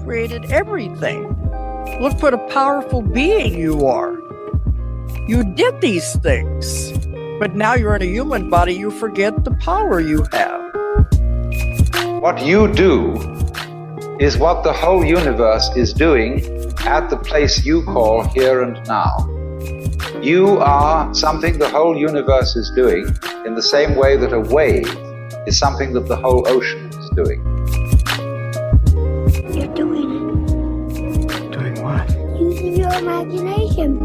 created everything. Look what a powerful being you are. You did these things, but now you're in a human body, you forget the power you have. What you do is what the whole universe is doing at the place you call here and now. You are something the whole universe is doing in the same way that a wave is something that the whole ocean is doing. You're doing it. Doing what? Using your imagination.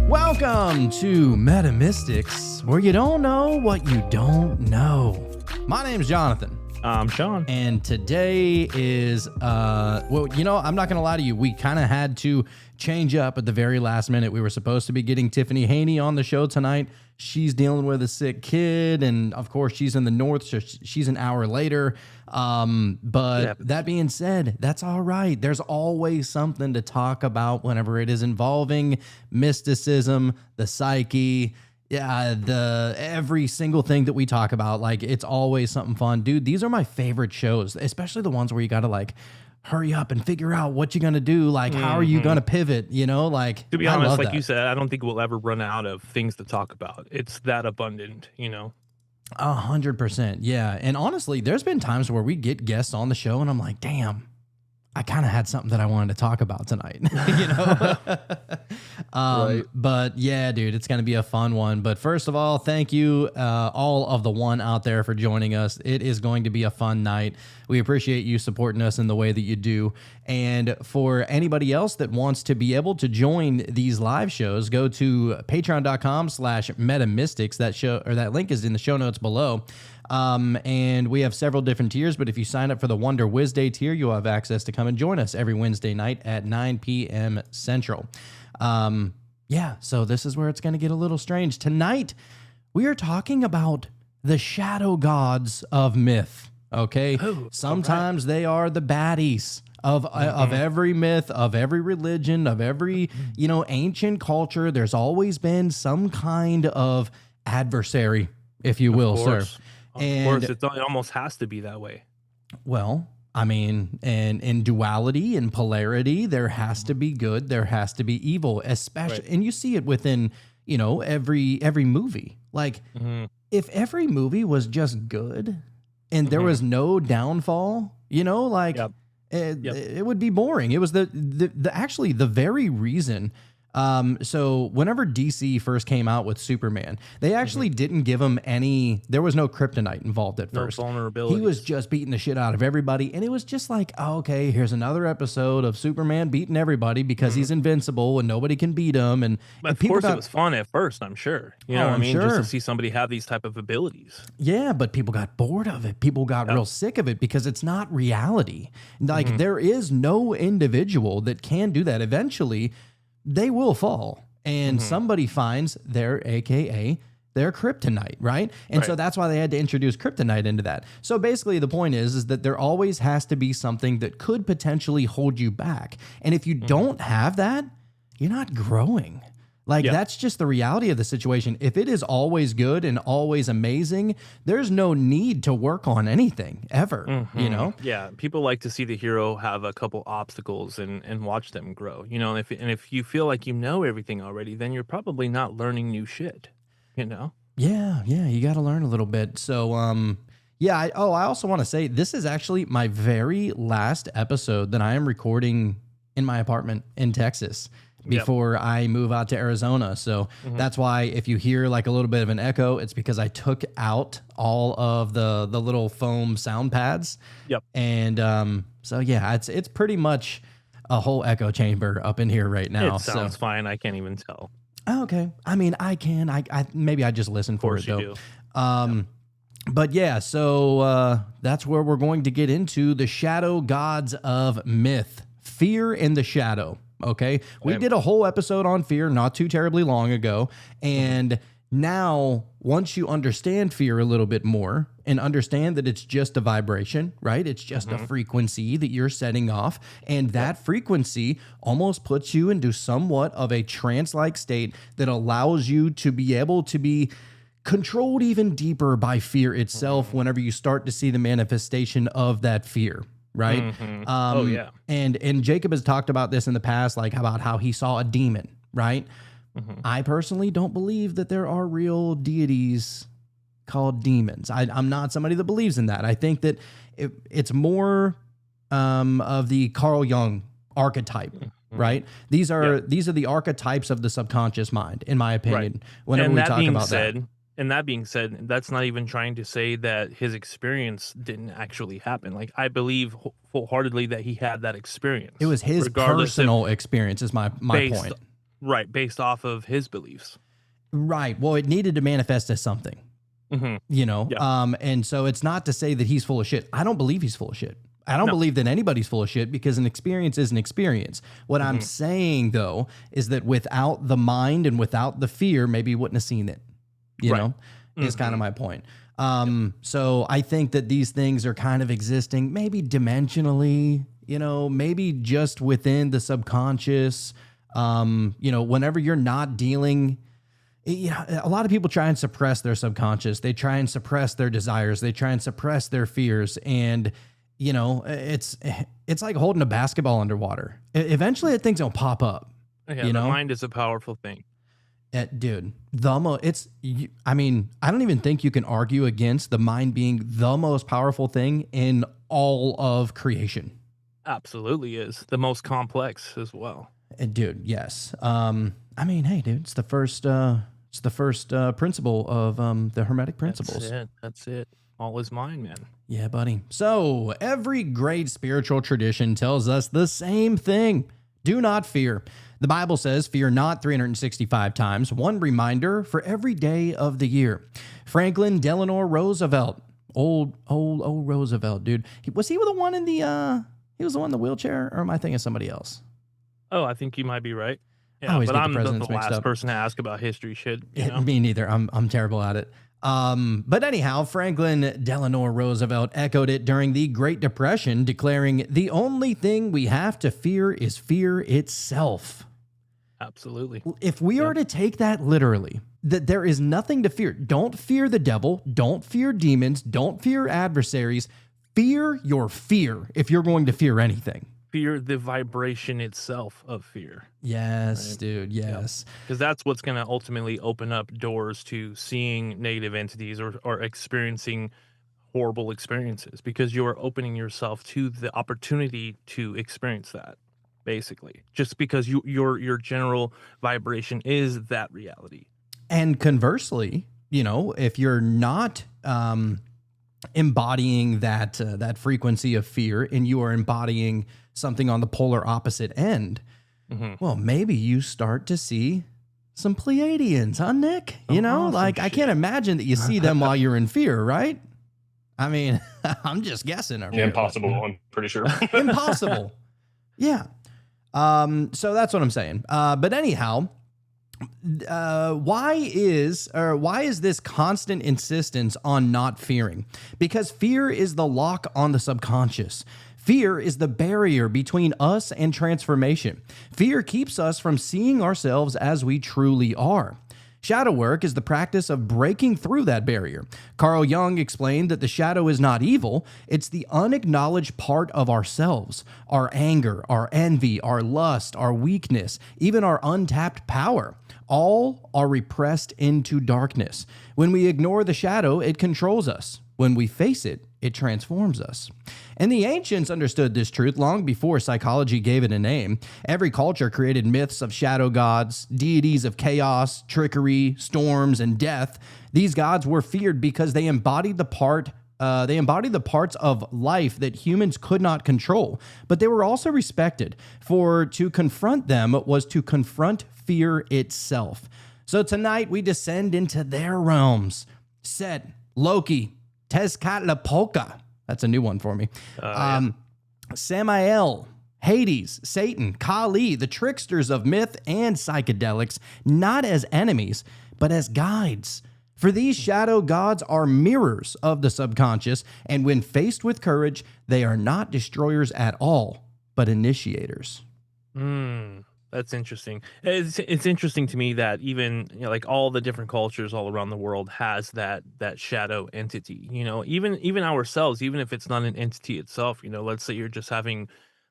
Welcome to Metamystics, where you don't know what you don't know. My name's Jonathan. I'm Sean. And today is, well, you know, I'm not going to lie to you. We kind of had to change up at the very last minute. We were supposed to be getting Tiffany Haney on the show tonight. She's dealing with a sick kid. And of course, she's in the north, so she's an hour later. But that being said, that's all right. There's always something to talk about whenever it is involving mysticism, the psyche. Yeah, every single thing that we talk about, like, it's always something fun. Dude, these are my favorite shows, especially the ones where you got to, like, hurry up and figure out what you're going to do. Like, how are you going to pivot, you know? Like, to be honest, like you said, I don't think we'll ever run out of things to talk about. It's that abundant, you know? 100%, yeah. And honestly, there's been times where we get guests on the show and I'm like, damn, I kind of had something that I wanted to talk about tonight, you know? Right. But yeah, dude, it's going to be a fun one. But first of all, thank you, all of the one out there for joining us. It is going to be a fun night. We appreciate you supporting us in the way that you do. And for anybody else that wants to be able to join these live shows, go to patreon.com/metamystics. That link is in the show notes below. And we have several different tiers, but if you sign up for the Wonder Wednesday tier, you'll have access to come and join us every Wednesday night at 9 p.m. Central. Yeah, so this is where it's going to get a little strange. Tonight, we are talking about the shadow gods of myth, okay? Sometimes they are the baddies of every myth, of every religion, of every, you know, ancient culture. There's always been some kind of adversary, if you will, sir. Of course, it almost has to be that way. Well, I mean, and in duality and polarity, there has to be good, there has to be evil, especially, right. And you see it within, you know, every movie. Like, if every movie was just good and there was no downfall, you know, like, it would be boring. It was actually the very reason. So whenever DC first came out with Superman, they actually didn't give him there was no kryptonite involved at first. No vulnerability. He was just beating the shit out of everybody. And it was just like, oh, okay, here's another episode of Superman beating everybody because he's invincible and nobody can beat him. And of course it was fun at first, I'm sure. You know what I mean? Sure. Just to see somebody have these type of abilities. Yeah, but people got bored of it. People got real sick of it because it's not reality. Like, there is no individual that can do that. Eventually, they will fall, and somebody finds their kryptonite, right? And so that's why they had to introduce kryptonite into that. So basically the point is that there always has to be something that could potentially hold you back. And if you don't have that, you're not growing. Like, that's just the reality of the situation. If it is always good and always amazing, there's no need to work on anything ever, you know? Yeah, people like to see the hero have a couple obstacles and watch them grow, you know? And if you feel like you know everything already, then you're probably not learning new shit, you know? Yeah, you got to learn a little bit. So, yeah, I also want to say this is actually my very last episode that I am recording in my apartment in Texas before I move out to Arizona. So that's why if you hear like a little bit of an echo, it's because I took out all of the little foam sound pads. And so yeah, it's pretty much a whole echo chamber up in here right now. It sounds fine. I can't even tell. Oh, okay. I mean, I can. I maybe I just listen for it though. But yeah, so that's where we're going to get into the shadow gods of myth, fear and the shadow. Okay, we did a whole episode on fear not too terribly long ago, and now once you understand fear a little bit more and understand that it's just a vibration, right? It's just a frequency that you're setting off, and that frequency almost puts you into somewhat of a trance-like state that allows you to be able to be controlled even deeper by fear itself whenever you start to see the manifestation of that fear. Right. Oh, yeah. And Jacob has talked about this in the past, like about how he saw a demon. Right. I personally don't believe that there are real deities called demons. I'm not somebody that believes in that. I think that it's more of the Carl Jung archetype, right? These are the archetypes of the subconscious mind, in my opinion. Whenever we talk about that. And that being said, that's not even trying to say that his experience didn't actually happen. Like, I believe wholeheartedly that he had that experience. It was his personal experience, is my point. Right, based off of his beliefs. Right. Well, it needed to manifest as something. You know? Yeah. And so it's not to say that he's full of shit. I don't believe he's full of shit. I don't believe that anybody's full of shit, because an experience is an experience. What I'm saying, though, is that without the mind and without the fear, maybe you wouldn't have seen it. You know, is kind of my point. So I think that these things are kind of existing, maybe dimensionally, you know, maybe just within the subconscious. You know, whenever you're not dealing, a lot of people try and suppress their subconscious. They try and suppress their desires. They try and suppress their fears. And, you know, it's like holding a basketball underwater. Eventually, that thing's gonna pop up. Yeah, you know? The mind is a powerful thing. Dude, I mean, I don't even think you can argue against the mind being the most powerful thing in all of creation. Absolutely is. The most complex as well. Dude, yes. I mean, hey, dude, it's the first principle of the Hermetic principles. That's it. All is mine, man. Yeah, buddy. So every great spiritual tradition tells us the same thing. Do not fear. The Bible says, fear not 365 times, one reminder for every day of the year. Franklin Delano Roosevelt, old Roosevelt, dude. Was he the one in the, he was the one in the wheelchair, or am I thinking of somebody else? Oh, I think you might be right. I Yeah, always but get the I'm the presidents mixed last up. person to ask about history shit. You know? Me neither. I'm terrible at it. But anyhow, Franklin Delano Roosevelt echoed it during the Great Depression, declaring, "The only thing we have to fear is fear itself." Absolutely. If we are to take that literally, that there is nothing to fear. Don't fear the devil. Don't fear demons. Don't fear adversaries. Fear your fear if you're going to fear anything. Fear the vibration itself of fear. Yes, Right. dude. Yes. Because that's what's going to ultimately open up doors to seeing negative entities or experiencing horrible experiences, because you are opening yourself to the opportunity to experience that, basically, just because your general vibration is that reality. And conversely, you know, if you're not embodying that frequency of fear, and you are embodying something on the polar opposite end, well, maybe you start to see some Pleiadians, huh, Nick? You know, like I can't imagine that you see them while you're in fear, right? I mean, I'm just guessing. Impossible, I'm pretty sure. Impossible. Yeah. So that's what I'm saying. But anyhow, why is this constant insistence on not fearing? Because fear is the lock on the subconscious. Fear is the barrier between us and transformation. Fear keeps us from seeing ourselves as we truly are. Shadow work is the practice of breaking through that barrier. Carl Jung explained that the shadow is not evil, it's the unacknowledged part of ourselves. Our anger, our envy, our lust, our weakness, even our untapped power. All are repressed into darkness. When we ignore the shadow, it controls us. When we face it, it transforms us. And the ancients understood this truth long before psychology gave it a name. Every culture created myths of shadow gods, deities of chaos, trickery, storms, and death. These gods were feared because they embodied the parts of life that humans could not control. But they were also respected, for to confront them was to confront fear itself. So tonight we descend into their realms. Set, Loki, Tezcatlipoca. That's a new one for me. Samael, Hades, Satan, Kali, the tricksters of myth and psychedelics, not as enemies, but as guides. For these shadow gods are mirrors of the subconscious, and when faced with courage, they are not destroyers at all, but initiators. That's interesting. It's interesting to me that even, you know, like all the different cultures all around the world has that shadow entity. You know, even ourselves, even if it's not an entity itself. You know, let's say you're just having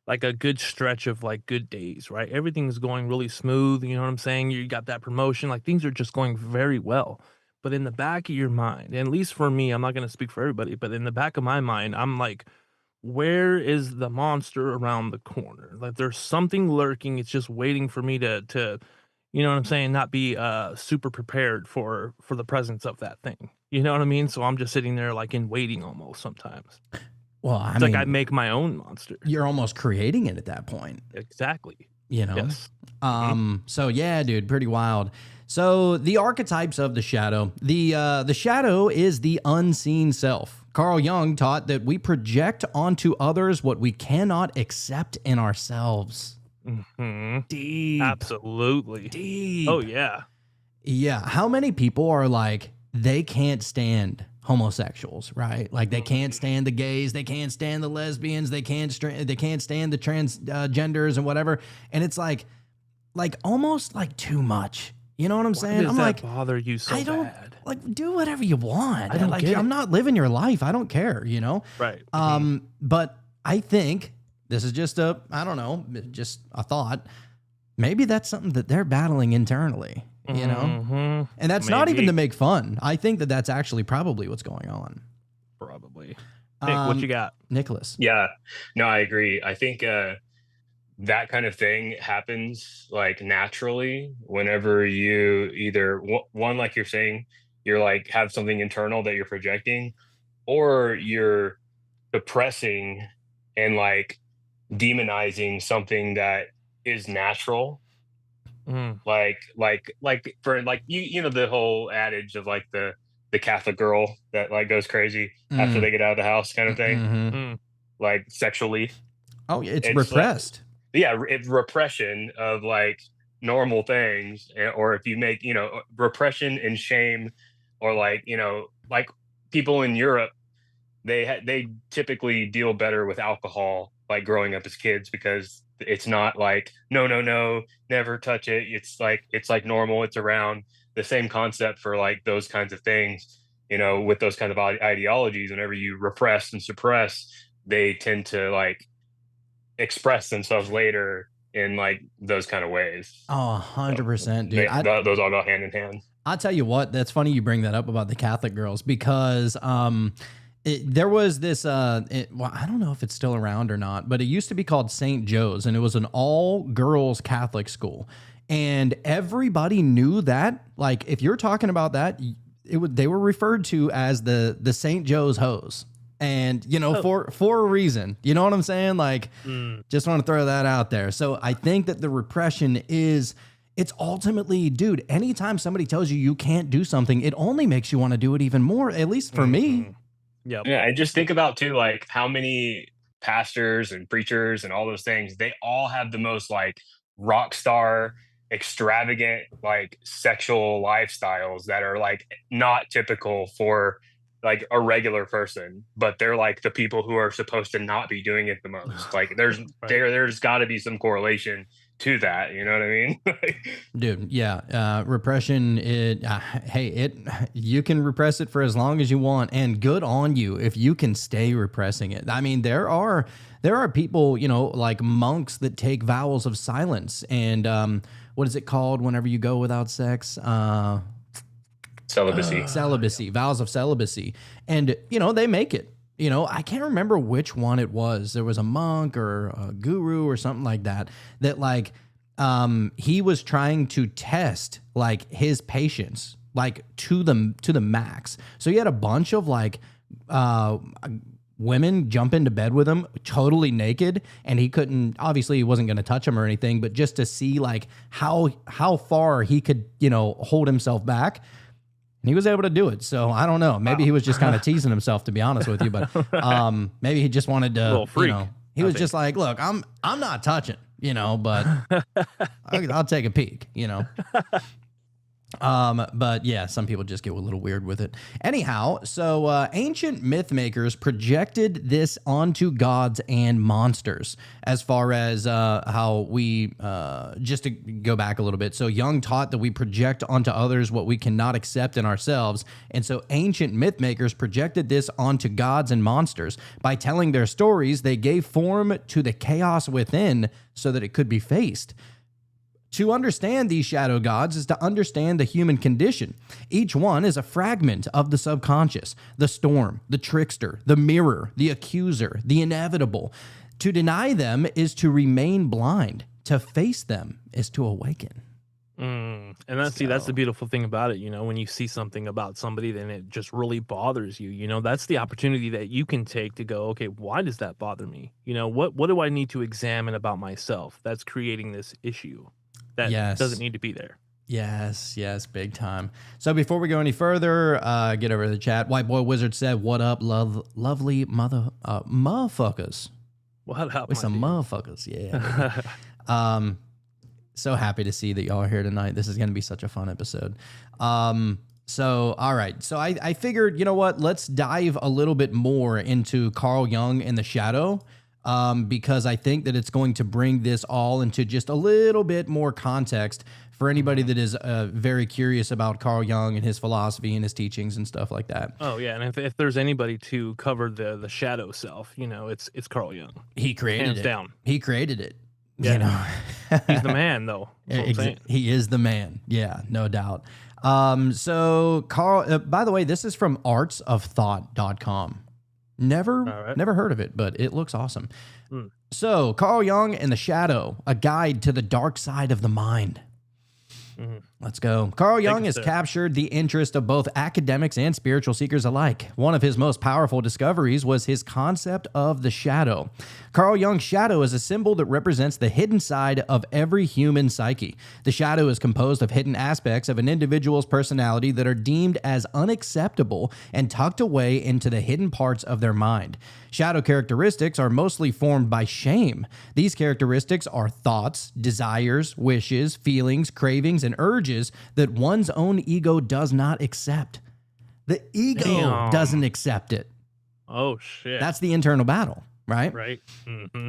like a good stretch of like good days, right? Everything's going really smooth. You know what I'm saying? You got that promotion, like things are just going very well. But in the back of your mind, and at least for me, I'm not going to speak for everybody, but in the back of my mind, I'm like, where is the monster around the corner? Like there's something lurking. It's just waiting for me to you know what I'm saying, not be super prepared for the presence of that thing. You know what I mean? So I'm just sitting there like in waiting almost sometimes. Well, I It's mean, like I make my own monster. you're almost creating it at that point, Exactly. you know? Yes. So yeah, dude, pretty wild. So the archetypes of the shadow. The shadow is the unseen self. Carl Jung taught that we project onto others what we cannot accept in ourselves. Hmm. Deep. Absolutely. Deep. Oh yeah. Yeah. How many people are like, they can't stand homosexuals, right? Like they can't stand the gays, they can't stand the lesbians, they can't stand the transgenders and whatever. And it's like almost like too much. You know what I'm Why saying? does I'm that like, bother you so I don't bad? like do whatever you want. I don't like get I'm it. not living your life. I don't care, you know? Right. But I think this is just I don't know, just a thought. Maybe that's something that they're battling internally, you know? Mhm. And that's not even Maybe. to make fun. I think that that's actually probably what's going on. Probably. Nick, what you got? Nicholas. Yeah, no, I agree. I think that kind of thing happens like naturally whenever you either one, like you're saying, you're like have something internal that you're projecting, or you're suppressing and like demonizing something that is natural. Mm. Like for like you know the whole adage of like the Catholic girl that like goes crazy after they get out of the house kind of thing, Mhm. like sexually. Oh, yeah, it's It's repressed. Yeah, it's repression of like normal things, or if you make repression and shame, or like like people in Europe, they typically deal better with alcohol like growing up as kids because it's not like no never touch it. It's like normal. It's around the same concept for like those kinds of things. With those kind of ideologies, whenever you repress and suppress, they tend to like express themselves later in like those kind of ways. Oh, 100%, dude. Those all go hand in hand. I'll tell you what, that's funny you bring that up about the Catholic girls because there was this, well, I don't know if it's still around or not, but it used to be called St. Joe's, and it was an all-girls Catholic school. And everybody knew that. Like, if you're talking about that, they were referred to as the St. Joe's hose. And, for a reason. You know what I'm saying? Like, just want to throw that out there. So I think that the repression it's ultimately, dude, anytime somebody tells you can't do something, it only makes you want to do it even more, at least for me. Yep. Yeah, and just think about too, like how many pastors and preachers and all those things, they all have the most like rock star, extravagant, like sexual lifestyles that are like not typical for like a regular person, but they're like the people who are supposed to not be doing it the most. Like there's got to be some correlation to that, you know what I mean? Dude, yeah. Repression, you can repress it for as long as you want, and good on you if you can stay repressing it. I mean, there are people, like monks that take vows of silence, and what is it called whenever you go without sex? Celibacy, vows of celibacy. And, they make it. I can't remember which one it was. There was a monk or a guru or something like that like he was trying to test like his patience like to the max. So he had a bunch of like women jump into bed with him totally naked, and he wasn't going to touch them or anything, but just to see like how far he could, hold himself back. And he was able to do it. So I don't know. Maybe he was just kind of teasing himself, to be honest with you. But maybe he just wanted to, little freak, he was just like, look, I'm not touching, but I'll take a peek, But yeah, some people just get a little weird with it. Anyhow, so ancient myth makers projected this onto gods and monsters as far as how we, just to go back a little bit. So Jung taught that we project onto others what we cannot accept in ourselves. And so ancient myth makers projected this onto gods and monsters. By telling their stories, they gave form to the chaos within so that it could be faced. To understand these shadow gods is to understand the human condition. Each one is a fragment of the subconscious, the storm, the trickster, the mirror, the accuser, the inevitable. To deny them is to remain blind. To face them is to awaken. And that's the beautiful thing about it. You know, when you see something about somebody, then it just really bothers you. You know, that's the opportunity that you can take to go, okay, why does that bother me? You know, what do I need to examine about myself that's creating this issue that doesn't need to be there? Yes, big time. So before we go any further, get over to the chat. White Boy Wizard said, "What up, lovely motherfuckers? What up, With some motherfuckers, yeah." So happy to see that y'all are here tonight. This is going to be such a fun episode. So, all right. So I figured, you know what? Let's dive a little bit more into Carl Jung and the shadow, because I think that it's going to bring this all into just a little bit more context for anybody that is very curious about Carl Jung and his philosophy and his teachings and stuff like that. Oh yeah, and if there's anybody to cover the shadow self, you know, it's Carl Jung. He created Hands it. down. He created it. Yeah. You know, He's the man, though. That's what I'm saying. He is the man. Yeah, no doubt. So Carl, by the way, this is from artsofthought.com. Never heard of it, but it looks awesome. So Carl Jung and the Shadow, a guide to the dark side of the mind. Let's go. Carl Jung has captured the interest of both academics and spiritual seekers alike. One of his most powerful discoveries was his concept of the shadow. Carl Jung's shadow is a symbol that represents the hidden side of every human psyche. The shadow is composed of hidden aspects of an individual's personality that are deemed as unacceptable and tucked away into the hidden parts of their mind. Shadow characteristics are mostly formed by shame. These characteristics are thoughts, desires, wishes, feelings, cravings, and urges that one's own ego does not accept. The ego doesn't accept it. Oh, shit. That's the internal battle, right? Right.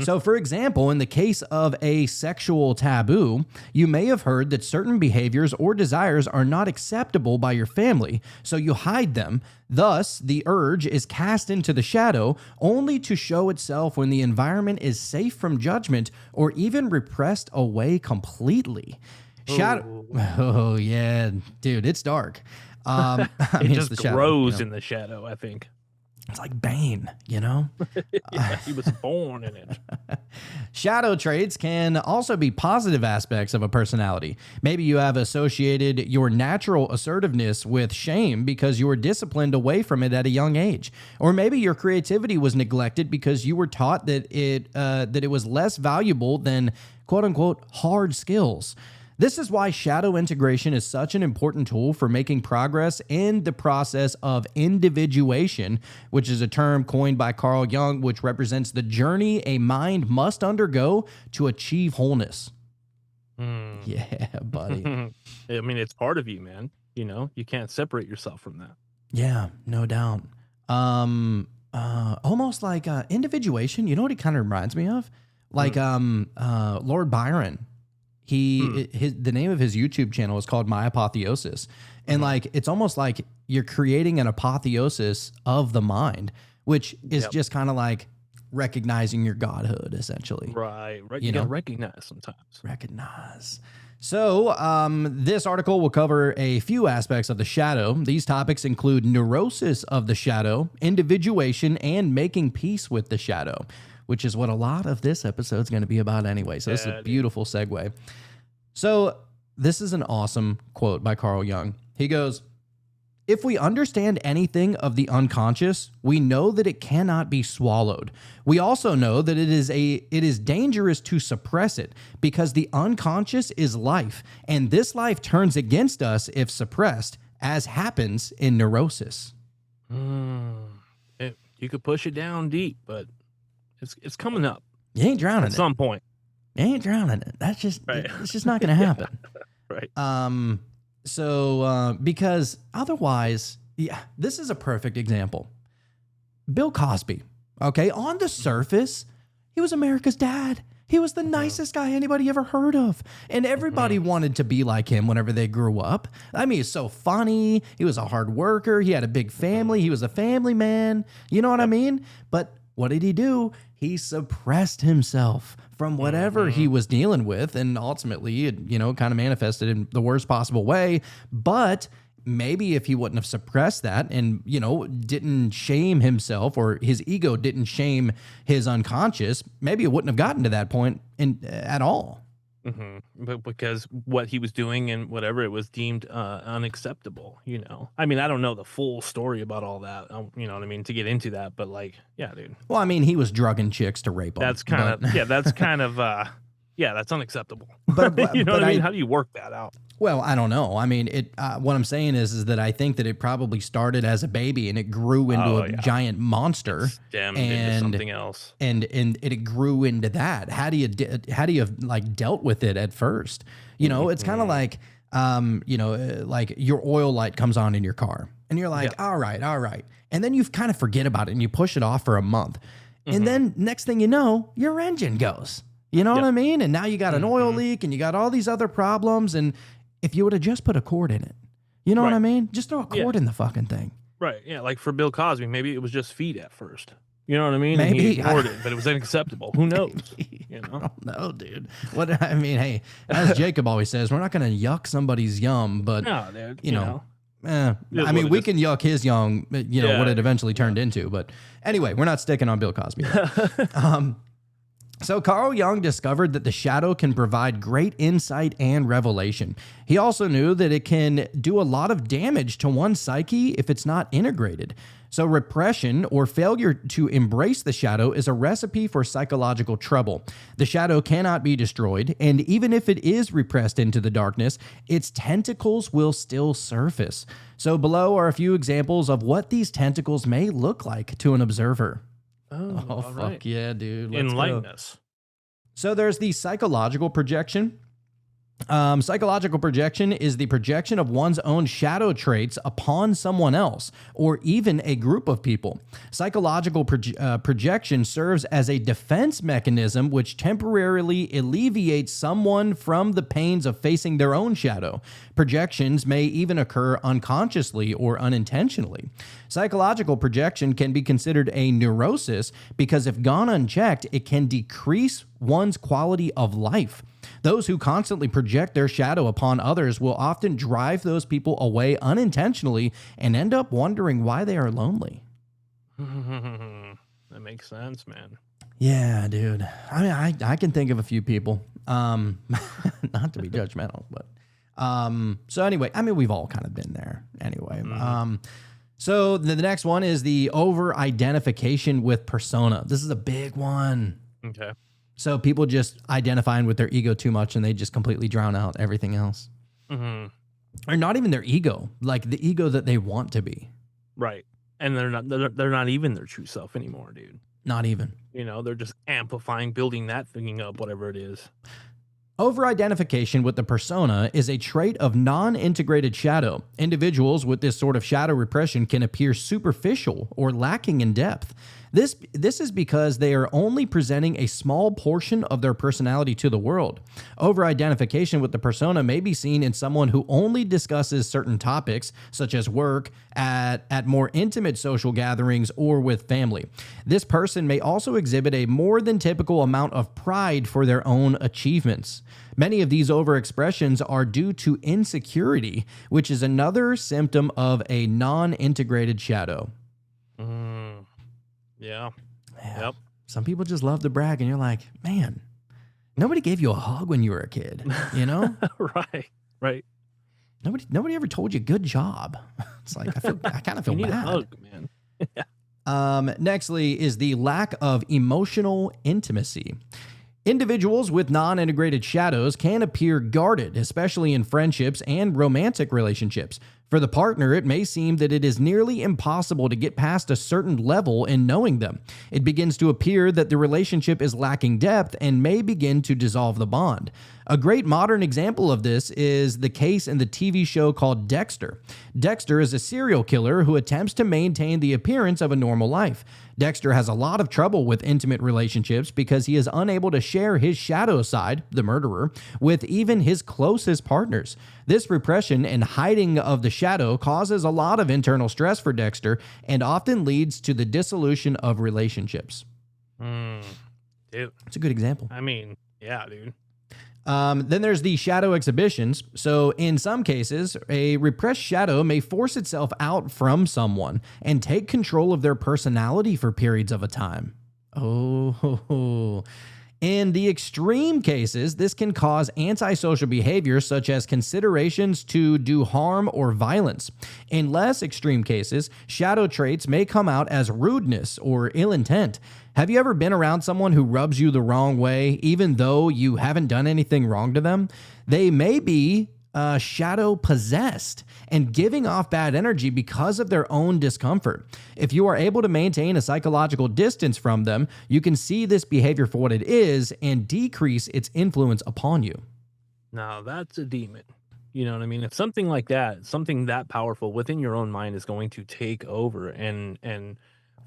So, for example, in the case of a sexual taboo, you may have heard that certain behaviors or desires are not acceptable by your family, so you hide them. Thus, the urge is cast into the shadow only to show itself when the environment is safe from judgment or even repressed away completely. Shadow. Oh, yeah, dude, it's dark. It just grows in the shadow, I think. It's like Bane, you know? Yeah, he was born in it. Shadow traits can also be positive aspects of a personality. Maybe you have associated your natural assertiveness with shame because you were disciplined away from it at a young age. Or maybe your creativity was neglected because you were taught that it was less valuable than quote-unquote hard skills. This is why shadow integration is such an important tool for making progress in the process of individuation, which is a term coined by Carl Jung, which represents the journey a mind must undergo to achieve wholeness. Yeah, buddy. I mean, it's part of you, man. You know, you can't separate yourself from that. Yeah, no doubt. Almost like individuation. You know what it kind of reminds me of? Like Lord Byron. The name of his YouTube channel is called My Apotheosis. And like, it's almost like you're creating an apotheosis of the mind, which is just kind of like recognizing your godhood, essentially. Right. You gotta recognize sometimes. Recognize. So this article will cover a few aspects of the shadow. These topics include neurosis of the shadow, individuation, and making peace with the shadow, which is what a lot of this episode is going to be about anyway. So this is a beautiful segue. So this is an awesome quote by Carl Jung. He goes, "If we understand anything of the unconscious, we know that it cannot be swallowed. We also know that it is dangerous to suppress it because the unconscious is life, and this life turns against us if suppressed, as happens in neurosis." You could push it down deep, but it's coming up. You ain't drowning at some point. You ain't drowning it. That's just it's just not going to happen. Right. So, because otherwise, yeah, this is a perfect example. Bill Cosby, okay, on the surface, he was America's dad. He was the nicest guy anybody ever heard of. And everybody wanted to be like him whenever they grew up. I mean, he's so funny. He was a hard worker. He had a big family. He was a family man. You know what I mean? But what did he do? He suppressed himself from whatever he was dealing with. And ultimately, it, kind of manifested in the worst possible way. But maybe if he wouldn't have suppressed that and, didn't shame himself, or his ego didn't shame his unconscious, maybe it wouldn't have gotten to that point at all. But because what he was doing and whatever, it was deemed unacceptable. I mean, I don't know the full story about all that. You know what I mean, to get into that, but like, yeah, dude. Well, I mean, he was drugging chicks to rape them. That's kind of that's unacceptable. But you know what I mean? How do you work that out? Well, I don't know. I mean, what I'm saying is that I think that it probably started as a baby and it grew into a giant monster, Stemmed into something else, and it grew into that. How do you like dealt with it at first? It's kind of like like your oil light comes on in your car, and you're like, all right, and then you kind of forget about it and you push it off for a month, and then next thing you know, your engine goes. You know what I mean? And now you got an oil leak and you got all these other problems. And if you would have just put a cord in it, you know what I mean? Just throw a cord in the fucking thing. Right. Yeah. Like for Bill Cosby, maybe it was just feed at first. You know what I mean? Maybe. And he ignored it, but it was unacceptable. Who knows? I don't know, dude. Hey, as Jacob always says, we're not going to yuck somebody's yum, but no, dude, I mean, we can yuck his young, what it eventually turned into. But anyway, we're not sticking on Bill Cosby. So Carl Jung discovered that the shadow can provide great insight and revelation. He also knew that it can do a lot of damage to one's psyche if it's not integrated. So repression or failure to embrace the shadow is a recipe for psychological trouble. The shadow cannot be destroyed, and even if it is repressed into the darkness, its tentacles will still surface. So below are a few examples of what these tentacles may look like to an observer. Oh, fuck right. Yeah, dude. Let's Enlighten go. us. So there's the psychological projection. Psychological projection is the projection of one's own shadow traits upon someone else, or even a group of people. Psychological projection serves as a defense mechanism which temporarily alleviates someone from the pains of facing their own shadow. Projections may even occur unconsciously or unintentionally. Psychological projection can be considered a neurosis because if gone unchecked, it can decrease one's quality of life. Those who constantly project their shadow upon others will often drive those people away unintentionally and end up wondering why they are lonely. That makes sense, man. Yeah, dude. I mean, I can think of a few people. Not to be judgmental, but so anyway, I mean, we've all kind of been there anyway. So the next one is the over-identification with persona. This is a big one. Okay. So people just identifying with their ego too much and they just completely drown out everything else. Or not even their ego, like the ego that they want to be. Right. And they're not even their true self anymore, dude. Not even. They're just amplifying, building that thing up, whatever it is. Over-identification with the persona is a trait of non-integrated shadow. Individuals with this sort of shadow repression can appear superficial or lacking in depth. This is because they are only presenting a small portion of their personality to the world. Over-identification with the persona may be seen in someone who only discusses certain topics, such as work, at more intimate social gatherings, or with family. This person may also exhibit a more than typical amount of pride for their own achievements. Many of these overexpressions are due to insecurity, which is another symptom of a non-integrated shadow. Yeah. Yep. Some people just love to brag, and you're like, man, nobody gave you a hug when you were a kid, you know? Right. Nobody ever told you good job. It's like I kind of feel you need bad. a hug, man. Nextly is the lack of emotional intimacy. Individuals with non-integrated shadows can appear guarded, especially in friendships and romantic relationships. For the partner, it may seem that it is nearly impossible to get past a certain level in knowing them. It begins to appear that the relationship is lacking depth and may begin to dissolve the bond. A great modern example of this is the case in the TV show called Dexter. Dexter is a serial killer who attempts to maintain the appearance of a normal life. Dexter has a lot of trouble with intimate relationships because he is unable to share his shadow side, the murderer, with even his closest partners. This repression and hiding of the shadow causes a lot of internal stress for Dexter and often leads to the dissolution of relationships. Dude, It's a good example. I mean, yeah, dude. Then there's the shadow exhibitions. So in some cases, a repressed shadow may force itself out from someone and take control of their personality for periods of a time. Oh, in the extreme cases, this can cause antisocial behavior such as considerations to do harm or violence. In less extreme cases, shadow traits may come out as rudeness or ill intent. Have you ever been around someone who rubs you the wrong way, even though you haven't done anything wrong to them? They may be shadow possessed and giving off bad energy because of their own discomfort. If you are able to maintain a psychological distance from them, you can see this behavior for what it is and decrease its influence upon you. Now that's a demon. You know what I mean? If something like that, something that powerful within your own mind is going to take over and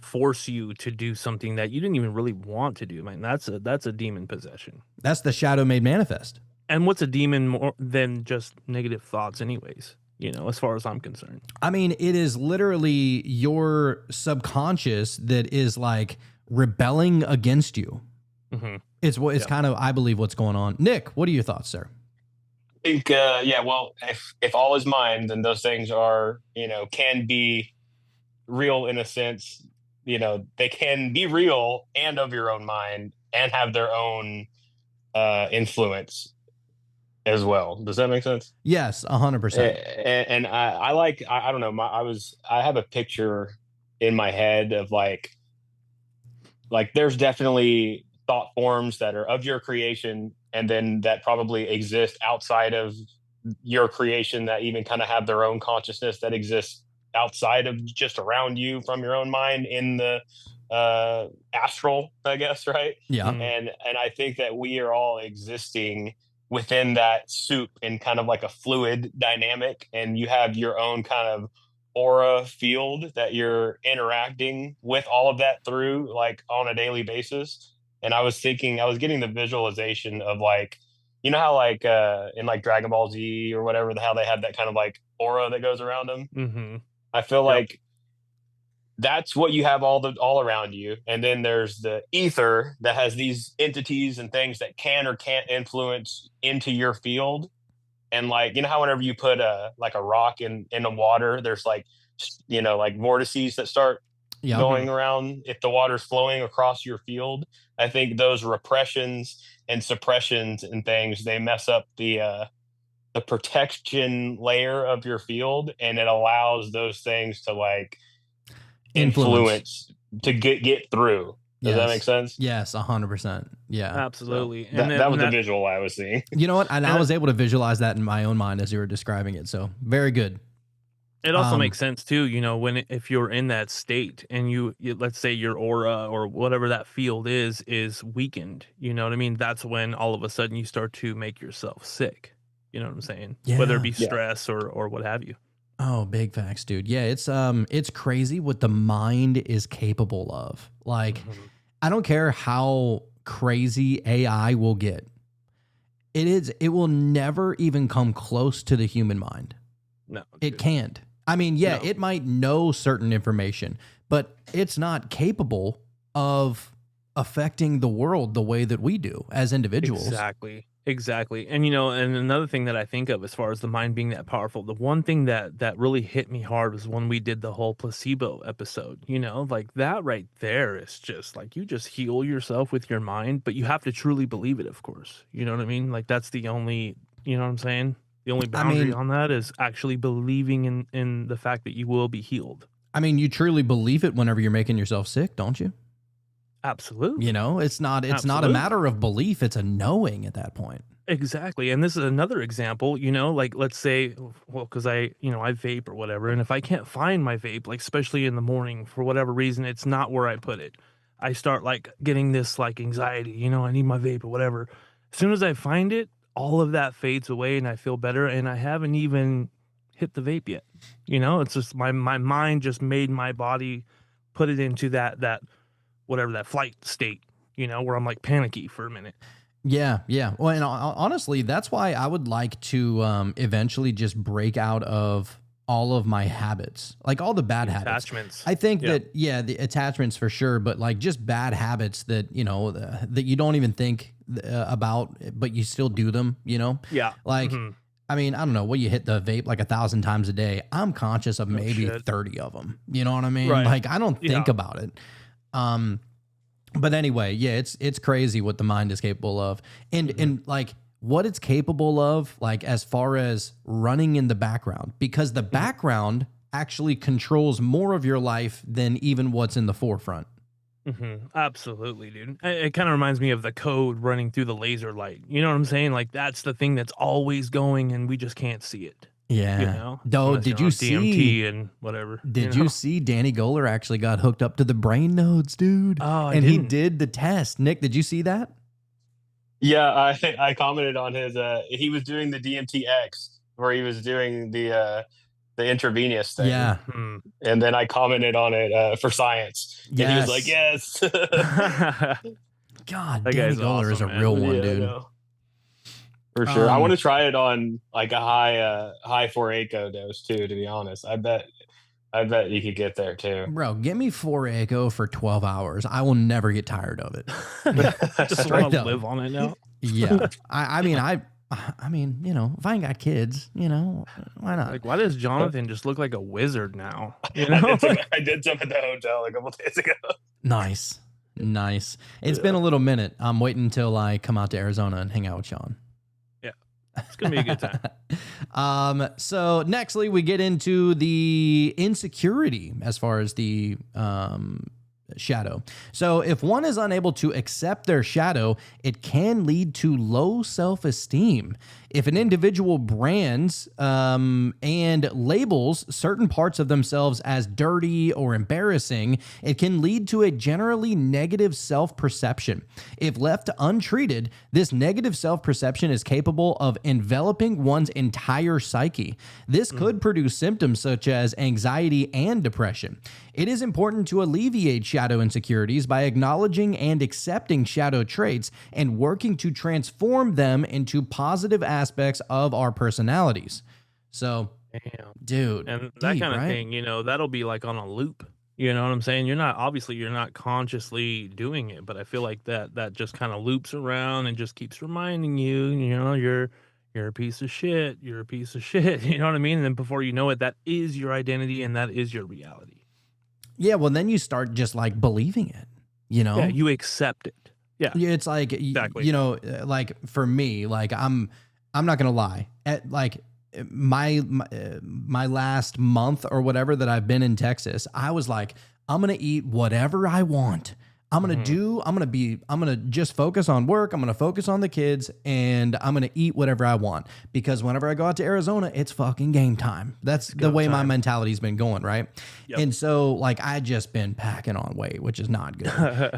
force you to do something that you didn't even really want to do, man, that's a demon possession. That's the shadow made manifest. And what's a demon more than just negative thoughts anyways, you know, as far as I'm concerned? I mean, it is literally your subconscious that is like rebelling against you. Mm-hmm. It's kind of, I believe, what's going on. Nick, what are your thoughts, sir? I think, well, if all is mind, then those things are, can be real in a sense. They can be real and of your own mind and have their own influence as well. Does that make sense? Yes, 100%. And I don't know. I have a picture in my head of like there's definitely thought forms that are of your creation, and then that probably exist outside of your creation that even kind of have their own consciousness that exists outside of just around you from your own mind in the astral, I guess, right? Yeah. And I think that we are all existing within that soup in kind of like a fluid dynamic, and you have your own kind of aura field that you're interacting with all of that through, like on a daily basis. And I was getting the visualization of like, you know how like in like Dragon Ball Z or whatever, how they have that kind of like aura that goes around them. Mm-hmm. I feel like that's what you have all around you. And then there's the ether that has these entities and things that can or can't influence into your field. And like, you know how whenever you put a rock in the water, there's like, like vortices that start going around if the water's flowing across your field. I think those repressions and suppressions and things, they mess up the protection layer of your field, and it allows those things to like influence to get through. Does that make sense? Yes, 100%. Yeah, absolutely. So that was the visual I was seeing. You know what? And I was able to visualize that in my own mind as you were describing it. So very good. It also makes sense too, if you're in that state and you let's say your aura or whatever that field is weakened, you know what I mean? That's when all of a sudden you start to make yourself sick. You know what I'm saying? Yeah. Whether it be stress or what have you. Oh, big facts, dude. Yeah, it's crazy what the mind is capable of. Like, I don't care how crazy AI will get. It will never even come close to the human mind. No. It can't. I mean, yeah, it might know certain information, but it's not capable of affecting the world the way that we do as individuals. Exactly. And and another thing that I think of as far as the mind being that powerful, the one thing that really hit me hard was when we did the whole placebo episode. Like that right there is just like you just heal yourself with your mind, but you have to truly believe it, of course. You know what I mean? Like that's the only, you know what I'm saying? The only boundary on that is actually believing in the fact that you will be healed. I mean, you truly believe it whenever you're making yourself sick, don't you? Absolutely. You know, it's not a Absolutely. matter of belief, it's a knowing at that point. Exactly, and this is another example, like, let's say, well, because I vape or whatever, and if I can't find my vape, like, especially in the morning, for whatever reason, it's not where I put it. I start, like, getting this, like, anxiety, I need my vape or whatever. As soon as I find it, all of that fades away, and I feel better, and I haven't even hit the vape yet. It's just my mind just made my body put it into that whatever, that flight state, where I'm, like, panicky for a minute. Yeah, yeah. Well, and honestly, that's why I would like to eventually just break out of all of my habits, like all the bad habits. Attachments. I think Yeah. that, yeah, the attachments for sure, but like just bad habits that, that you don't even think about, but you still do them, Yeah. Like, Mhm. I mean, I don't know, you hit the vape like 1,000 times a day. I'm conscious of maybe shit. 30 of them. You know what I mean? Right. Like, I don't think Yeah. about it. But anyway, yeah, it's crazy what the mind is capable of, and like what it's capable of, like as far as running in the background, because the background actually controls more of your life than even what's in the forefront. Absolutely, dude. It kind of reminds me of the code running through the laser light. You know what I'm saying? Like that's the thing that's always going, and we just can't see it. Yeah. Though, Unless did you're you on see? DMT and whatever? Did you see Danny Goler actually got hooked up to the brain nodes, dude? Oh, I and he didn't. did the test. Nick, did you see that? Yeah, I commented on his. He was doing the DMTX where he was doing the intravenous thing. Yeah. Hmm. And then I commented on it for science. And he was like, Yes. yes. God, That Danny guy's Goler is a awesome, man. real one, Yeah, I dude. know. For sure. I Um, want to try it on like a high 4-ACO dose too, to be honest. I bet you could get there too. Bro, give me 4-ACO for 12 hours. I will never get tired of it. Just Straight want to up. live on it now. Yeah. I mean, if I ain't got kids, why not? Like, why does Jonathan just look like a wizard now? I did some at the hotel a couple days ago. Nice. It's been a little minute. I'm waiting until I come out to Arizona and hang out with Sean. It's gonna be a good time. So nextly we get into the insecurity as far as the shadow. So if one is unable to accept their shadow, it can lead to low self-esteem. If an individual brands and labels certain parts of themselves as dirty or embarrassing, it can lead to a generally negative self-perception. If left untreated, this negative self-perception is capable of enveloping one's entire psyche. This could produce symptoms such as anxiety and depression. It is important to alleviate shadow insecurities by acknowledging and accepting shadow traits and working to transform them into positive aspects of our personalities. So, Damn. dude, And that deep, kind of right? thing, that'll be like on a loop. You know what I'm saying? You're not consciously doing it, but I feel like that just kind of loops around and just keeps reminding you, you're a piece of shit. You're a piece of shit. You know what I mean? And then before you know it, that is your identity and that is your reality. Yeah, well, then you start just like believing it, Yeah, you accept it. Yeah. Yeah, it's like Exactly. like for me, like I'm not gonna lie. At like my last month or whatever that I've been in Texas, I was like, I'm gonna eat whatever I want. I'm gonna just focus on work. I'm gonna focus on the kids, and I'm gonna eat whatever I want, because whenever I go out to Arizona, it's fucking game time. That's the go way my time. mentality's been going, right? Yep. And so like I just been packing on weight, which is not good.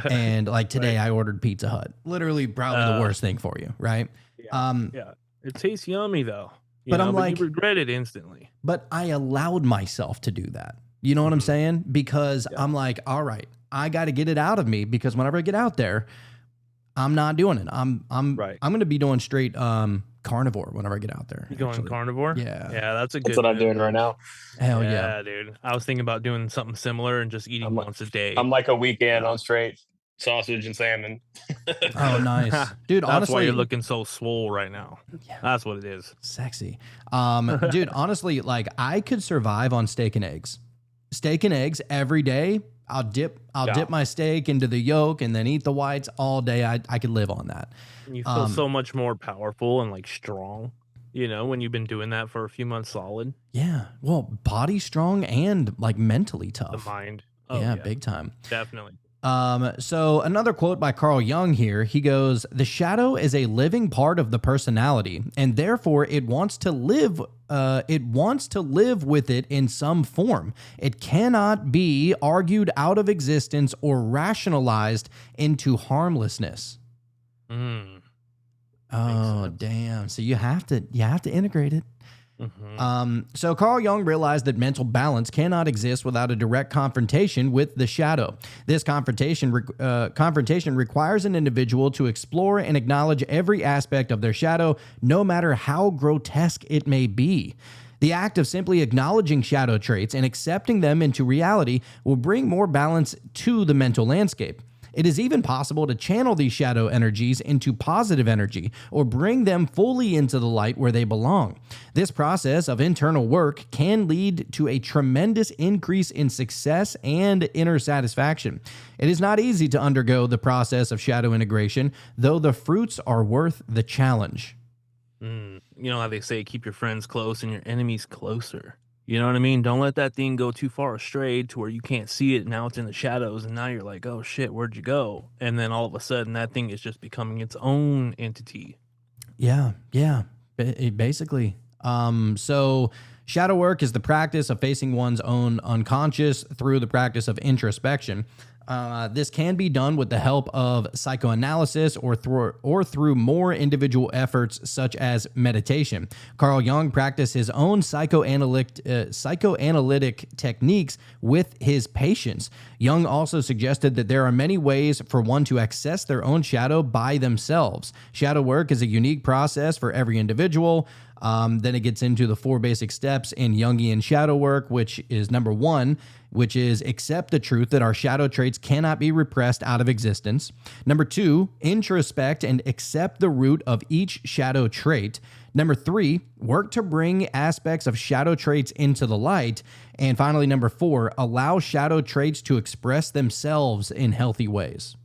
And like today I ordered Pizza Hut. Literally probably the worst thing for you, right? Yeah. It tastes yummy though. But I'm like- you regret it instantly. But I allowed myself to do that. You know what I'm saying? Because I'm like, all right, I got to get it out of me, because whenever I get out there, I'm not doing it. I'm Right. going to be doing straight carnivore whenever I get out there. You going actually. carnivore? Yeah. Yeah, that's a good That's what I'm move, doing dude. right now. Hell yeah. dude. I was thinking about doing something similar and just eating I'm like- once a day. I'm like a weekend on straight sausage and salmon. Oh, nice. Dude, That's honestly, why you're looking so swole right now. Yeah. That's what it is. sexy. Dude, honestly, like I could survive on steak and eggs. Steak and eggs every day. I'll dip my steak into the yolk and then eat the whites all day. I could live on that. You feel so much more powerful and like strong, when you've been doing that for a few months solid. Yeah. Well, body strong and like mentally The tough. mind. Yeah, big time. Definitely. So another quote by Carl Jung here, he goes, "The shadow is a living part of the personality, and therefore it wants to live with it in some form. It cannot be argued out of existence or rationalized into harmlessness." Mm. Oh, sense. damn. So you have to integrate it. Mhm. So Carl Jung realized that mental balance cannot exist without a direct confrontation with the shadow. This confrontation requires an individual to explore and acknowledge every aspect of their shadow, no matter how grotesque it may be. The act of simply acknowledging shadow traits and accepting them into reality will bring more balance to the mental landscape. It is even possible to channel these shadow energies into positive energy or bring them fully into the light where they belong. This process of internal work can lead to a tremendous increase in success and inner satisfaction. It is not easy to undergo the process of shadow integration, though the fruits are worth the challenge. You know how they say keep your friends close and your enemies closer. You know what I mean? Don't let that thing go too far astray to where you can't see it. Now it's in the shadows, and now you're like, oh shit, where'd you go? And then all of a sudden, that thing is just becoming its own entity. Yeah. Basically. So shadow work is the practice of facing one's own unconscious through the practice of introspection. This can be done with the help of psychoanalysis or through more individual efforts such as meditation. Carl Jung practiced his own psychoanalytic techniques with his patients. Jung also suggested that there are many ways for one to access their own shadow by themselves. Shadow work is a unique process for every individual. Then it gets into the 4 basic steps in Jungian shadow work, which is number 1, which is accept the truth that our shadow traits cannot be repressed out of existence. Number 2, introspect and accept the root of each shadow trait. Number 3, work to bring aspects of shadow traits into the light. And finally, number 4, allow shadow traits to express themselves in healthy ways.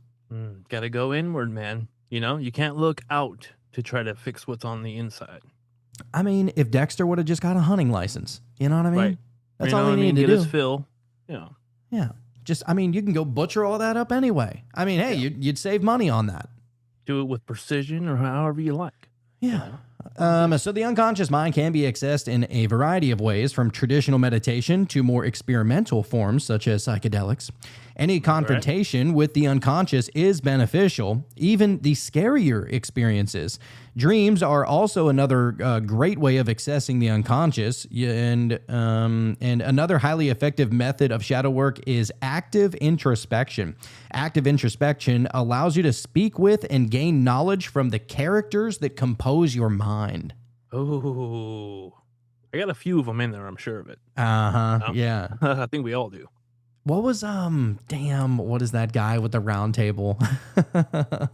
Gotta go inward, man. You know, you can't look out to try to fix what's on the inside. I mean, if Dexter would have just got a hunting license, you know what I mean? Right. That's You know all what he I mean? needed Get to his do. fill. You know, Yeah. You can go butcher all that up anyway. I mean, hey, you'd save money on that. do it with precision or however you like. Yeah. So the unconscious mind can be accessed in a variety of ways, from traditional meditation to more experimental forms such as psychedelics. Any confrontation with the unconscious is beneficial, even the scarier experiences. Dreams are also another great way of accessing the unconscious, and another highly effective method of shadow work is active introspection. Active introspection allows you to speak with and gain knowledge from the characters that compose your mind. Oh, I got a few of them in there. I'm sure of it. Uh-huh. Yeah. I think we all do. What was what is that guy with the round table?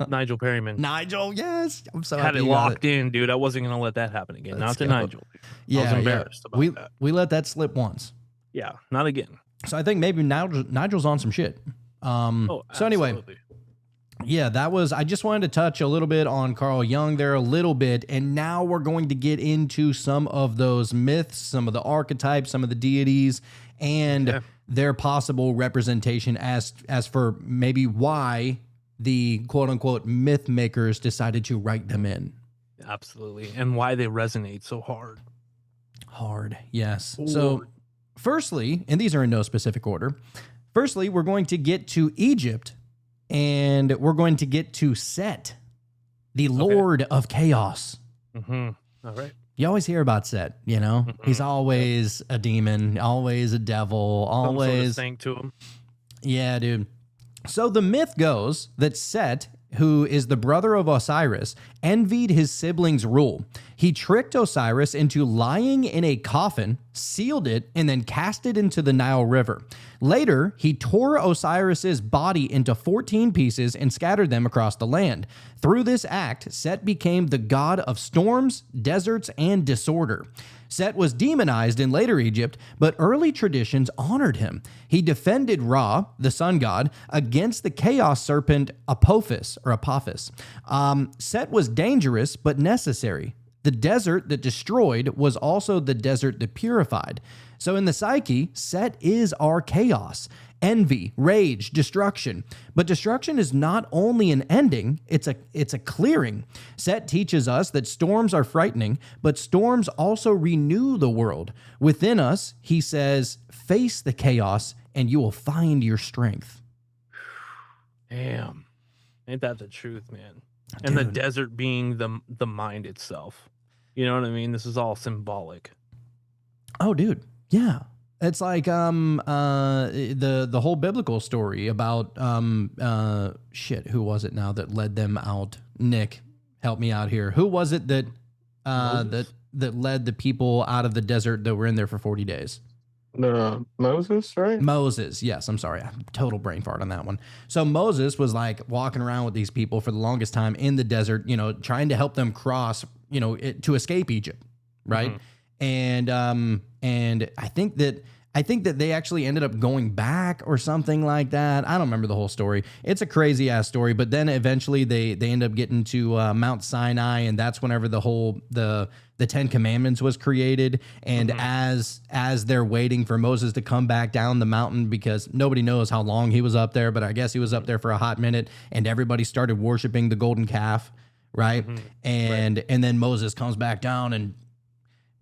Nigel Perryman Nigel, yes. I'm so had happy it you got locked in, dude. I wasn't gonna let that happen again. Let's Not to go. Nigel. Dude. Yeah, I was embarrassed about that. We let that slip once. Yeah, not again. So I think maybe Nigel's on some shit. Oh, so anyway, absolutely. yeah, I just wanted to touch a little bit on Carl Jung there a little bit, and now we're going to get into some of those myths, some of the archetypes, some of the deities, and their possible representation as for maybe why the quote-unquote myth makers decided to write them in. Absolutely, and why they resonate so hard. Hard, yes. So firstly, and these are in no specific order, firstly, we're going to get to Egypt, and we're going to get to Set, the Lord of Chaos. All right. You always hear about Set, you know? He's always a demon, always a devil, Some sort of always. thing to him. Yeah, dude. So the myth goes that Set, who is the brother of Osiris, envied his siblings' rule. He tricked Osiris into lying in a coffin, sealed it, and then cast it into the Nile River. Later, he tore Osiris's body into 14 pieces and scattered them across the land. Through this act, Set became the god of storms, deserts, and disorder. Set was demonized in later Egypt, but early traditions honored him. He defended Ra, the sun god, against the chaos serpent Apophis. Set was dangerous but necessary. The desert that destroyed was also the desert that purified. So in the psyche, Set is our chaos, envy, rage, destruction. But destruction is not only an ending, it's a clearing. Set teaches us that storms are frightening, but storms also renew the world. Within us, he says, face the chaos and you will find your strength. Damn. Ain't that the truth, man? And the Dude. desert being the mind itself. You know what I mean? This is all symbolic. Oh, dude. Yeah. It's like the whole biblical story about who was it now that led them out? Nick, help me out here. Who was it that that led the people out of the desert that were in there for 40 days? Moses, right? Moses. Yes, I'm sorry. Total brain fart on that one. So Moses was like walking around with these people for the longest time in the desert, trying to help them cross, to escape Egypt, right? And I think that they actually ended up going back or something like that. I don't remember the whole story. It's a crazy ass story. But then eventually they end up getting to Mount Sinai, and that's whenever the Ten Commandments was created. And as they're waiting for Moses to come back down the mountain, because nobody knows how long he was up there, but I guess he was up there for a hot minute, and everybody started worshiping the golden calf, right? And then Moses comes back down and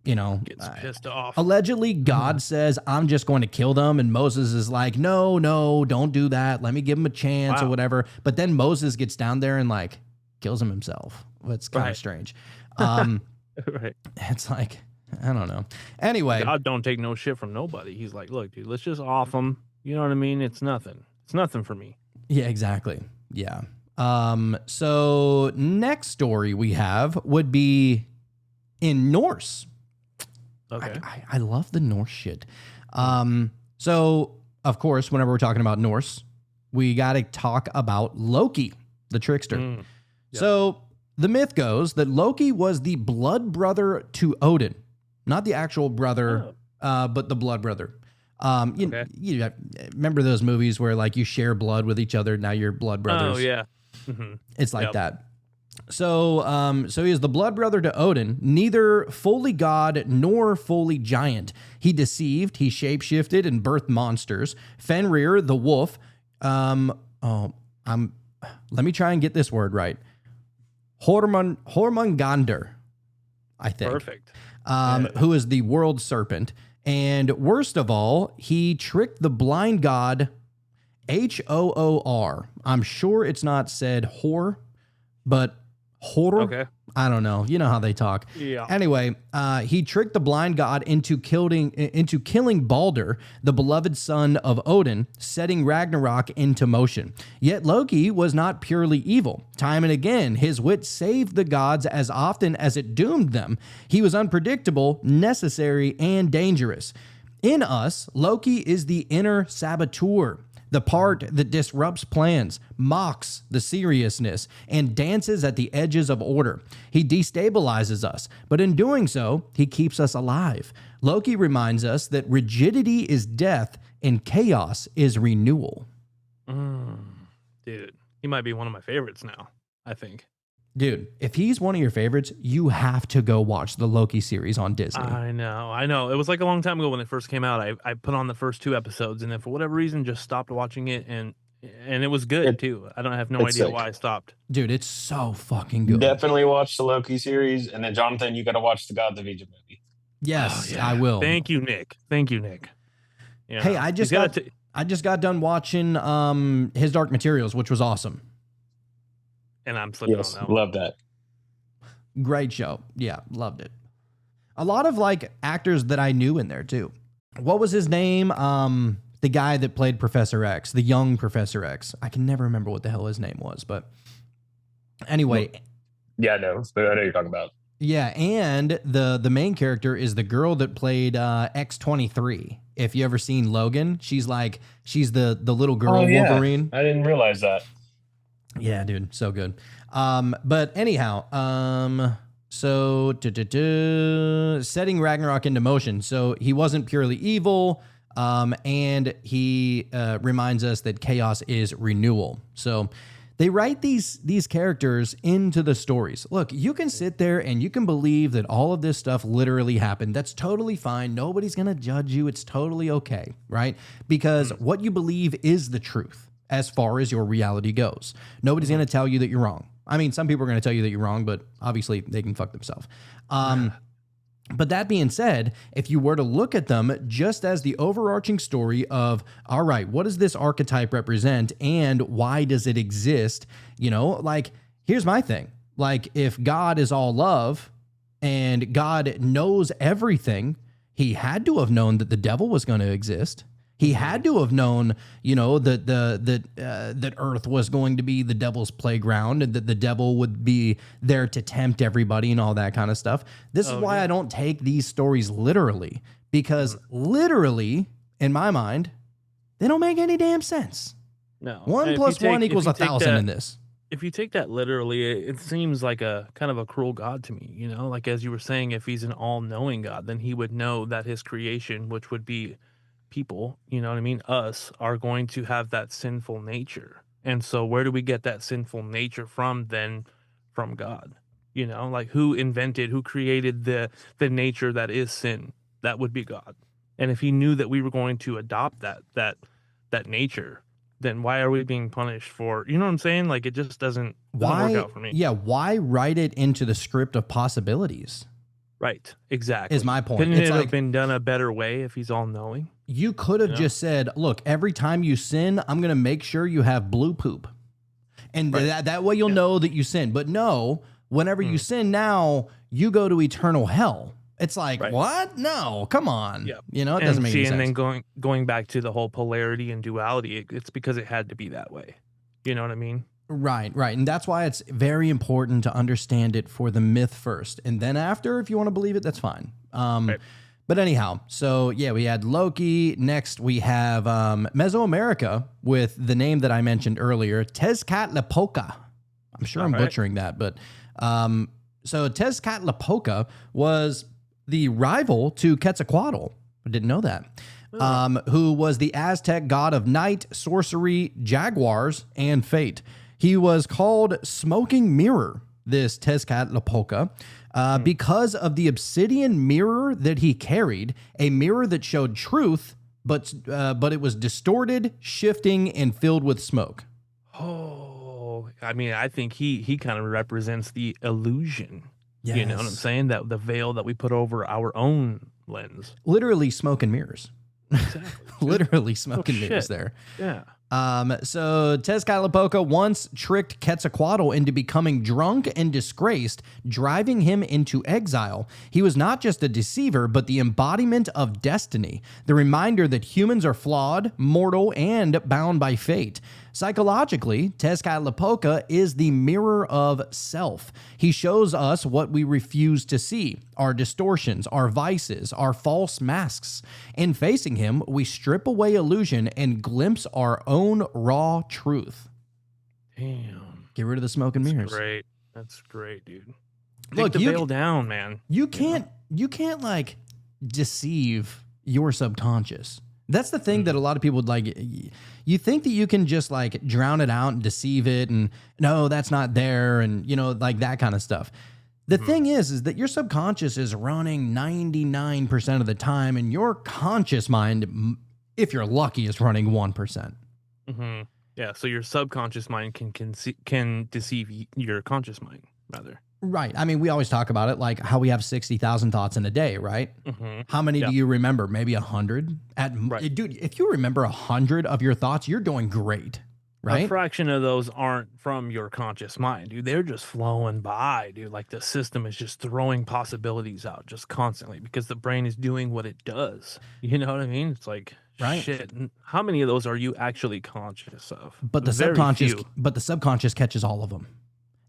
Gets pissed off. allegedly God says, I'm just going to kill them. And Moses is like, no, don't do that. Let me give him a chance or whatever. But then Moses gets down there and like kills him himself. It's kind of strange. Right. It's like, I don't know. Anyway. God don't take no shit from nobody. He's like, look, dude, let's just off them. You know what I mean? It's nothing. It's nothing for me. Yeah, exactly. Yeah. So next story we have would be in Norse. Okay. I love the Norse shit. So, of course, whenever we're talking about Norse, we got to talk about Loki, the trickster. So, the myth goes that Loki was the blood brother to Odin, not the actual brother, but the blood brother. You remember those movies where like you share blood with each other? Now you're blood brothers. Oh, yeah. It's like that. So he is the blood brother to Odin, neither fully god nor fully giant. He deceived, he shapeshifted and birthed monsters. Fenrir, the wolf, let me try and get this word right. Hormungandr, I think. Perfect. Who is the world serpent. And worst of all, he tricked the blind god Hoor. I'm sure it's not said whore, but horror. Okay. I don't know. You know how they talk. Yeah. Anyway, he tricked the blind god into killing Balder, the beloved son of Odin, setting Ragnarok into motion. Yet Loki was not purely evil. Time and again, his wit saved the gods as often as it doomed them. He was unpredictable, necessary, and dangerous. In us, Loki is the inner saboteur, the part that disrupts plans, mocks the seriousness, and dances at the edges of order. He destabilizes us, but in doing so, he keeps us alive. Loki reminds us that rigidity is death and chaos is renewal. Dude, he might be one of my favorites now, I think. Dude, if he's one of your favorites, you have to go watch the Loki series on Disney. I know. It was like a long time ago when it first came out. I put on the first 2 episodes, and then for whatever reason, just stopped watching it, and it was good too. I have no idea why I stopped. Dude, it's so fucking good. Definitely watch the Loki series, and then Jonathan, you got to watch the Gods of Egypt movie. Yes, I will. Thank you, Nick. Yeah. Hey, I just got done watching His Dark Materials, which was awesome. And I'm slipping on that one. Love that. Great show. Yeah, loved it. A lot of like actors that I knew in there too. What was his name? The guy that played Professor X, the young Professor X. I can never remember what the hell his name was, but anyway. Yeah, no, I know you're talking about. Yeah, and the main character is the girl that played X-23. If you ever seen Logan, she's the little girl Wolverine. I didn't realize that. Yeah, dude, so good. But anyhow, so setting Ragnarok into motion. So he wasn't purely evil, and he reminds us that chaos is renewal. So They write these characters into the stories. Look, you can sit there and you can believe that all of this stuff literally happened. That's totally fine. Nobody's going to judge you. It's totally okay, right? Because what you believe is the truth as far as your reality goes. Nobody's going to tell you that you're wrong. I mean, some people are going to tell you that you're wrong, but obviously they can fuck themselves. But that being said, if you were to look at them just as the overarching story of, all right, what does this archetype represent and why does it exist? You know, like, here's my thing. Like, if God is all love and God knows everything, he had to have known that the devil was going to exist. He had to have known, you know, that Earth was going to be the devil's playground and that the devil would be there to tempt everybody and all that kind of stuff. This is why I don't take these stories literally, because literally, in my mind, they don't make any damn sense. No. 1 + 1 equals 1,000 in this. If you take that literally, it seems like a kind of a cruel God to me, you know? Like, as you were saying, if he's an all-knowing God, then he would know that his creation, which would be people, you know what I mean? Us are going to have that sinful nature. And so where do we get that sinful nature from then? From God. You know, like who created the nature that is sin? That would be God. And if he knew that we were going to adopt that nature, then why are we being punished for, you know what I'm saying? Like, it just doesn't work out for me. Yeah, why write it into the script of possibilities? Right, exactly. Is my point. Couldn't It's it like, have been done a better way if he's all knowing? you could have just said, look, every time you sin, I'm going to make sure you have blue poop. And that way you'll know that you sin. But no, whenever you sin now, you go to eternal hell. It's like, what? No, come on. Yeah. You know, it doesn't make any sense. And then going back to the whole polarity and duality, it's because it had to be that way. You know what I mean? Right. And that's why it's very important to understand it for the myth first. And then after, if you want to believe it, that's fine. But anyhow, so yeah, we had Loki. Next, we have Mesoamerica with the name that I mentioned earlier, Tezcatlipoca. I'm sure I'm butchering that, but so Tezcatlipoca was the rival to Quetzalcoatl. I didn't know that. Who was the Aztec god of night, sorcery, jaguars, and fate. He was called Smoking Mirror, this Tezcatlipoca, because of the obsidian mirror that he carried, a mirror that showed truth, but it was distorted, shifting, and filled with smoke. Oh, I mean, I think he kind of represents the illusion. Yes. You know what I'm saying? That the veil that we put over our own lens. Literally smoke and mirrors. Exactly. Literally smoke and mirrors there. Yeah. So Tezcatlipoca once tricked Quetzalcoatl into becoming drunk and disgraced, driving him into exile. He was not just a deceiver, but the embodiment of destiny, the reminder that humans are flawed, mortal, and bound by fate. Psychologically, Tezcatlipoca is the mirror of self. He shows us what we refuse to see, our distortions, our vices, our false masks. In facing him, we strip away illusion and glimpse our own raw truth. Damn. Get rid of the smoke and mirrors. Great. That's great, dude. Look, Take the veil down, man. You can't like deceive your subconscious. That's the thing that a lot of people would like. You think that you can just like drown it out and deceive it, and no, that's not there, and you know, like that kind of stuff. The thing is that your subconscious is running 99% of the time, and your conscious mind, if you're lucky, is running 1%. Mm-hmm. Yeah, so your subconscious mind can deceive your conscious mind, rather. Right. I mean, we always talk about it like how we have 60,000 thoughts in a day, right? Mm-hmm. How many do you remember? Maybe 100? Right. Dude, if you remember 100 of your thoughts, you're doing great, right? A fraction of those aren't from your conscious mind, dude. They're just flowing by, dude. Like the system is just throwing possibilities out just constantly because the brain is doing what it does. You know what I mean? It's like, right. Shit. How many of those are you actually conscious of? But the subconscious catches all of them.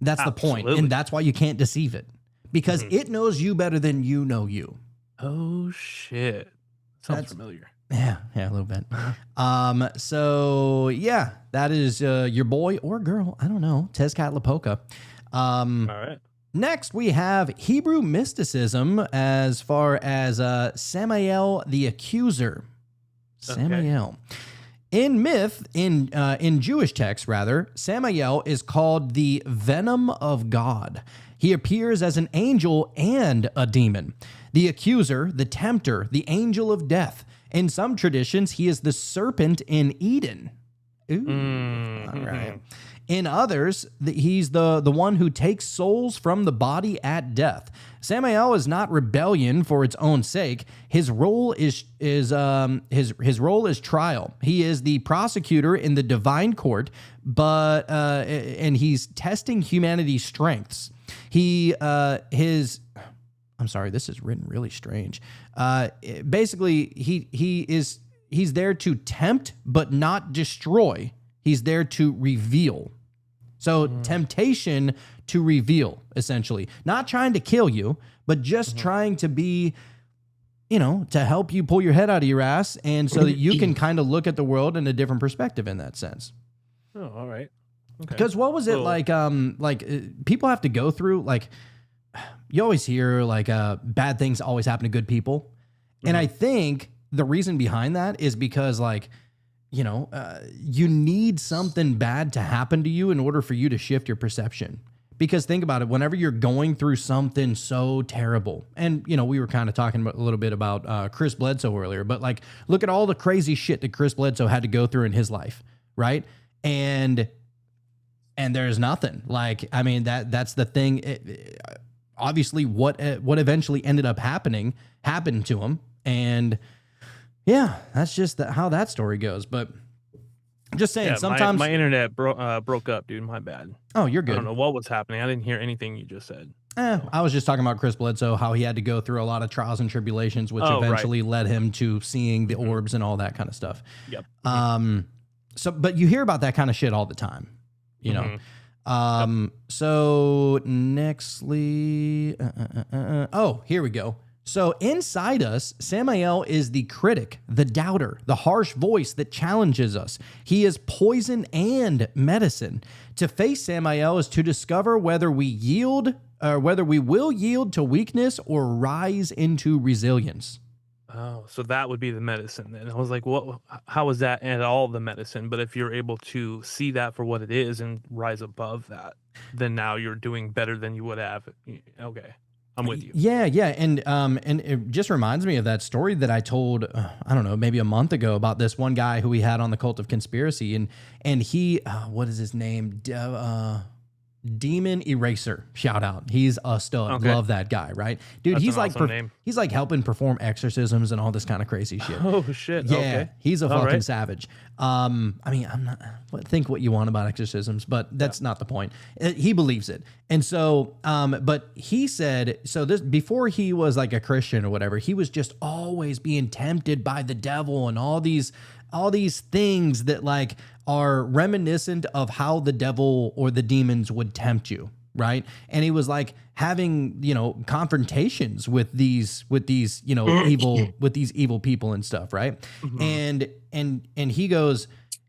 That's the point. And that's why you can't deceive it, because it knows you better than you know you. Oh, shit. Sounds familiar. Yeah, a little bit. So yeah, that is your boy or girl, I don't know, Tezcatlipoca. All right. Next, we have Hebrew mysticism as far as Samael the Accuser. Samael. In myth, in Jewish texts rather, Samael is called the venom of God. He appears as an angel and a demon, the accuser, the tempter, the angel of death. In some traditions, he is the serpent in Eden. Ooh, all right. In others, he's the one who takes souls from the body at death. Samael is not rebellion for its own sake. His role is trial. He is the prosecutor in the divine court, and he's testing humanity's strengths. I'm sorry, this is written really strange. Basically, he's there to tempt but not destroy. He's there to reveal. So temptation to reveal, essentially. Not trying to kill you, but just trying to be, to help you pull your head out of your ass, and so that you can kind of look at the world in a different perspective in that sense. Oh, all right. Okay. Because what was it like? People have to go through, like, you always hear bad things always happen to good people, and I think the reason behind that is because you need something bad to happen to you in order for you to shift your perception. Because think about it, whenever you're going through something so terrible, and we were kind of talking a little bit about Chris Bledsoe earlier, but look at all the crazy shit that Chris Bledsoe had to go through in his life, right? And there's nothing. That's the thing. Obviously, what eventually ended up happened to him, and yeah, that's just how that story goes. But I'm just saying, sometimes my internet broke up, dude. My bad. Oh, you're good. I don't know what was happening. I didn't hear anything you just said. I was just talking about Chris Bledsoe, how he had to go through a lot of trials and tribulations, which eventually led him to seeing the orbs and all that kind of stuff. Yep. But you hear about that kind of shit all the time, So nextly, here we go. So inside us, Samael is the critic, the doubter, the harsh voice that challenges us. He is poison and medicine. To face Samael is to discover whether we will yield to weakness or rise into resilience. Oh, so that would be the medicine then. I was like, how is that at all the medicine? But if you're able to see that for what it is and rise above that, then now you're doing better than you would have. Okay. I'm with you. Yeah. And it just reminds me of that story that I told, I don't know, maybe a month ago about this one guy who we had on the Cult of Conspiracy. And he, what is his name? Demon Eraser, shout out. He's a stud. Okay. Love that guy, right? Dude, That's he's an like awesome name. he's like helping perform exorcisms and all this kind of crazy shit. Oh shit. Yeah, Okay. he's a All fucking right. savage. I'm not think what you want about exorcisms, but that's not the point. He believes it. And so but he said, so this before he was like a Christian or whatever, he was just always being tempted by the devil and all these things that are reminiscent of how the devil or the demons would tempt you, right? And he was having, confrontations with these evil people and stuff, right? Mm-hmm. And he goes,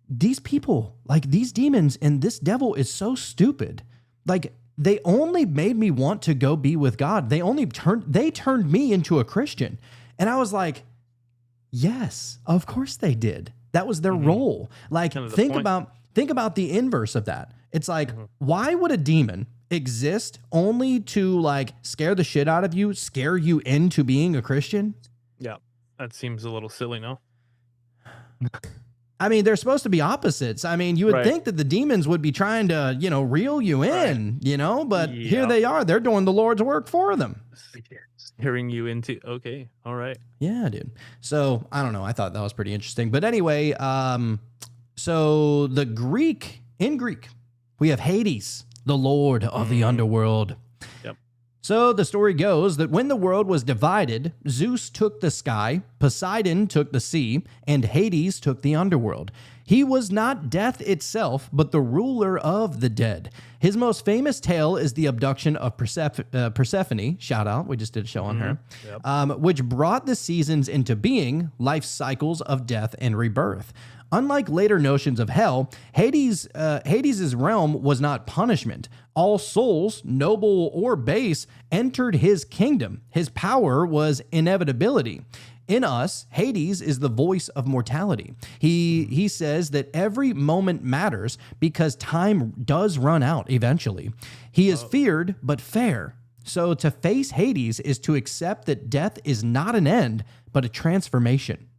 these people, these demons and this devil is so stupid. They only made me want to go be with God. They turned me into a Christian. And I was like, yes, of course they did. That was their role. Think about the inverse of that. It's why would a demon exist only to scare the shit out of you, scare you into being a Christian? Yeah, that seems a little silly, no? I mean, they're supposed to be opposites. I mean, you would Right. think that the demons would be trying to, reel you in, but here Yeah. they are. They're doing the Lord's work for them. Hearing you into okay, all right. Yeah, dude. So I don't know. I thought that was pretty interesting. But anyway, so in Greek, we have Hades, the lord of the underworld. Yep. So the story goes that when the world was divided, Zeus took the sky, Poseidon took the sea, and Hades took the underworld. He was not death itself, but the ruler of the dead. His most famous tale is the abduction of Persephone, shout out, we just did a show on her, which brought the seasons into being, life cycles of death and rebirth. Unlike later notions of hell, Hades' realm was not punishment. All souls, noble or base, entered his kingdom. His power was inevitability. In us, Hades is the voice of mortality. He says that every moment matters because time does run out eventually. He is feared but fair. So to face Hades is to accept that death is not an end, but a transformation.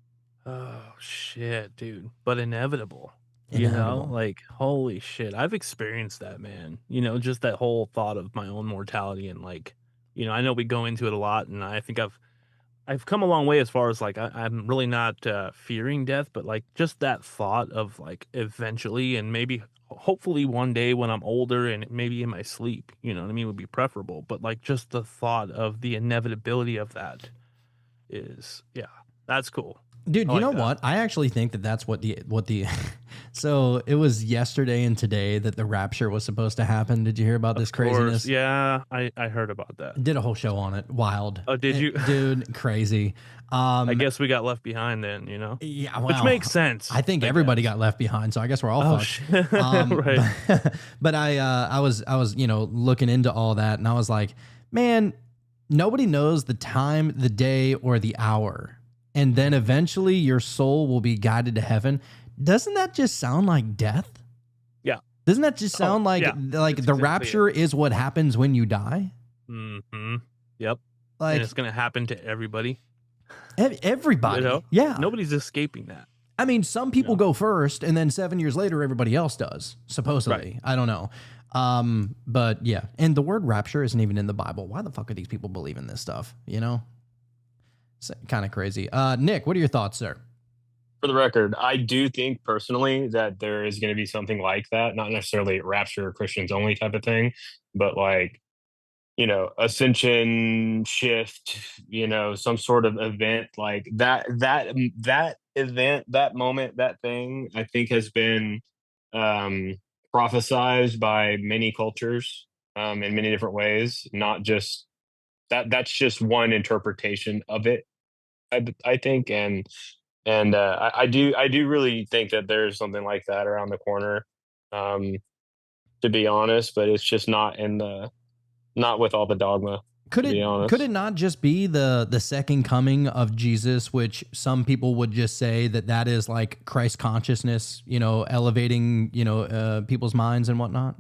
Oh shit, dude. But inevitable. Inevitable. Like holy shit. I've experienced that, man. Just that whole thought of my own mortality and like, I know we go into it a lot, and I think I've come a long way as far as like I'm really not fearing death, but like just that thought of like eventually and maybe hopefully one day when I'm older and maybe in my sleep, you know what I mean, would be preferable. But like just the thought of the inevitability of that is, yeah, that's cool. Dude, I you like know that. what? I actually think that that's what the so it was yesterday and today that the rapture was supposed to happen. Did you hear about this Of course, craziness? yeah, I heard about that. Did a whole show on it. Wild. Oh, did you? Dude, crazy. I guess we got left behind then, Yeah, which well, makes sense. I think everybody got left behind, so I guess we're all Oh fucked. shit! Right. But I was looking into all that, and I was like, man, nobody knows the time, the day, or the hour, and then eventually your soul will be guided to heaven. Doesn't that just sound like death? Yeah. Doesn't that just sound like yeah. the That's exactly rapture is what happens when you die? Mm-hmm. Yep. Like And it's gonna happen to everybody. everybody. Yeah. Nobody's escaping that. I mean, some people go first, and then 7 years later, everybody else does. Supposedly, I don't know. But yeah, and the word rapture isn't even in the Bible. Why the fuck are these people believing this stuff? It's kind of crazy. Nick, what are your thoughts, sir? For the record, I do think personally that there is going to be something like that, not necessarily rapture Christians only type of thing, but like, ascension shift, some sort of event like that event, that moment, that thing, I think has been prophesized by many cultures in many different ways, not just that's just one interpretation of it, I think. And I do really think that there's something like that around the corner, to be honest, but it's just not with all the dogma. Could it not just be the second coming of Jesus, which some people would just say that is like Christ consciousness, elevating, people's minds and whatnot?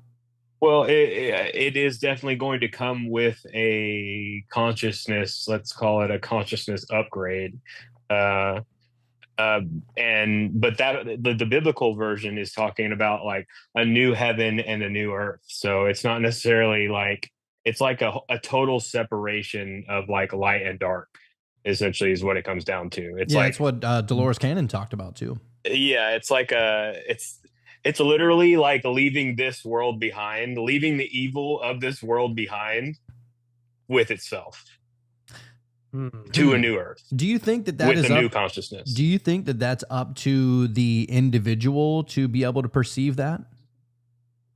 Well, it is definitely going to come with a consciousness, let's call it a consciousness upgrade. But the biblical version is talking about like a new heaven and a new earth. So it's not necessarily like, it's like a total separation of like light and dark, essentially, is what it comes down to. It's that's what Dolores Cannon talked about too. Yeah, it's like it's literally like leaving this world behind, leaving the evil of this world behind with itself. To a new earth. Do you think that with is a new consciousness? Do you think that that's up to the individual to be able to perceive that?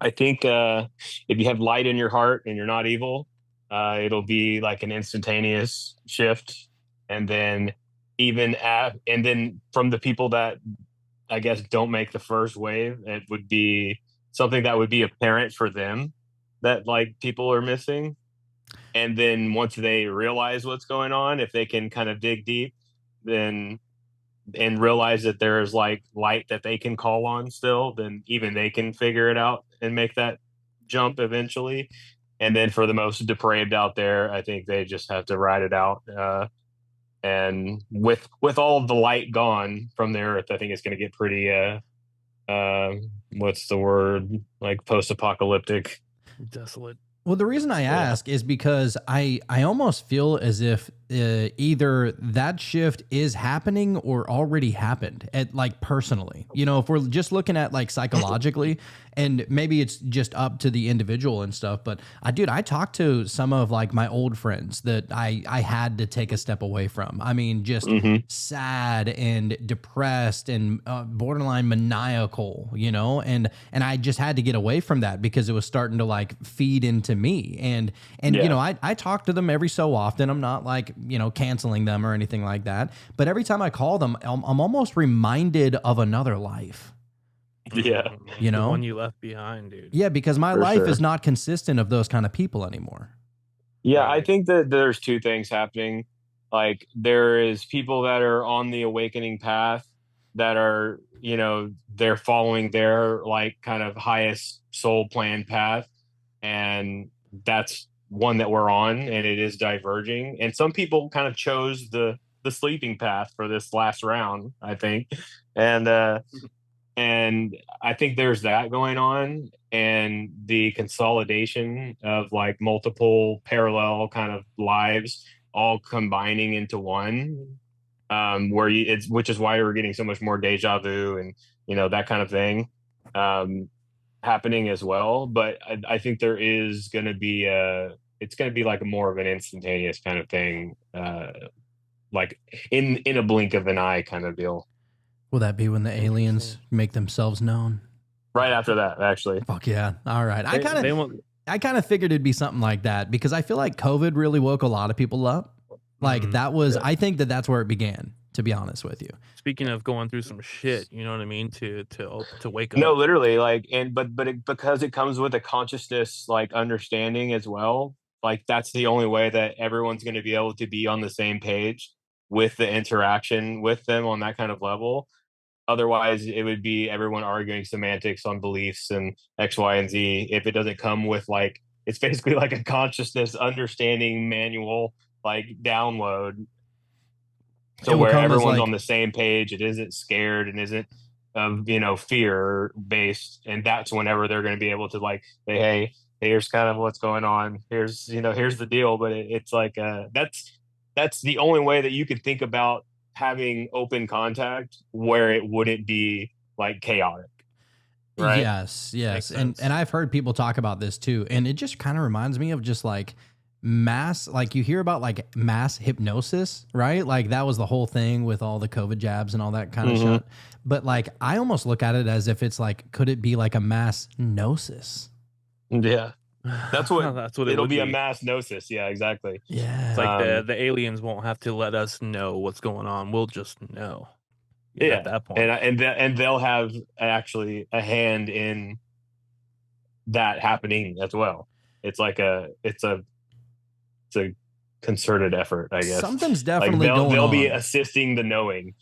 I think if you have light in your heart and you're not evil, it'll be like an instantaneous shift. And then and then from the people that I guess don't make the first wave, it would be something that would be apparent for them that like people are missing. And then once they realize what's going on, if they can kind of dig deep, then and realize that there's like light that they can call on still, then even they can figure it out and make that jump eventually. And then for the most depraved out there, I think they just have to ride it out. And with all of the light gone from the earth, I think it's going to get pretty, what's the word? Like post-apocalyptic. Desolate. Well, the reason I ask is because I almost feel as if either that shift is happening or already happened like personally, if we're just looking at like psychologically, and maybe it's just up to the individual and stuff. But I talked to some of like my old friends that I had to take a step away from. I mean, just sad and depressed and borderline maniacal, and I just had to get away from that because it was starting to like feed into me. And I talk to them every so often. I'm not like, canceling them or anything like that. But every time I call them, I'm almost reminded of another life. Yeah. The one you left behind, dude. Yeah, because my life is not consistent of those kind of people anymore. Yeah, I think that there's two things happening. Like there is people that are on the awakening path that are, they're following their like kind of highest soul plan path. And that's one that we're on, and it is diverging. And some people kind of chose the sleeping path for this last round, I think. And I think there's that going on, and the consolidation of like multiple parallel kind of lives all combining into one, which is why we're getting so much more deja vu and that kind of thing happening as well. But I think there is going to be it's going to be like more of an instantaneous kind of thing, like in a blink of an eye kind of deal. Will that be when the aliens make themselves known? Right after that, actually. Fuck yeah. All right. I kind of figured it'd be something like that because I feel like COVID really woke a lot of people up. Like that was, I think that's where it began, to be honest with you. Speaking of going through some shit, you know what I mean? To wake up. No, literally, like, because it comes with a consciousness, like understanding as well. Like that's the only way that everyone's going to be able to be on the same page with the interaction with them on that kind of level. Otherwise, it would be everyone arguing semantics on beliefs and X, Y, and Z. If it doesn't come with like, it's basically like a consciousness understanding manual, like download. So where everyone's on the same page, it isn't scared and isn't, fear based. And that's whenever they're going to be able to like say, hey, here's kind of what's going on. Here's the deal. But it's like, that's the only way that you could think about having open contact where it wouldn't be like chaotic. Right? Yes. And I've heard people talk about this too. And it just kind of reminds me of just like mass, like you hear about like mass hypnosis, right? Like that was the whole thing with all the COVID jabs and all that kind of shit. But like, I almost look at it as if it's like, could it be like a mass gnosis? Yeah. That's what it'll be, a mass gnosis. Yeah, exactly. Yeah. It's like the aliens won't have to let us know what's going on. We'll just know. Yeah. At that point. And they'll have actually a hand in that happening as well. It's like it's a concerted effort, I guess. Something's definitely going on. They'll be assisting the knowing.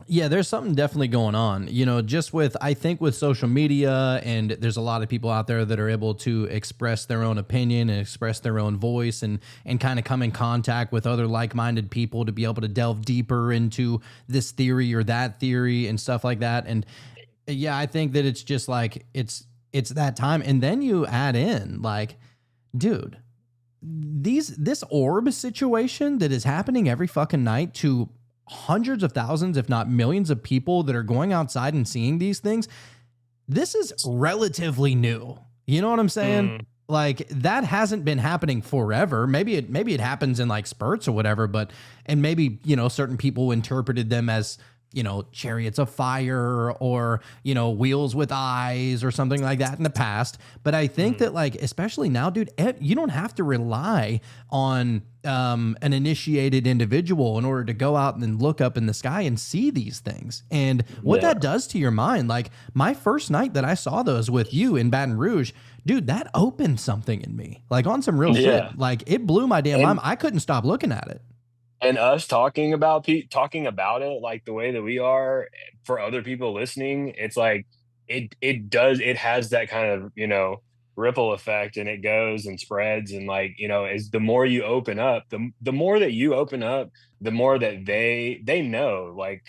Yeah, there's something definitely going on, just I think with social media, and there's a lot of people out there that are able to express their own opinion and express their own voice and kind of come in contact with other like-minded people to be able to delve deeper into this theory or that theory and stuff like that. And yeah, I think that it's just like, it's that time. And then you add in like, dude, this orb situation that is happening every fucking night to hundreds of thousands, if not millions of people that are going outside and seeing these things. This is relatively new. You know what I'm saying? Like that hasn't been happening forever. Maybe it happens in like spurts or whatever, and maybe, certain people interpreted them as, chariots of fire or, wheels with eyes or something like that in the past. But I think that like, especially now, dude, you don't have to rely on an initiated individual in order to go out and look up in the sky and see these things. And what that does to your mind, like my first night that I saw those with you in Baton Rouge, dude, that opened something in me, like on some real shit. Like it blew my damn mind. I couldn't stop looking at it. And us talking about it like the way that we are for other people listening, it's like it has that kind of ripple effect, and it goes and spreads, and like as the more you open up, the more that you open up, the more that they know, like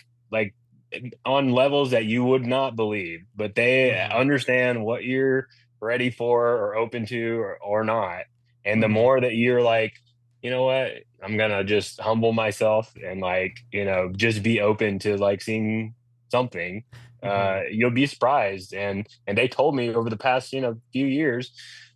on levels that you would not believe, but they understand what you're ready for or open to or not. And the more that you're like, you know what, I'm gonna just humble myself and like just be open to like seeing something, you'll be surprised. And they told me over the past few years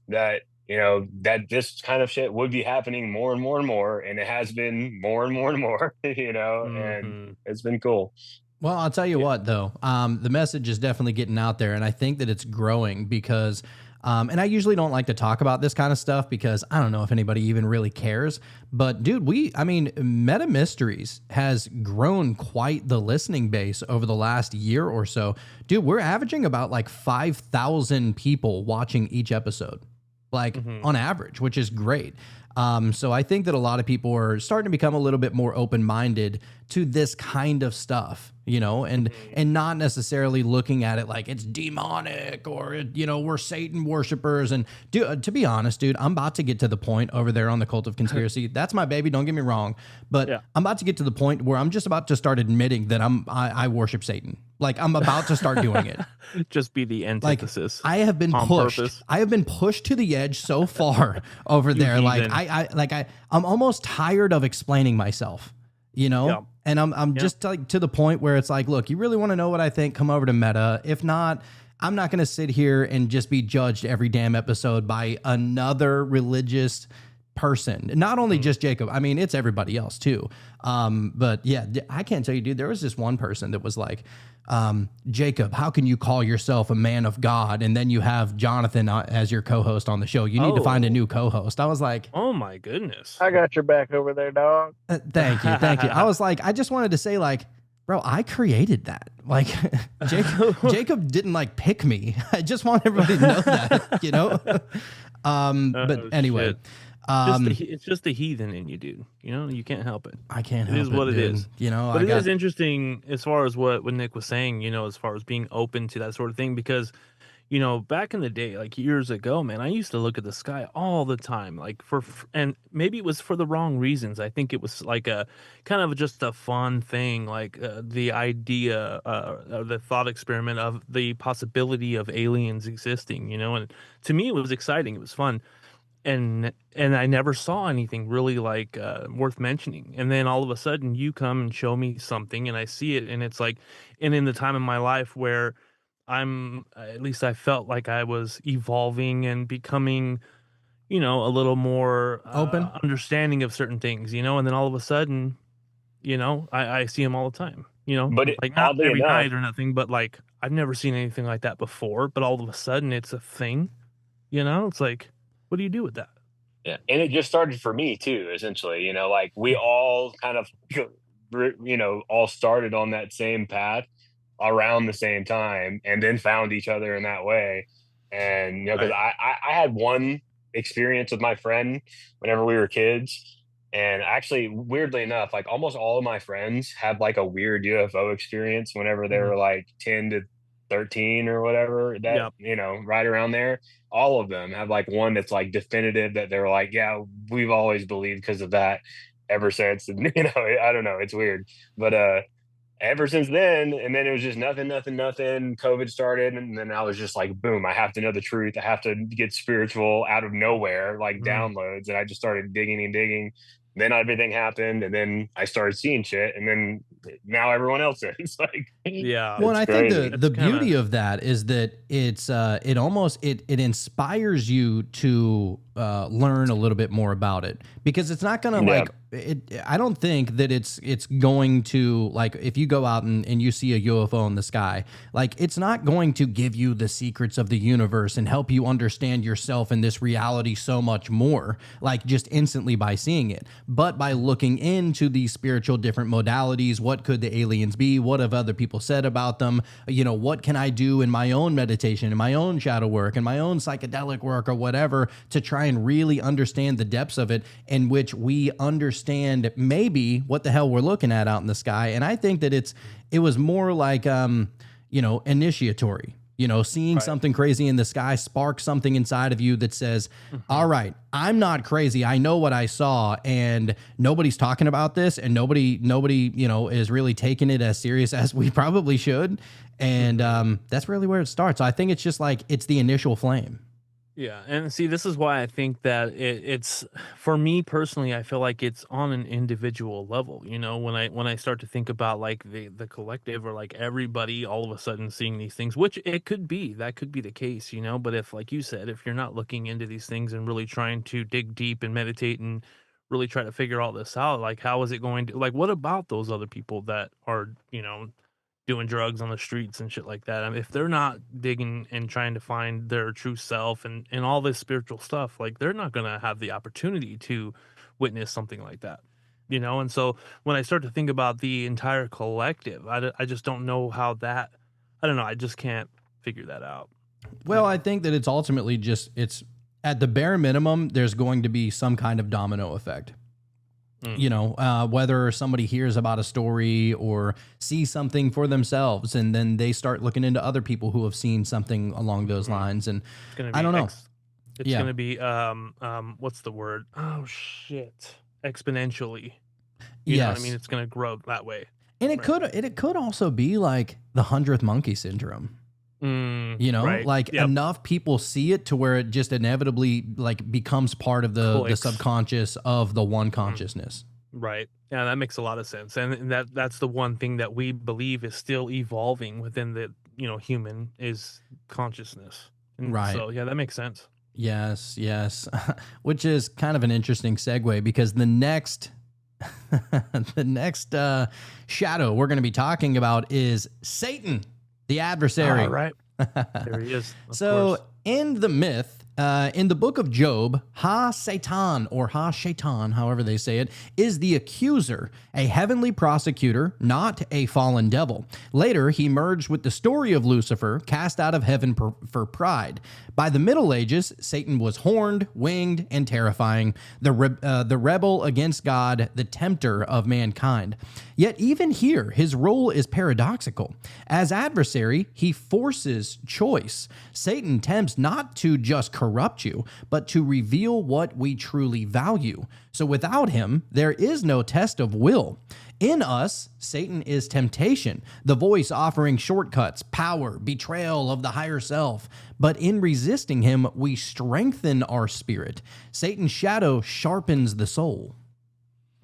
that that this kind of shit would be happening more and more and more, and it has been more and more and more, and it's been cool. Well, I'll tell you what though, the message is definitely getting out there, and I think that it's growing because and I usually don't like to talk about this kind of stuff because I don't know if anybody even really cares. But dude, Meta Mysteries has grown quite the listening base over the last year or so. Dude, we're averaging about like 5,000 people watching each episode. like Mhm. on average, which is great. So I think that a lot of people are starting to become a little bit more open-minded to this kind of stuff, you know, and not necessarily looking at it like it's demonic or, you know, we're Satan worshipers. And to be honest, dude, I'm about to get to the point over there on the Cult of Conspiracy. That's my baby. Don't get me wrong. But Yeah. I'm about to get to the point where I'm just about to start admitting that I worship Satan. Like I'm about to start doing it. Just be the Like antithesis. I have been on pushed. purpose. I have been pushed to the edge so far over there. Like heathen. I'm almost tired of explaining myself, you know? Yeah. And I'm just like to the point where it's like, look, you really want to know what I think? Come over to Meta. If not, I'm not going to sit here and just be judged every damn episode by another religious person. Not only just Jacob, I mean, it's everybody else too. But yeah, I can't tell you, dude, there was this one person that was like, Jacob, how can you call yourself a man of God? And then you have Jonathan as your co-host on the show. You need to find a Oh. new co-host. I was like, Oh my goodness. I got your back over there, dog. thank you. Thank you. I was like, I just wanted to say like, bro, I created that. Like Jacob didn't like pick me. I just want everybody to know that, you know? But Oh, anyway, shit. It's just the heathen in you, dude. You know, you can't help it. I can't It help is what it dude. is. You know, But I it is got interesting as far as what Nick was saying, you know, as far as being open to that sort of thing, because, you know, back in the day, like years ago, man, I used to look at the sky all the time, like and maybe it was for the wrong reasons. I think it was like a kind of just a fun thing, like the idea, the thought experiment of the possibility of aliens existing, you know, and to me, it was exciting. It was fun. And I never saw anything really like worth mentioning. And then all of a sudden you come and show me something and I see it and it's like, and in the time in my life where at least I felt like I was evolving and becoming, you know, a little more Open? understanding of certain things, you know, and then all of a sudden, you know, I see them all the time, you know, But like not oddly every enough, night or nothing, but like I've never seen anything like that before, but all of a sudden it's a thing, you know, it's like, what do you do with that? yeah, and it just started for me too. Essentially, you know, like we all kind of, you know, all started on that same path around the same time, and then found each other in that way. And you know, because I had one experience with my friend whenever we were kids, and actually, weirdly enough, like almost all of my friends had like a weird UFO experience whenever they were like 10 to 13 or whatever, that Yep. you know, right around there. All of them have like one that's like definitive that they're like, yeah, we've always believed because of that ever since. And you know, I don't know, it's weird. But ever since then, and then it was just nothing. COVID started, and then I was just like, boom, I have to know the truth. I have to get spiritual out of nowhere, like downloads. And I just started digging and digging. Then everything happened, and then I started seeing shit, and then now everyone else is like, Yeah. Well, and I it's think crazy. the It's kinda- beauty of that is that it's it almost it inspires you to learn a little bit more about it, because it's not gonna Yeah. like I don't think that it's going to, like, if you go out and you see a UFO in the sky, like it's not going to give you the secrets of the universe and help you understand yourself in this reality so much more, like just instantly by seeing it, but by looking into these spiritual different modalities. What could the aliens be? What have other people said about them? You know, what can I do in my own meditation, in my own shadow work, in my own psychedelic work or whatever, to try and really understand the depths of it, in which we understand maybe what the hell we're looking at out in the sky. And I think that it was more like you know, initiatory. You know, seeing something crazy in the sky sparks something inside of you that says, all right, I'm not crazy. I know what I saw, and nobody's talking about this, and nobody, you know, is really taking it as serious as we probably should. And that's really where it starts. I think it's just like, it's the initial flame. Yeah, and see, this is why I think that it's for me personally. I feel like it's on an individual level. You know, when I start to think about like the collective, or like everybody all of a sudden seeing these things, which it could be, that could be the case. You know, but if, like you said, if you're not looking into these things and really trying to dig deep and meditate and really try to figure all this out, like how is it going to, like, what about those other people that are, you know, doing drugs on the streets and shit like that? I mean, if they're not digging and trying to find their true self and all this spiritual stuff, like they're not going to have the opportunity to witness something like that, you know? And so when I start to think about the entire collective, I just don't know how that, I don't know. I just can't figure that out. Well, I think that it's ultimately just, it's at the bare minimum, there's going to be some kind of domino effect. You know, whether somebody hears about a story or sees something for themselves, and then they start looking into other people who have seen something along those lines. And It's gonna be I don't know. it's Yeah. gonna be what's the word? Oh shit. Exponentially. You know what I Yes. mean? It's gonna grow that way. And it Right. could also be like the 100th monkey syndrome. You know, Right. like Yep. enough people see it to where it just inevitably like becomes part of the Clicks. subconscious of the one consciousness. Right. Yeah, that makes a lot of sense. And that's the one thing that we believe is still evolving within the, human is consciousness. And Right. so yeah, that makes sense. Yes, yes. Which is kind of an interesting segue because the next the next shadow we're going to be talking about is Satan, the adversary. All right. There he is. Of So course. in the myth, in the book of Job, Ha-Satan, or Ha-Shaitan, however they say it, is the accuser, a heavenly prosecutor, not a fallen devil. Later, he merged with the story of Lucifer, cast out of heaven for pride. By the Middle Ages, Satan was horned, winged, and terrifying, the rebel against God, the tempter of mankind. Yet even here, his role is paradoxical. As adversary, he forces choice. Satan tempts not to just corrupt you, but to reveal what we truly value. So without him, there is no test of will. In us, Satan is temptation, the voice offering shortcuts, power, betrayal of the higher self. But in resisting him, we strengthen our spirit. Satan's shadow sharpens the soul.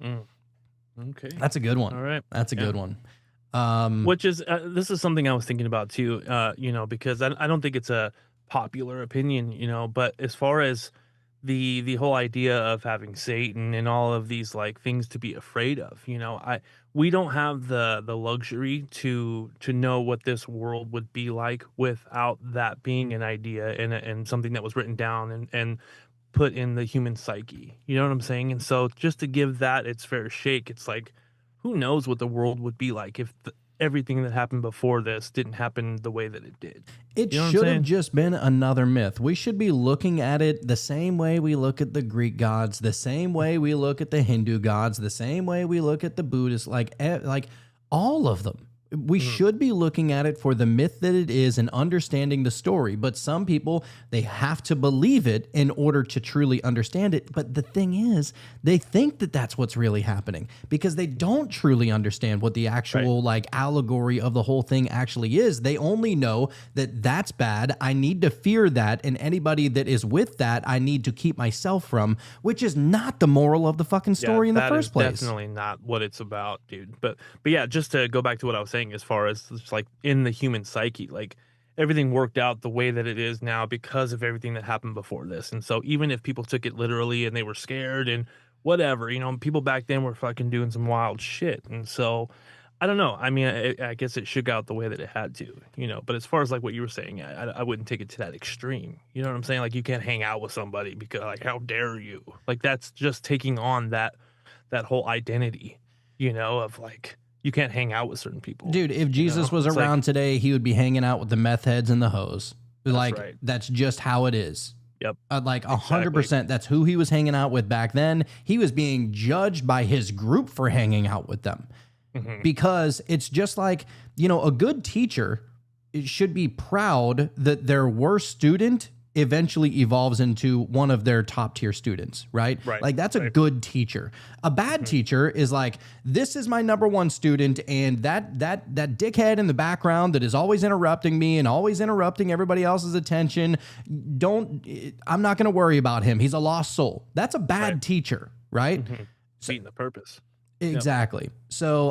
Okay. That's a good one. All right. That's a Yeah. good one. Which is this is something I was thinking about too, because I don't think it's a popular opinion, but as far as the whole idea of having Satan and all of these like things to be afraid of, we don't have the luxury to know what this world would be like without that being an idea and something that was written down and put in the human psyche. You know what I'm saying? And so just to give that its fair shake, it's like, who knows what the world would be like if everything that happened before this didn't happen the way that it did. It You know what I'm should have saying? just been another myth. We should be looking at it the same way we look at the Greek gods, the same way we look at the Hindu gods, the same way we look at the Buddhists, like all of them. We should be looking at it for the myth that it is and understanding the story. But some people, they have to believe it in order to truly understand it. But the thing is, they think that that's what's really happening because they don't truly understand what the actual like allegory of the whole thing actually is. They only know that that's bad. I need to fear that. And anybody that is with that, I need to keep myself from, which is not the moral of the fucking story in the that first is place. Definitely not what it's about, dude. But yeah, just to go back to what I was saying, as far as just like in the human psyche, like everything worked out the way that it is now because of everything that happened before this. And so even if people took it literally and they were scared and whatever, people back then were fucking doing some wild shit. And so I don't know. I mean, I guess it shook out the way that it had to, But as far as like what you were saying, I wouldn't take it to that extreme. You know what I'm saying? Like you can't hang out with somebody because like how dare you? Like that's just taking on that whole identity, of like you can't hang out with certain people. Dude, if Jesus was It's like- around today, he would be hanging out with the meth heads and the hoes. Like, right. that's just how it is. Yep. Like 100%. That's who he was hanging out with back then. He was being judged by his group for hanging out with them. Because it's just like, a good teacher should be proud that their worst student eventually evolves into one of their top tier students, right? Right, Like that's a good teacher. A bad teacher is like, this is my number one student, and that dickhead in the background that is always interrupting me and always interrupting everybody else's attention. I'm not going to worry about him. He's a lost soul. That's a bad teacher, right? Beating the purpose. Exactly. So,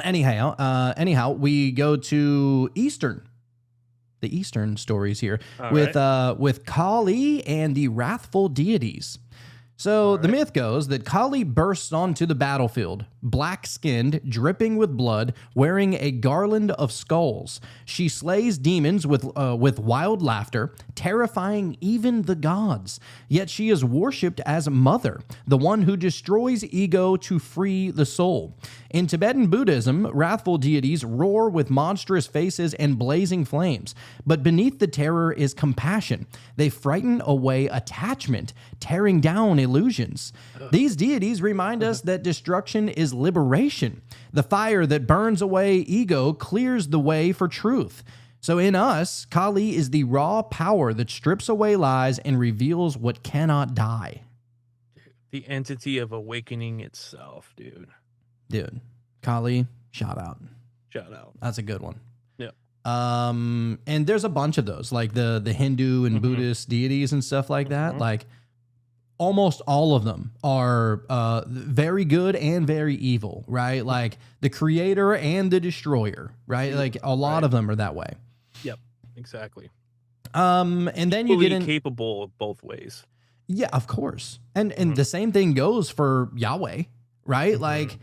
anyhow, we go to the Eastern stories here All with Kali and the wrathful deities. So the myth goes that Kali bursts onto the battlefield, black-skinned, dripping with blood, wearing a garland of skulls. She slays demons with wild laughter, terrifying even the gods. Yet she is worshipped as Mother, the one who destroys ego to free the soul. In Tibetan Buddhism, wrathful deities roar with monstrous faces and blazing flames. But beneath the terror is compassion. They frighten away attachment, tearing down illusions. These deities remind us that destruction is liberation. The fire that burns away ego clears the way for truth. So in us, Kali is the raw power that strips away lies and reveals what cannot die. The entity of awakening itself, dude. Dude, Kali, shout out. Shout out. That's a good one. Yeah. And there's a bunch of those, like the Hindu and Buddhist deities and stuff like that. Like almost all of them are very good and very evil, right? Like the creator and the destroyer, right? Like a lot of them are that way. Yep, exactly. And then you Fully get in, capable of both ways. yeah, of course. And the same thing goes for Yahweh, right? Like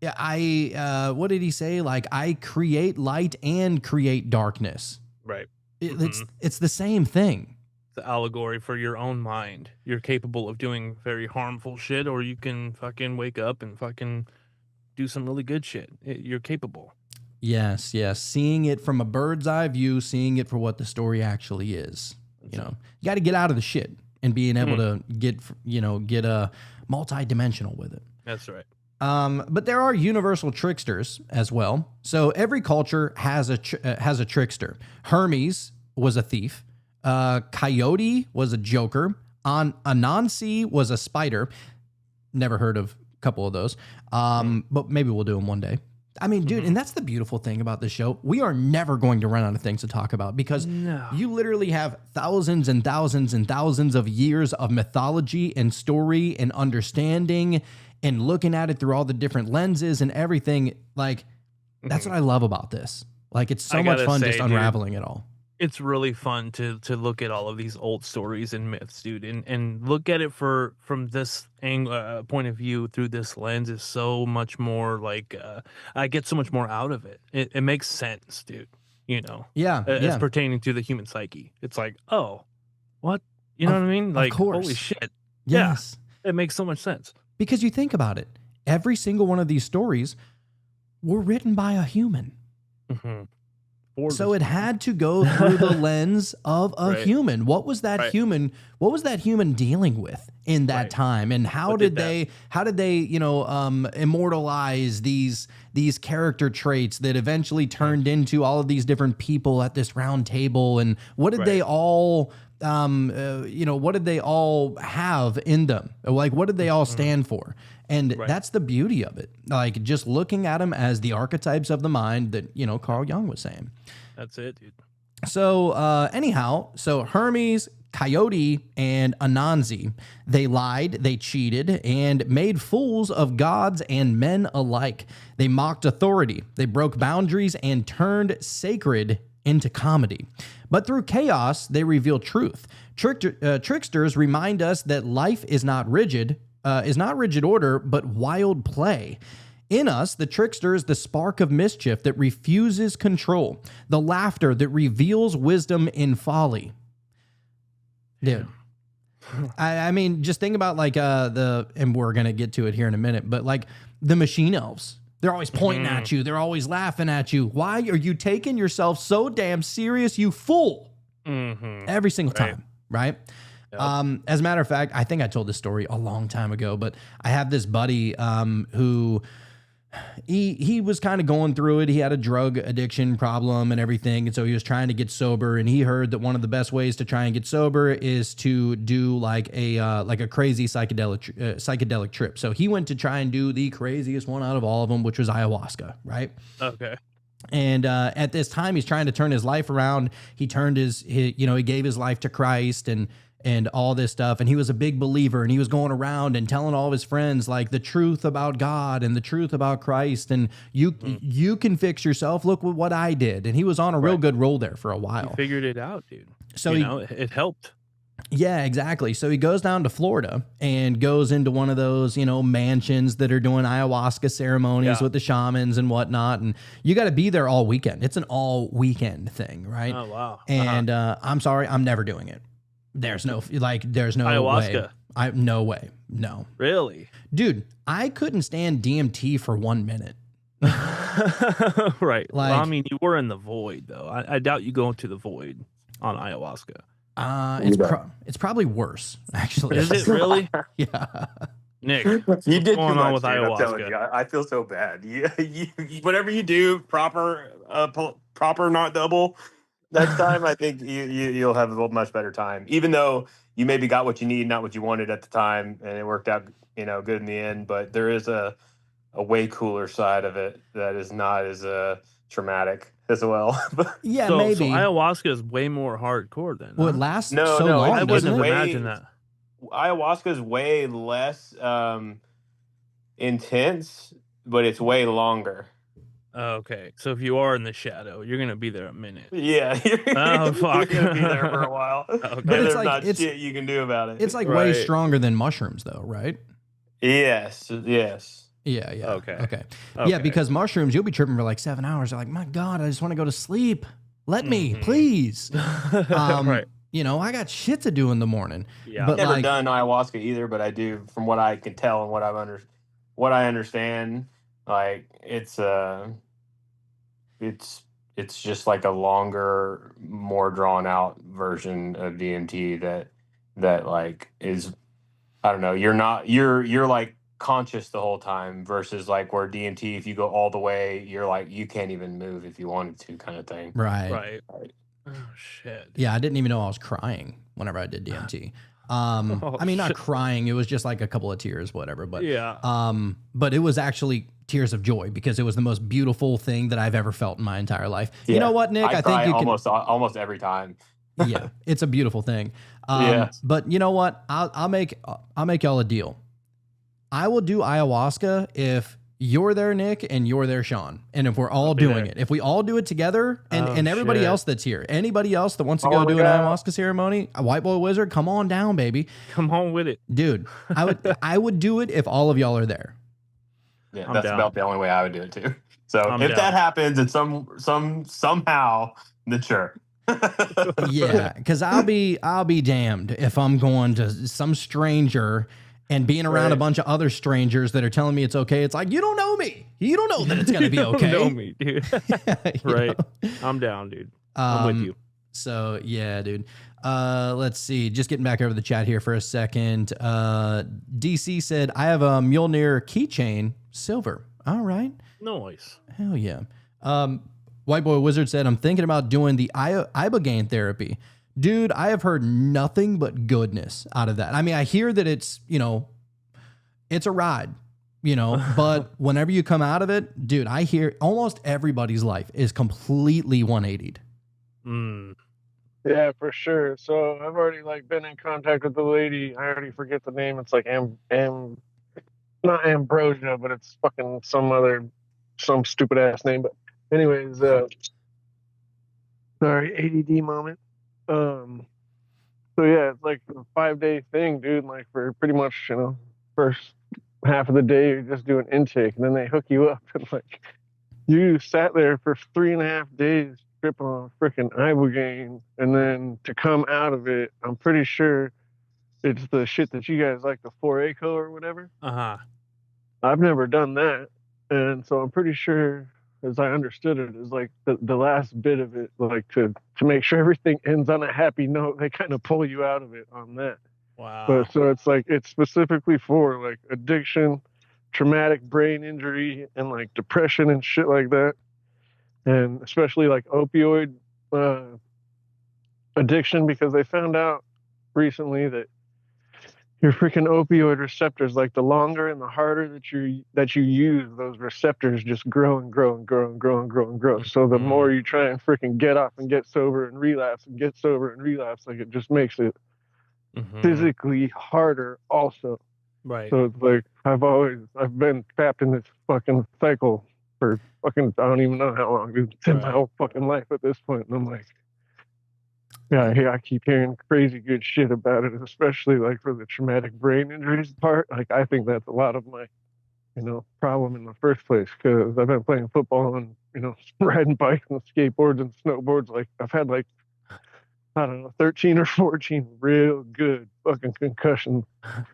what did he say? Like I create light and create darkness. Right. It's the same thing. The allegory for your own mind. You're capable of doing very harmful shit, or you can fucking wake up and fucking do some really good shit. You're capable. Yes. Seeing it from a bird's eye view, seeing it for what the story actually is. You know, you got to get out of the shit and being able to get a multi-dimensional with it. That's right. But there are universal tricksters as well. So every culture has a trickster. Hermes was a thief. Coyote was a joker. Anansi was a spider. Never heard of a couple of those. But maybe we'll do them one day. I mean, dude, and that's the beautiful thing about this show. We are never going to run out of things to talk about because you literally have thousands and thousands and thousands of years of mythology and story and understanding and looking at it through all the different lenses and everything. Like, that's what I love about this. Like, it's so much fun just unraveling it all. It's really fun to look at all of these old stories and myths, dude, and look at it from this point of view through this lens is so much more like I get so much more out of it. It makes sense, dude. You know, as pertaining to the human psyche. It's like, oh, what? You know what I mean? Like, holy shit. Yes, it makes so much sense because you think about it. Every single one of these stories were written by a human. So it had to go through the lens of a human. What was that human? What was that human dealing with in that time? And how did they immortalize these character traits that eventually turned into all of these different people at this round table? And what did they all what did they all have in them? Like, what did they all stand for? And that's the beauty of it. Like, just looking at them as the archetypes of the mind that, Carl Jung was saying. That's it, dude. So, so Hermes, Coyote, and Anansi, they lied, they cheated, and made fools of gods and men alike. They mocked authority, they broke boundaries, and turned sacred into comedy. But through chaos, they reveal truth. Tricksters remind us that life is not rigid order, but wild play. In us, the trickster is the spark of mischief that refuses control, the laughter that reveals wisdom in folly. Dude. I mean, just think about like and we're going to get to it here in a minute, but like the machine elves. They're always pointing at you. They're always laughing at you. Why are you taking yourself so damn serious, you fool? Every single time, right? Yep. As a matter of fact, I think I told this story a long time ago, but I have this buddy who he was kind of going through it. He had a drug addiction problem and everything, and so he was trying to get sober. And he heard that one of the best ways to try and get sober is to do like a crazy psychedelic trip. So he went to try and do the craziest one out of all of them, which was ayahuasca, right? Okay. And at this time, he's trying to turn his life around. He turned he gave his life to Christ and all this stuff. And he was a big believer, and he was going around and telling all of his friends like the truth about God and the truth about Christ. And you can fix yourself. Look what I did. And he was on a real good roll there for a while. He figured it out, dude. So it helped. Yeah, exactly. So he goes down to Florida and goes into one of those, mansions that are doing ayahuasca ceremonies with the shamans and whatnot. And you got to be there all weekend. It's an all weekend thing, right? Oh wow. And I'm sorry, I'm never doing it. There's no Ayahuasca. way. No way. No. Really? Dude, I couldn't stand DMT for 1 minute. Right. Well, I Like- mean, you were in the void though. I doubt you go into the void on ayahuasca. It's probably worse, actually. Is it really? Yeah. Nick, You what's did too going on much, with dude, I'm telling ayahuasca? you. I feel so bad. Whatever you do, proper, not double. Next time, I think you'll have a much better time. Even though you maybe got what you need, not what you wanted at the time, and it worked out, good in the end. But there is a way cooler side of it that is not as traumatic as well. Yeah, So maybe. ayahuasca is way more hardcore then. Well, it huh? lasts No, so no, long, I it's doesn't wouldn't it? have way- imagined that. Ayahuasca is way less intense, but it's way longer. Okay, so if you are in the shadow, you're gonna be there a minute. Yeah, Oh, fuck. You're gonna be there for a while. Okay. And But it's there's like- not it's- shit you can do about it. It's like Right. way stronger than mushrooms, though, right? yes. Yeah. Okay. Yeah, Okay. because mushrooms, you'll be tripping for like 7 hours. You're like, my God, I just want to go to sleep. Let me, Mhm. please. Right. I got shit to do in the morning. Yeah. But Never like, done ayahuasca either, but I do from what I can tell and what I understand. Like it's just like a longer, more drawn out version of DMT that like is, I don't know. You're like conscious the whole time versus like where DMT, if you go all the way, you're like you can't even move if you wanted to, kind of thing. right. Right. Oh shit. Yeah, I didn't even know I was crying whenever I did DMT. Oh, I mean, not shit. crying. It was just like a couple of tears, whatever. But Yeah. but it was actually tears of joy because it was the most beautiful thing that I've ever felt in my entire life. You know what, Nick? I I cry think you can. almost every time. Yeah, it's a beautiful thing. Yeah. But you know what? I'll make y'all a deal. I will do ayahuasca if you're there, Nick, and you're there, Sean, and if we're all be doing there. it. If we all do it together, and, Oh, and everybody shit. else that's here, anybody else that wants to Oh go my do an God. ayahuasca ceremony, a White Boy Wizard, come on down, baby, Come on with it. dude. I would do it if all of y'all are there. Yeah, I'm that's down. about the only way I would do it too. So I'm if down. that happens and somehow, then sure. Yeah, because I'll be damned if I'm going to some stranger and being around a Right. bunch of other strangers that are telling me it's okay. It's like, you don't know me. You don't know that it's gonna be You don't okay. know me, dude. You Right. know? I'm down, dude. I'm with you. So yeah, dude. Let's see. Just getting back over the chat here for a second. DC said, I have a Mjolnir keychain, silver. All right. Noise. Hell yeah. White Boy Wizard said, I'm thinking about doing the Ibogaine therapy. Dude, I have heard nothing but goodness out of that. I mean, I hear that it's, it's a ride, but whenever you come out of it, dude, I hear almost everybody's life is completely 180'd. Mm. Yeah, for sure. So I've already been in contact with the lady. I already forget the name. It's like not Ambrosia, but it's fucking some stupid ass name. But anyways, sorry, ADD moment. So yeah, it's like a 5-day thing, dude. Like for pretty much, first half of the day you're just doing intake, and then they hook you up, and like you sat there for 3.5 days tripping on freaking Ibogaine, and then to come out of it, I'm pretty sure it's the shit that you guys like, the 4-ACO or whatever. Uh-huh. I've never done that, and so I'm pretty sure, as I understood it, is like the last bit of it, like to make sure everything ends on a happy note, they kind of pull you out of it on that. Wow. But so it's like it's specifically for like addiction, traumatic brain injury, and like depression and shit like that, and especially like opioid addiction, because they found out recently that your freaking opioid receptors, like the longer and the harder that you use, those receptors just grow and grow and grow and grow and grow and grow. So the more you try and freaking get off and get sober and relapse and get sober and relapse, like it just makes it Mhm. physically harder also. Right. So it's like I've been trapped in this fucking cycle for fucking I don't even know how long, dude. It's in my Right. whole fucking life at this point. And I'm like, I keep hearing crazy good shit about it, especially like for the traumatic brain injuries part. Like, I think that's a lot of my, problem in the first place, because I've been playing football and, riding bikes and skateboards and snowboards. Like, I've had like, I don't know, 13 or 14 real good fucking concussions.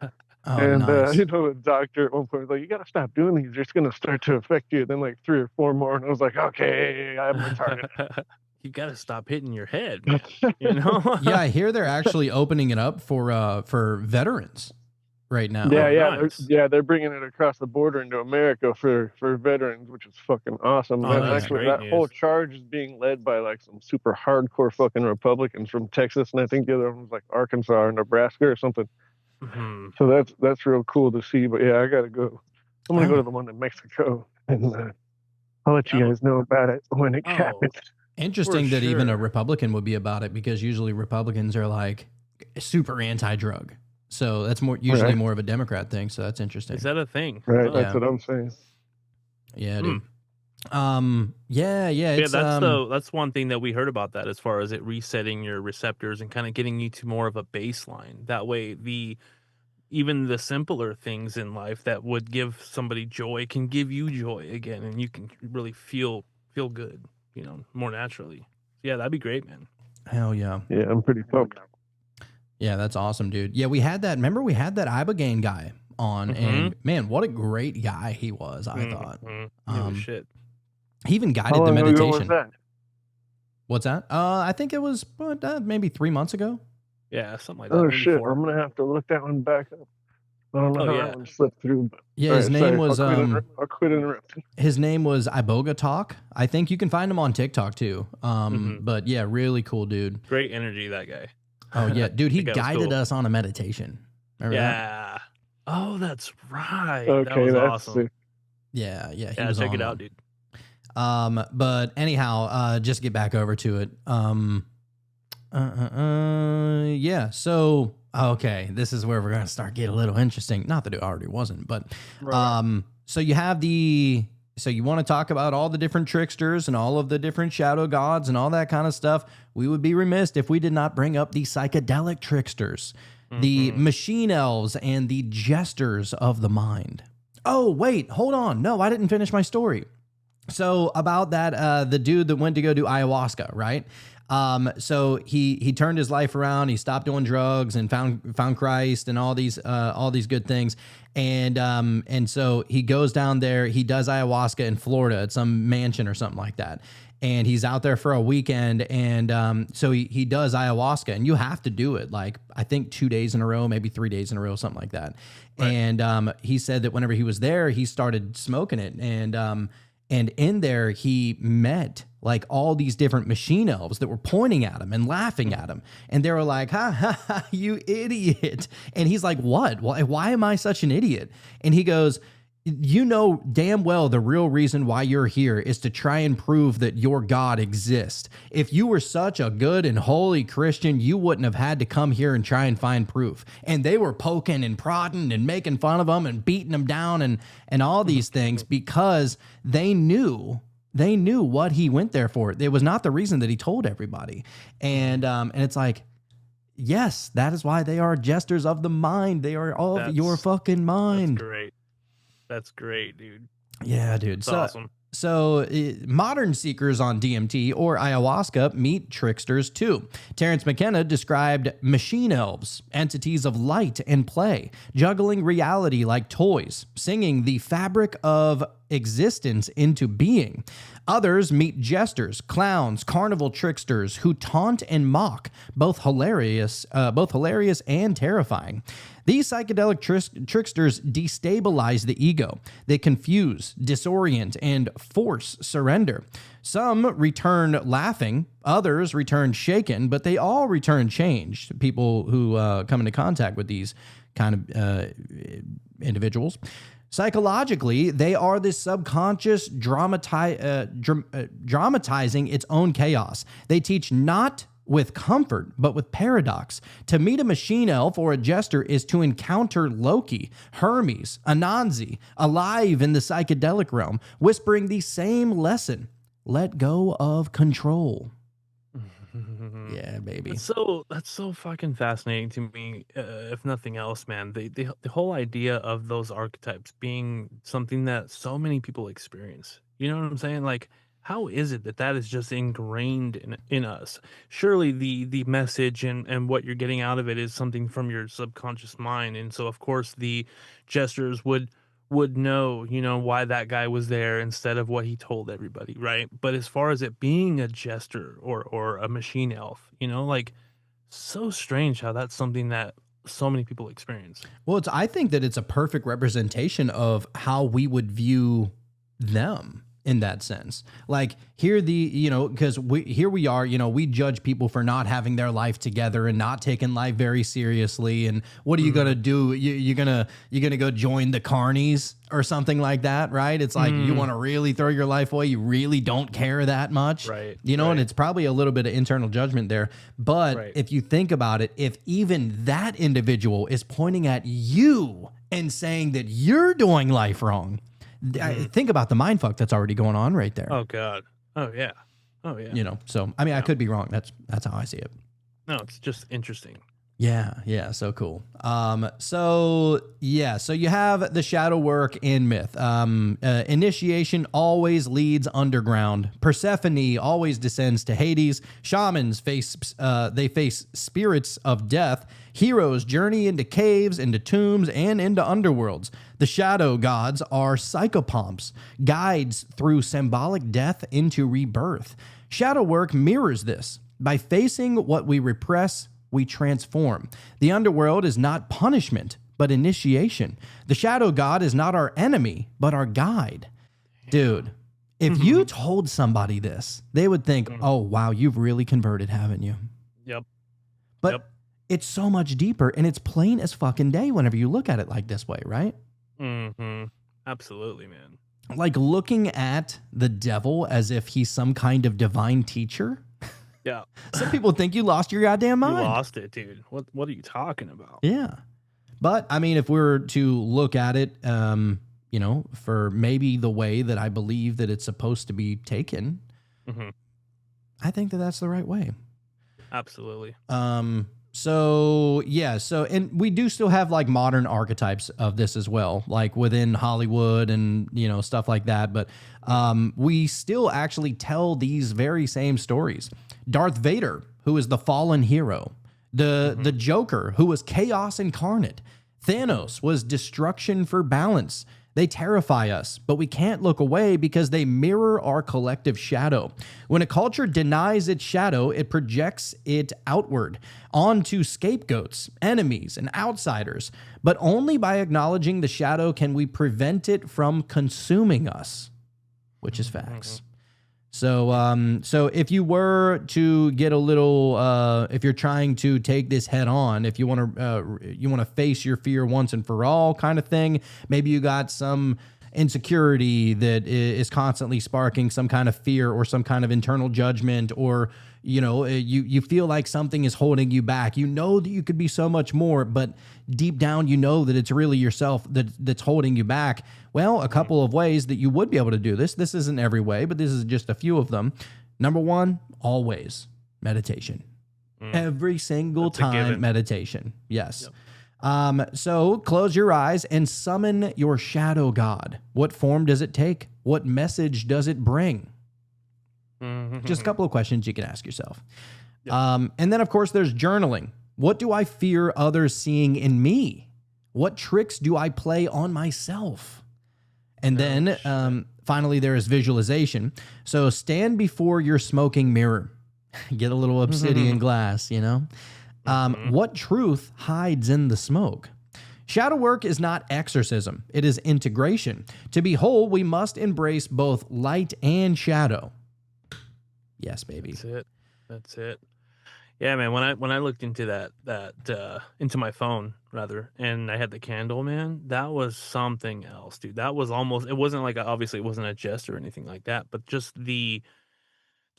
Oh, And, nice. the doctor at one point was like, you got to stop doing these. They're just going to start to affect you. Then like 3 or 4 more. And I was like, okay, I'm retarded. You got to stop hitting your head. Yeah, I hear they're actually opening it up for veterans right now. They're bringing it across the border into America for veterans, which is fucking awesome. Oh, That's that's actually, great that news. whole charge is being led by like some super hardcore fucking Republicans from Texas, and I think the other one was like Arkansas or Nebraska or something. Mhm. So that's real cool to see. But yeah, I gotta go. I'm gonna go to the one in Mexico, and I'll let you guys know about it when it happens. Interesting For that even a sure. Republican would be about it, because usually Republicans are like super anti-drug. So that's usually Right. more of a Democrat thing. So that's interesting. Is that a thing? Right, Oh. that's what I'm saying. Yeah, Hmm. dude. Yeah. Yeah, It's, that's one thing that we heard about that, as far as it resetting your receptors and kind of getting you to more of a baseline. That way, even the simpler things in life that would give somebody joy can give you joy again, and you can really feel good, more naturally. Yeah, that'd be great, man. hell yeah. Yeah, I'm pretty pumped. Yeah, that's awesome, dude. Yeah, we had that Ibogaine guy on, and man, what a great guy he was, I thought. Oh shit. He even guided How the long ago was meditation. that? What's that? I think it was maybe 3 months ago. Yeah, something like that. Oh maybe shit! 4. I'm gonna have to look that one back up. I don't know Oh, how yeah. that one slipped through. But Yeah, his name was I'll quit interrupting. his name was Iboga Talk. I think you can find him on TikTok too. Mhm. But yeah, really cool dude. Great energy, that guy. Oh yeah, dude, he That guy was guided cool. us on a meditation. Remember that? Yeah. Oh, that's right. that Okay, was that's awesome. sick. Yeah, he Yeah, was check on it out, one. dude. But anyhow, just get back over to it. Yeah. So okay, this is where we're gonna start getting a little interesting. Not that it already wasn't, but so you have so you want to talk about all the different tricksters and all of the different shadow gods and all that kind of stuff. We would be remiss if we did not bring up the psychedelic tricksters, the machine elves, and the jesters of the mind. Oh, wait, hold on. No, I didn't finish my story. So about that, the dude that went to go do ayahuasca, right? So he turned his life around. He stopped doing drugs and found Christ and all these good things. And so he goes down there. He does ayahuasca in Florida at some mansion or something like that. And he's out there for a weekend. And so he does ayahuasca, and you have to do it like, I think 2 days in a row, maybe 3 days in a row, something like that. Right. And he said that whenever he was there, he started smoking it. And in there, he met like all these different machine elves that were pointing at him and laughing at him. And they were like, ha, ha, ha, you idiot. And he's like, what? Why am I such an idiot? And he goes, you know damn well the real reason why you're here is to try and prove that your God exists. If you were such a good and holy Christian, you wouldn't have had to come here and try and find proof. And they were poking and prodding and making fun of him and beating him down and all these things because they knew what he went there for. It was not the reason that he told everybody. And it's like, yes, that is why they are jesters of the mind. They are of your fucking mind. That's great. That's great, dude. Yeah, dude. That's awesome. So modern seekers on DMT or ayahuasca meet tricksters too. Terence McKenna described machine elves, entities of light and play, juggling reality like toys, singing the fabric of existence into being. Others meet jesters, clowns, carnival tricksters who taunt and mock, both hilarious and terrifying. These psychedelic tricksters destabilize the ego. They confuse, disorient, and force surrender. Some return laughing, others return shaken, but they all return changed. People who come into contact with these kind of individuals. Psychologically, they are this subconscious dramatizing its own chaos. They teach not with comfort, but with paradox. To meet a machine elf or a jester is to encounter Loki, Hermes, Anansi, alive in the psychedelic realm, whispering the same lesson: let go of control. Yeah, baby. That's so fucking fascinating to me. If nothing else, man, the whole idea of those archetypes being something that so many people experience. You know what I'm saying? Like, how is it that that is just ingrained in us? Surely the message and what you're getting out of it is something from your subconscious mind, and so of course the gestures would know, you know, why that guy was there instead of what he told everybody, right? But as far as it being a jester or a machine elf, you know, like so strange how that's something that so many people experience. Well, I think that it's a perfect representation of how we would view them in that sense. Like here because here we are, we judge people for not having their life together and not taking life very seriously. And what are you gonna do? You're gonna go join the carnies or something like that, right? It's like you want to really throw your life away. You really don't care that much, Right, And it's probably a little bit of internal judgment there. But if you think about it, if even that individual is pointing at you and saying that you're doing life wrong, think about the mindfuck that's already going on right there. Oh God. Oh yeah. Oh yeah. So I mean, I could be wrong. That's how I see it. No, it's just interesting. Yeah, so cool. So you have the shadow work in myth. Initiation always leads underground. Persephone always descends to Hades. Shamans face spirits of death. Heroes journey into caves, into tombs, and into underworlds. The shadow gods are psychopomps, guides through symbolic death into rebirth. Shadow work mirrors this. By facing what we repress, we transform. The underworld is not punishment, but initiation. The shadow god is not our enemy, but our guide. Dude, if you told somebody this, they would think, oh, wow, you've really converted, haven't you? Yep. But it's so much deeper, and it's plain as fucking day whenever you look at it like this way, right? Mm-hmm. Absolutely, man. Like looking at the devil as if he's some kind of divine teacher. Yeah. Some people think you lost your goddamn mind. You lost it, dude. What are you talking about? Yeah. But I mean, if we were to look at it, for maybe the way that I believe that it's supposed to be taken, I think that that's the right way. Absolutely. And we do still have like modern archetypes of this as well, like within Hollywood and, stuff like that. But we still actually tell these very same stories. Darth Vader, who is the fallen hero, the Joker, who was chaos incarnate. Thanos was destruction for balance. They terrify us, but we can't look away because they mirror our collective shadow. When a culture denies its shadow, it projects it outward onto scapegoats, enemies, and outsiders. But only by acknowledging the shadow can we prevent it from consuming us, which is facts. So if you were to get a little, if you're trying to take this head on, if you want to face your fear once and for all kind of thing, maybe you got some insecurity that is constantly sparking some kind of fear or some kind of internal judgment, or you feel like something is holding you back. You know that you could be so much more, but deep down you know that it's really yourself that's holding you back. Well, a couple of ways that you would be able to do this. This isn't every way, but this is just a few of them. Number one, always meditation. Every single time meditation. Yes. Yep. So close your eyes and summon your shadow god. What form does it take? What message does it bring? Just a couple of questions you can ask yourself. Yep. And then, of course, there's journaling. What do I fear others seeing in me? What tricks do I play on myself? And then finally, there is visualization. So stand before your smoking mirror. Get a little obsidian glass, What truth hides in the smoke? Shadow work is not exorcism. It is integration. To be whole, we must embrace both light and shadow. Yes, baby. That's it. Yeah, man. When I looked into that into my phone rather, and I had the candle, man, that was something else, dude. That was almost. It wasn't like obviously it wasn't a jest or anything like that, but just the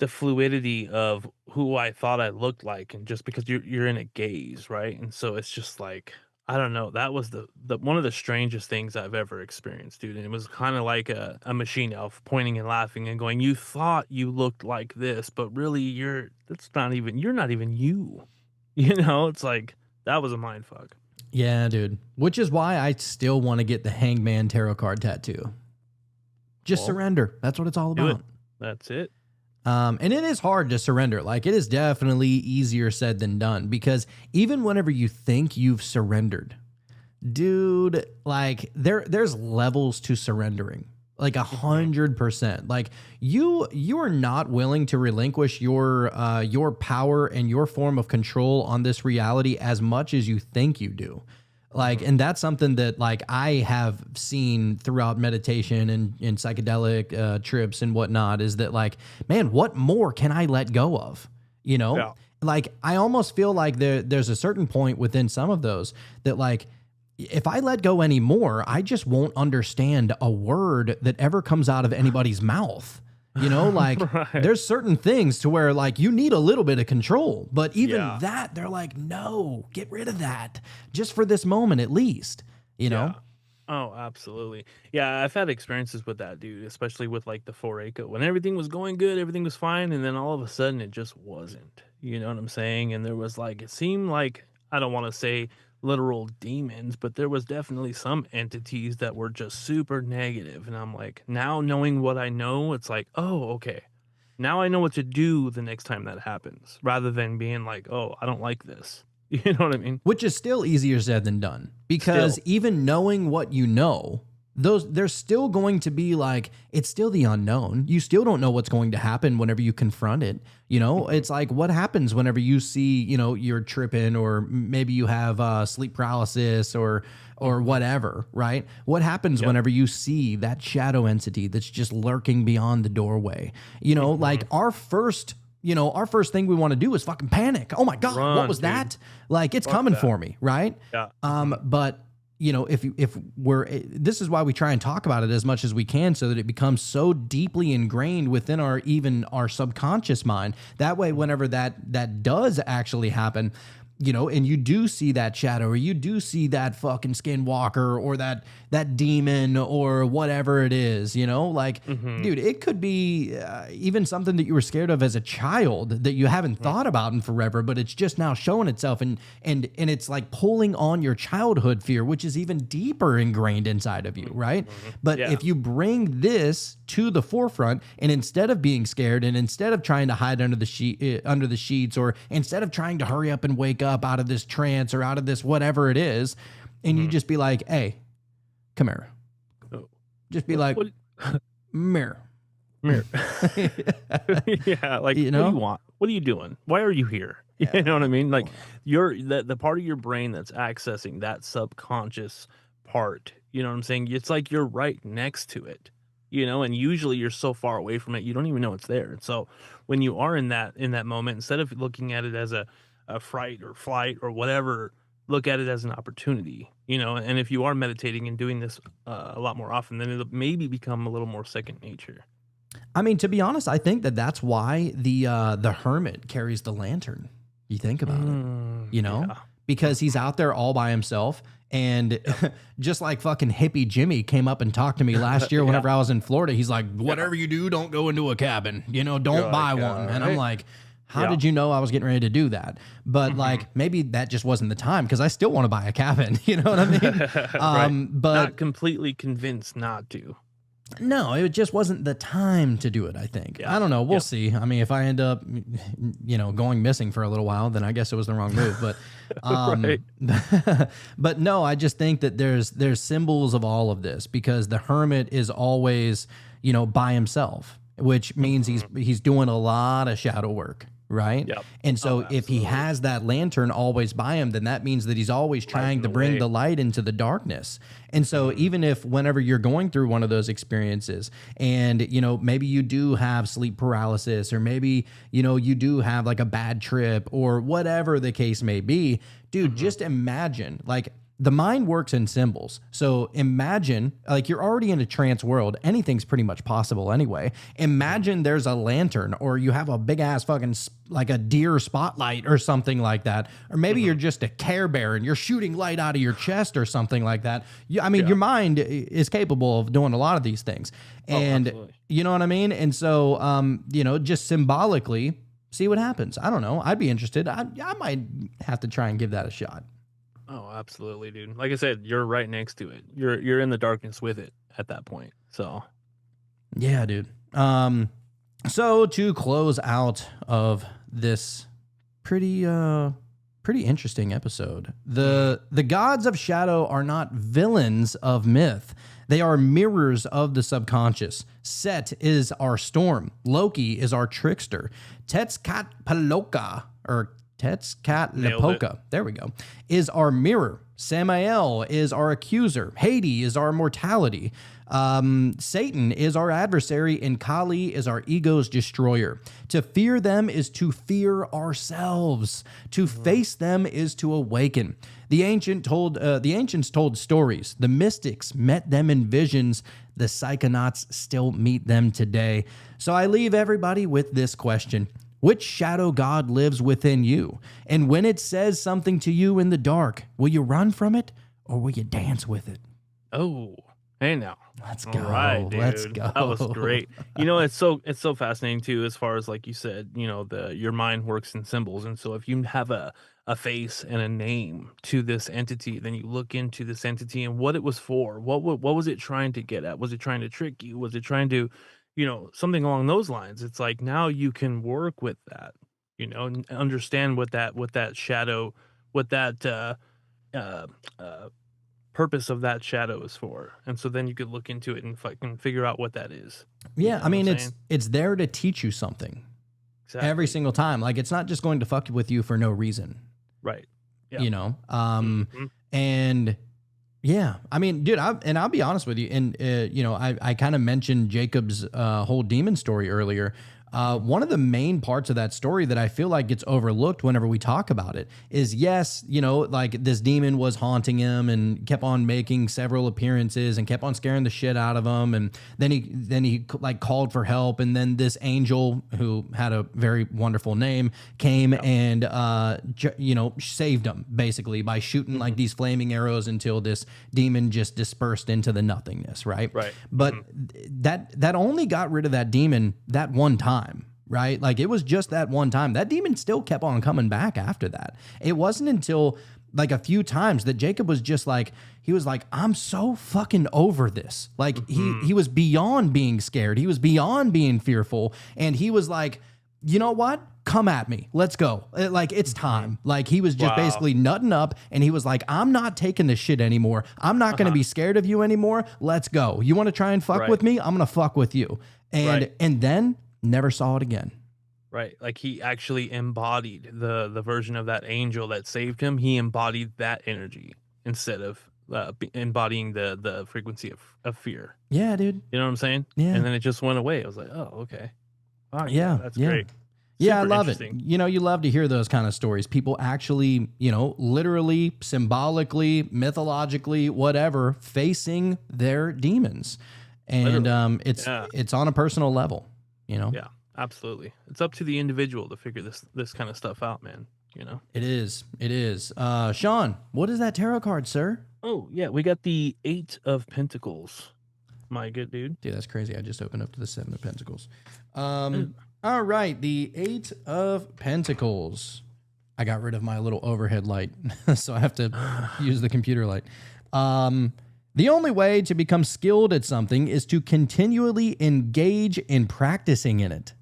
fluidity of who I thought I looked like, and just because you're in a gaze, right? And so it's just like I don't know. That was the one of the strangest things I've ever experienced, dude. And it was kind of like a machine elf pointing and laughing and going, "You thought you looked like this, but really you're not even you." You know, it's like that was a mind fuck. Yeah, dude. Which is why I still want to get the Hangman tarot card tattoo. Just Well, surrender. That's what it's all do it. about. That's it. And it is hard to surrender. Like, it is definitely easier said than done, because even whenever you think you've surrendered, dude, like there's levels to surrendering, like 100%. Like you are not willing to relinquish your power and your form of control on this reality as much as you think you do. Like, and that's something that like I have seen throughout meditation and psychedelic trips and whatnot, is that like, man, what more can I let go of? You know, Yeah. like I almost feel like there's a certain point within some of those that like, if I let go anymore, I just won't understand a word that ever comes out of anybody's mouth. You know, like Right. there's certain things to where like you need a little bit of control, but even Yeah. that, they're like, no, get rid of that just for this moment at least, you know? Yeah. Oh, absolutely. Yeah, I've had experiences with that, dude, especially with like the Foreca. When everything was going good, everything was fine, and then all of a sudden it just wasn't. You know what I'm saying? And there was like, it seemed like, I don't want to say literal demons, but there was definitely some entities that were just super negative. And I'm like, now knowing what I know, it's like, oh, okay. Now I know what to do the next time that happens, rather than being like, oh, I don't like this. You know what I mean? Which is still easier said than done, because Still. even knowing what you know, there's still going to be like, it's still the unknown. You still don't know what's going to happen whenever you confront it. You know, it's like, what happens whenever you see, you know, you're tripping, or maybe you have sleep paralysis or whatever, right? What happens whenever you see that shadow entity that's just lurking beyond the doorway? You know, like our first thing we want to do is fucking panic. Oh my God, what Run, was dude. that? Like, it's Fuck coming that. for me, right? Yeah. But you know, if this is why we try and talk about it as much as we can, so that it becomes so deeply ingrained within our subconscious mind. That way, whenever that does actually happen, you know, and you do see that shadow, or you do see that fucking skinwalker, or that demon, or whatever it is, you know, like, dude, it could be even something that you were scared of as a child that you haven't thought about in forever, but it's just now showing itself, and it's like pulling on your childhood fear, which is even deeper ingrained inside of you, right? But Yeah. if you bring this to the forefront, and instead of being scared, and instead of trying to hide under the sheets, or instead of trying to hurry up and wake up out of this trance or out of this whatever it is, and you just be like, hey, come here. Oh. Just be like, What- mirror. Mirror. Yeah, like, You what know? do you want? What are you doing? Why are you here? You know what I mean? Like, you're the part of your brain that's accessing that subconscious part. You know what I'm saying? It's like you're right next to it. You know, and usually you're so far away from it, you don't even know it's there. And so when you are in that moment, instead of looking at it as a fright or flight or whatever, look at it as an opportunity. You know, and if you are meditating and doing this a lot more often, then it'll maybe become a little more second nature. I mean, to be honest, I think that's why the hermit carries the lantern. You think about it, you know, Yeah. because he's out there all by himself. And just like fucking hippie Jimmy came up and talked to me last year whenever I was in Florida, he's like, whatever you do, don't go into a cabin, you know, don't You're buy like, one. And I'm right. like, how Yeah. did you know I was getting ready to do that? But like, maybe that just wasn't the time, because I still want to buy a cabin. You know what I mean? Right. But Not completely convinced not to. no, it just wasn't the time to do it, I think. Yeah. I don't know. We'll Yeah. see. I mean, if I end up, you know, going missing for a little while, then I guess it was the wrong move. But, Right. but no, I just think that there's symbols of all of this, because the hermit is always, you know, by himself, which means he's doing a lot of shadow work. Right. Yep. And so Oh, if he absolutely. has that lantern always by him, then that means that he's always trying to the bring way. the light into the darkness. And so even if whenever you're going through one of those experiences, and, you know, maybe you do have sleep paralysis, or maybe, you know, you do have like a bad trip, or whatever the case may be, dude, just imagine, like, the mind works in symbols. So imagine, like, you're already in a trance world. Anything's pretty much possible anyway. Imagine there's a lantern, or you have a big ass fucking, like a deer spotlight or something like that. Or maybe you're just a Care Bear and you're shooting light out of your chest or something like that. I mean, your mind is capable of doing a lot of these things. And absolutely. you know what I mean? And so, you know, just symbolically, see what happens. I don't know. I'd be interested. I might have to try and give that a shot. Oh, absolutely, dude. Like I said, you're right next to it. You're in the darkness with it at that point. So Yeah, dude. So to close out of this pretty interesting episode, the gods of shadow are not villains of myth. They are mirrors of the subconscious. Set is our storm. Loki is our trickster. Tezcatlipoca, or Tezcatlipoca, there we go, is our mirror. Samael is our accuser. Hades is our mortality. Satan is our adversary, and Kali is our ego's destroyer. To fear them is to fear ourselves. To face them is to awaken. The ancients told stories. The mystics met them in visions. The psychonauts still meet them today. So I leave everybody with this question. Which shadow god lives within you? And when it says something to you in the dark, will you run from it or will you dance with it? oh, hey now. Let's All go. right, dude. Let's go. That was great. You know, it's so fascinating too, as far as like you said, you know, your mind works in symbols. And so if you have a face and a name to this entity, then you look into this entity and what it was for. What was it trying to get at? Was it trying to trick you? Was it trying to, you know, something along those lines? It's like now you can work with that, you know, and understand what that shadow, what that purpose of that shadow is for. And so then you could look into it and fucking figure out what that is. You Yeah, know I mean, what I'm it's saying? it's there to teach you something Exactly. every single time. Like, it's not just going to fuck with you for no reason, Right. Yeah. you know? Mhm. And yeah, I mean, dude, I'll be honest with you. And, you know, I kind of mentioned Jacob's whole demon story earlier. One of the main parts of that story that I feel like gets overlooked whenever we talk about it is, yes, you know, like this demon was haunting him and kept on making several appearances and kept on scaring the shit out of him. And then he like called for help. And then this angel, who had a very wonderful name, came and, you know, saved him basically by shooting like these flaming arrows until this demon just dispersed into the nothingness. Right. Right. But that only got rid of that demon that one time. Right? Like, it was just that one time. That demon still kept on coming back after that. It wasn't until like a few times that Jacob was just like, he was like, I'm so fucking over this. Like, he was beyond being scared. He was beyond being fearful. And he was like, you know what? Come at me. Let's go. Like, it's time. Like, he was just Wow. basically nutting up, and he was like, I'm not taking this shit anymore. I'm not going to be scared of you anymore. Let's go. You want to try and fuck Right. with me? I'm going to fuck with you. And Right. and then never saw it again. Right. Like he actually embodied the version of that angel that saved him. He embodied that energy instead of embodying the frequency of fear. Yeah, dude. You know what I'm saying? Yeah. And then it just went away. I was like, oh, okay. Fuck, Yeah, That's yeah. great. Yeah, I Super love it. interesting. You know, you love to hear those kind of stories. People actually, you know, literally, symbolically, mythologically, whatever, facing their demons. And Literally. it's Yeah. it's on a personal level, you know? Yeah, absolutely. It's up to the individual to figure this kind of stuff out, man. You know? It is. It is. Sean, what is that tarot card, sir? Oh, yeah. We got the 8 of Pentacles. My good dude. Dude, that's crazy. I just opened up to the 7 of Pentacles. All right, the 8 of Pentacles. I got rid of my little overhead light, so I have to use the computer light. The only way to become skilled at something is to continually engage in practicing in it.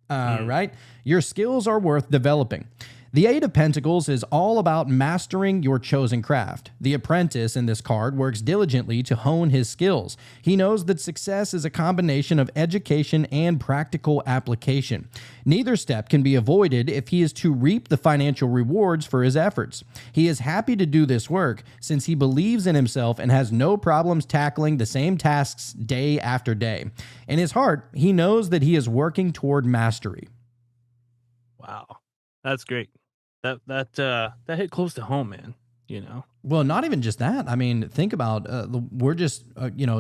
Right? Your skills are worth developing. The 8 of Pentacles is all about mastering your chosen craft. The apprentice in this card works diligently to hone his skills. He knows that success is a combination of education and practical application. Neither step can be avoided if he is to reap the financial rewards for his efforts. He is happy to do this work since he believes in himself and has no problems tackling the same tasks day after day. In his heart, he knows that he is working toward mastery. Wow. That's great. That hit close to home, man. you know? Well, not even just that. I mean, think about we're just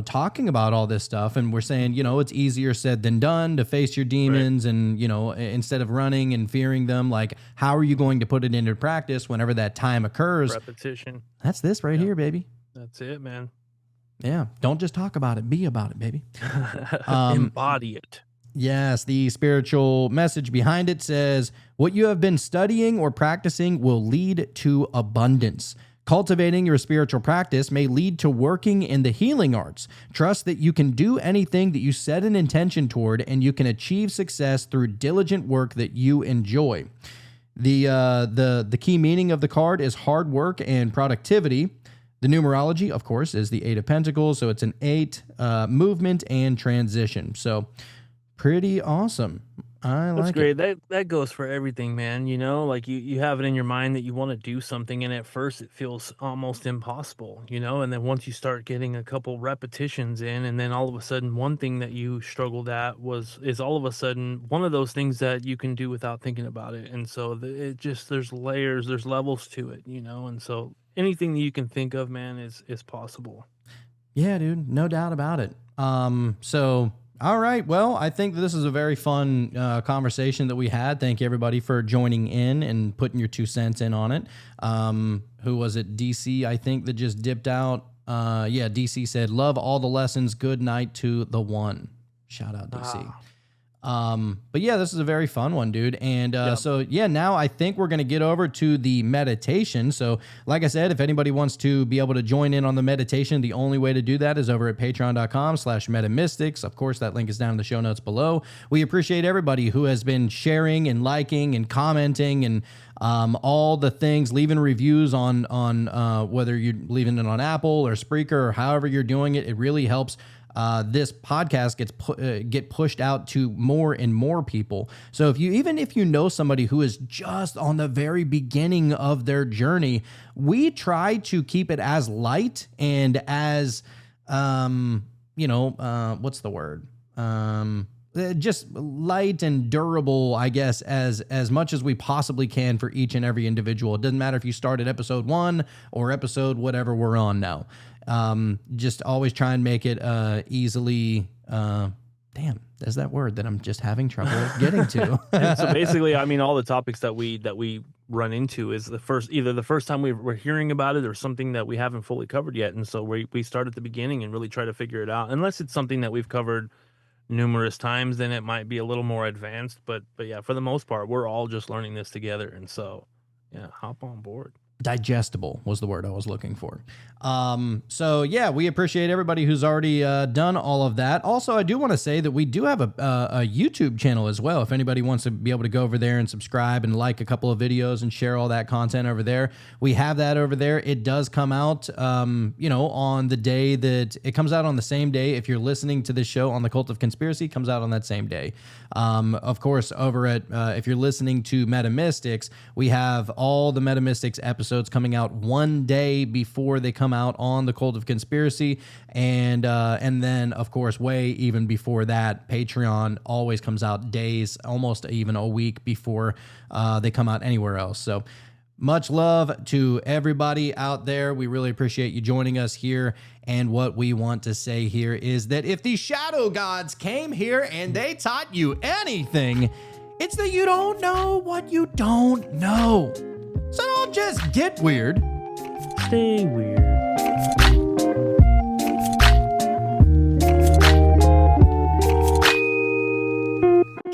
talking about all this stuff, and we're saying it's easier said than done to face your demons, and instead of running and fearing them, like how are you going to put it into practice whenever that time occurs? Repetition. That's this right here, baby. That's it, man. Yeah, don't just talk about it, be about it, baby. Embody it. Yes, the spiritual message behind it says, what you have been studying or practicing will lead to abundance. Cultivating your spiritual practice may lead to working in the healing arts. Trust that you can do anything that you set an intention toward, and you can achieve success through diligent work that you enjoy. The key meaning of the card is hard work and productivity. The numerology, of course, is the 8 of Pentacles, so it's an 8, movement and transition. So pretty awesome. I like That's great. it. That goes for everything, man. Like you have it in your mind that you want to do something, and at first it feels almost impossible, and then once you start getting a couple repetitions in, and then all of a sudden one thing that you struggled at is all of a sudden one of those things that you can do without thinking about it. And so there's layers, there's levels to it, and so anything that you can think of, man, is possible. Yeah, dude, no doubt about it. So all right. Well, I think this is a very fun conversation that we had. Thank you, everybody, for joining in and putting your 2 cents in on it. Who was it? DC, I think, that just dipped out. Yeah, DC said, love all the lessons. Good night to the one. Shout out, DC. But yeah, this is a very fun one, dude. And so yeah, now I think we're going to get over to the meditation. So like I said, if anybody wants to be able to join in on the meditation, the only way to do that is over at patreon.com/metamystics. Of course, that link is down in the show notes below. We appreciate everybody who has been sharing and liking and commenting and all the things, leaving reviews on whether you're leaving it on Apple or Spreaker or however you're doing it. It really helps this podcast get pushed out to more and more people. So if you know somebody who is just on the very beginning of their journey, we try to keep it as light and as what's the word? Just light and durable, I guess, as much as we possibly can for each and every individual. It doesn't matter if you start at episode 1 or episode whatever we're on now. Just always try and make it easily. Damn, there's that word that I'm just having trouble getting to. So basically, I mean, all the topics that we run into is either the first time we're hearing about it or something that we haven't fully covered yet, and so we start at the beginning and really try to figure it out. Unless it's something that we've covered numerous times, then it might be a little more advanced. But yeah, for the most part, we're all just learning this together, and so yeah, hop on board. Digestible was the word I was looking for. So yeah, we appreciate everybody who's already done all of that. Also, I do want to say that we do have a YouTube channel as well. If anybody wants to be able to go over there and subscribe and like a couple of videos and share all that content over there, we have that over there. It does come out, on the day that it comes out, on the same day. If you're listening to this show on the Cult of Conspiracy, it comes out on that same day. Of course, over at if you're listening to Metamystics, we have all the Metamystics episodes coming out one day before they come out on the Cult of Conspiracy, and then of course way even before that, Patreon always comes out days, almost even a week before they come out anywhere else. So much love to everybody out there. We really appreciate you joining us here. And what we want to say here is that if the shadow gods came here and they taught you anything, it's that you don't know what you don't know. So don't just get weird. Stay weird.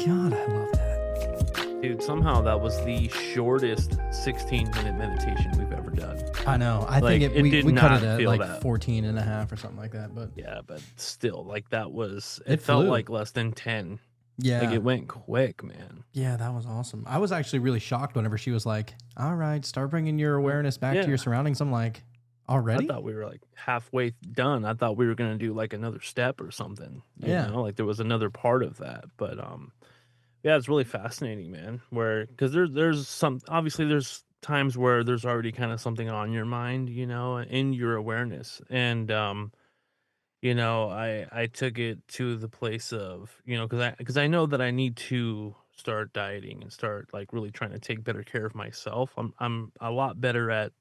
God, I love that. Dude, somehow that was the shortest 16-minute meditation we've ever done. I know. I Like, think it we did cut not it at feel like that. 14 and a half or something like that. But Yeah, but still, like that was, It it felt flew. like less than 10. yeah. Like it went quick, man. Yeah, that was awesome. I was actually really shocked whenever she was like, all right, start bringing your awareness back to Yeah. your surroundings. I'm like, I already? thought we were like halfway done. I thought we were gonna do like another step or something. Yeah. Like there was another part of that. But yeah, it's really fascinating, man. Because there's some, obviously there's times where there's already kind of something on your mind, in your awareness. And I took it to the place of, because I know that I need to start dieting and start like really trying to take better care of myself. I'm a lot better at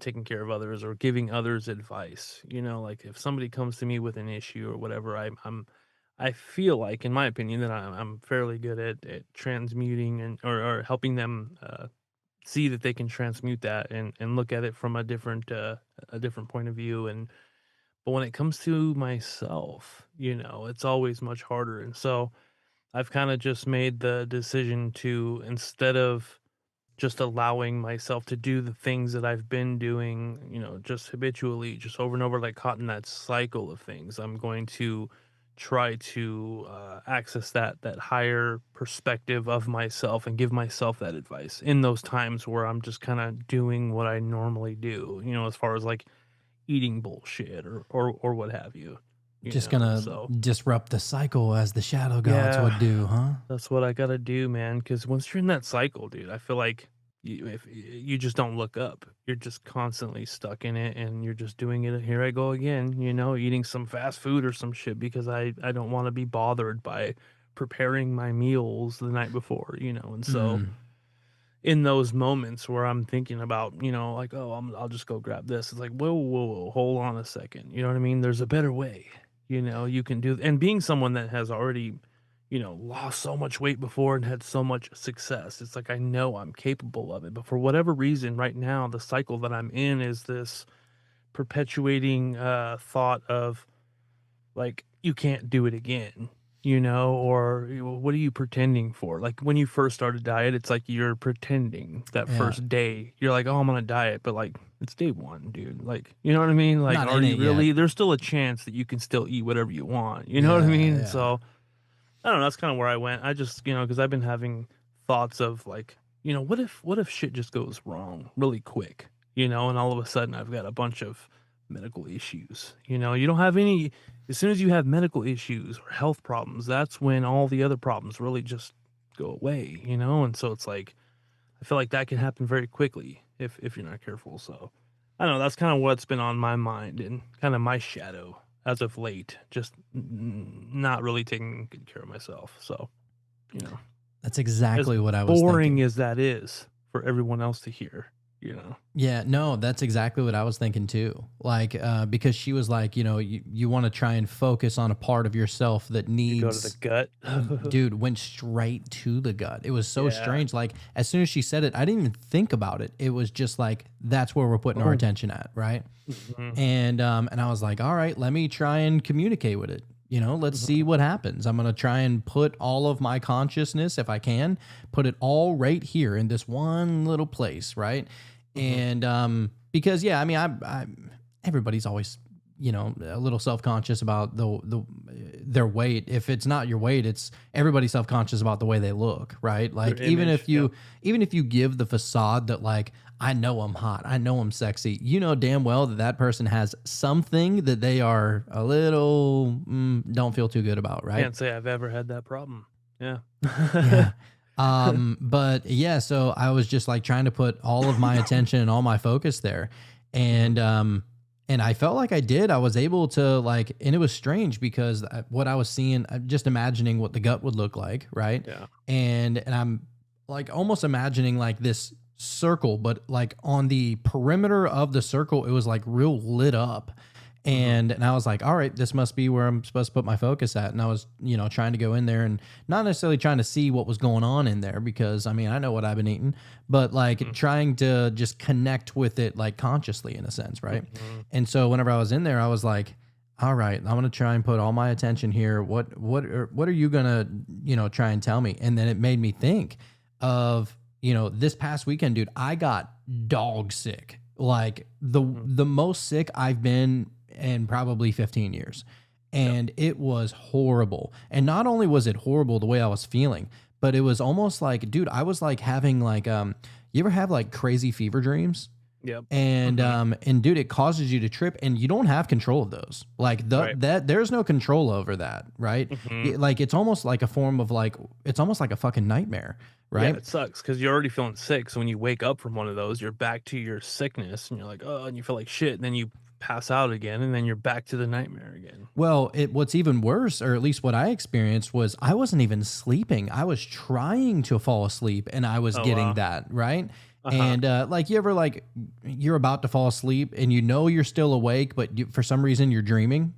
taking care of others or giving others advice. Like if somebody comes to me with an issue or whatever, I feel like, in my opinion, that I'm fairly good at transmuting and or helping them see that they can transmute that and look at it from a different point of view. But when it comes to myself, it's always much harder. And so I've kind of just made the decision to, instead of just allowing myself to do the things that I've been doing, just habitually, just over and over, like caught in that cycle of things, I'm going to try to access that higher perspective of myself and give myself that advice in those times where I'm just kind of doing what I normally do, as far as like eating bullshit or what have you. Just gonna disrupt the cycle as the shadow gods would do, huh? That's what I gotta do, man. Because once you're in that cycle, dude, I feel like if you just don't look up, you're just constantly stuck in it, and you're just doing it. Here I go again, eating some fast food or some shit because I don't want to be bothered by preparing my meals the night before, and so. In those moments where I'm thinking about, like, oh, I'll just go grab this. It's like, whoa, hold on a second. You know what I mean? There's a better way. You can do. And being someone that has already, lost so much weight before and had so much success, it's like I know I'm capable of it. But for whatever reason, right now, the cycle that I'm in is this perpetuating thought of, like, you can't do it again. Or what are you pretending for? Like when you first started diet, it's like you're pretending that first day. You're like, oh, I'm on a diet, but like it's day one, dude. Like, you know what I mean? Like, Not are in you it really? yet. There's still a chance that you can still eat whatever you want. You know what I mean? Yeah. So I don't know. That's kind of where I went. I just, because I've been having thoughts of like, what if shit just goes wrong really quick, and all of a sudden I've got a bunch of medical issues. You don't have any. As soon as you have medical issues or health problems, that's when all the other problems really just go away, And so it's like, I feel like that can happen very quickly if you're not careful. So I don't know. That's kind of what's been on my mind and kind of my shadow as of late, just not really taking good care of myself. So, That's exactly what I was boring thinking. as that is for everyone else to hear. Yeah, no, that's exactly what I was thinking too. Like, because she was like, you want to try and focus on a part of yourself that needs. Go to the gut. Dude, went straight to the gut. It was so strange. Like, as soon as she said it, I didn't even think about it. It was just like, that's where we're putting our attention at, right? And I was like, all right, let me try and communicate with it. Let's see what happens. I'm going to try and put all of my consciousness, if I can, put it all right here in this one little place, right? And because, yeah, I mean, I everybody's always, a little self-conscious about their weight. If it's not your weight, it's everybody's self-conscious about the way they look, right? Like even if you give the facade that like, I know I'm hot, I know I'm sexy, damn well that person has something that they are a little don't feel too good about, right? Can't say I've ever had that problem. Yeah. Yeah. But yeah, so I was just like trying to put all of my attention and all my focus there. And I felt like I did. I was able to like, and it was strange because what I was seeing, I'm just imagining what the gut would look like. Right. Yeah. And I'm like almost imagining like this circle, but like on the perimeter of the circle, it was like real lit up. And I was like, all right, this must be where I'm supposed to put my focus at. And I was, trying to go in there and not necessarily trying to see what was going on in there because, I mean, I know what I've been eating, but like trying to just connect with it like consciously in a sense, right? And so whenever I was in there, I was like, all right, I'm going to try and put all my attention here. What are you going to, try and tell me? And then it made me think of, this past weekend, dude, I got dog sick. Like the most sick I've been in probably 15 years. And it was horrible. And not only was it horrible the way I was feeling, but it was almost like, dude, I was like having like, you ever have like crazy fever dreams? Yep. And and dude, it causes you to trip and you don't have control of those. Like that there's no control over that, right? Like it's almost like a form of like, it's almost like a fucking nightmare, right? Yeah, it sucks because you're already feeling sick. So when you wake up from one of those, you're back to your sickness and you're like, oh, and you feel like shit. And then you pass out again and then you're back to the nightmare again. Well, what's even worse, or at least what I experienced, was I wasn't even sleeping. I was trying to fall asleep and I was getting that, right? And like, you ever like, you're about to fall asleep and you know you're still awake, but for some reason you're dreaming.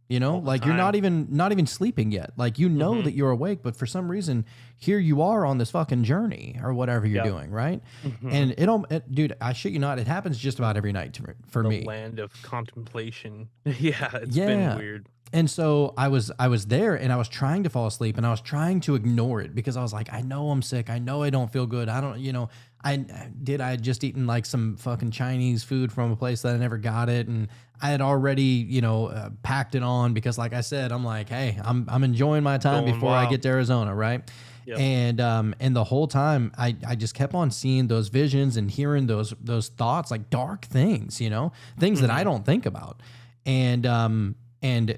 You know, like you're not even sleeping yet. Like, you know that you're awake, but for some reason here you are on this fucking journey or whatever you're doing, right? And dude, I shit you not, it happens just about every night for me. The land of contemplation. Yeah, it's been weird. And so I was there and I was trying to fall asleep and I was trying to ignore it because I was like, I know I'm sick. I know I don't feel good. I don't, you know, I had just eaten like some fucking Chinese food from a place that I never got it. And I had already, you know, packed it on because, like I said, I'm like, hey, I'm enjoying my time before I get to Arizona. Right. Yep. And the whole time I just kept on seeing those visions and hearing those thoughts, like dark things, you know, things that I don't think about. And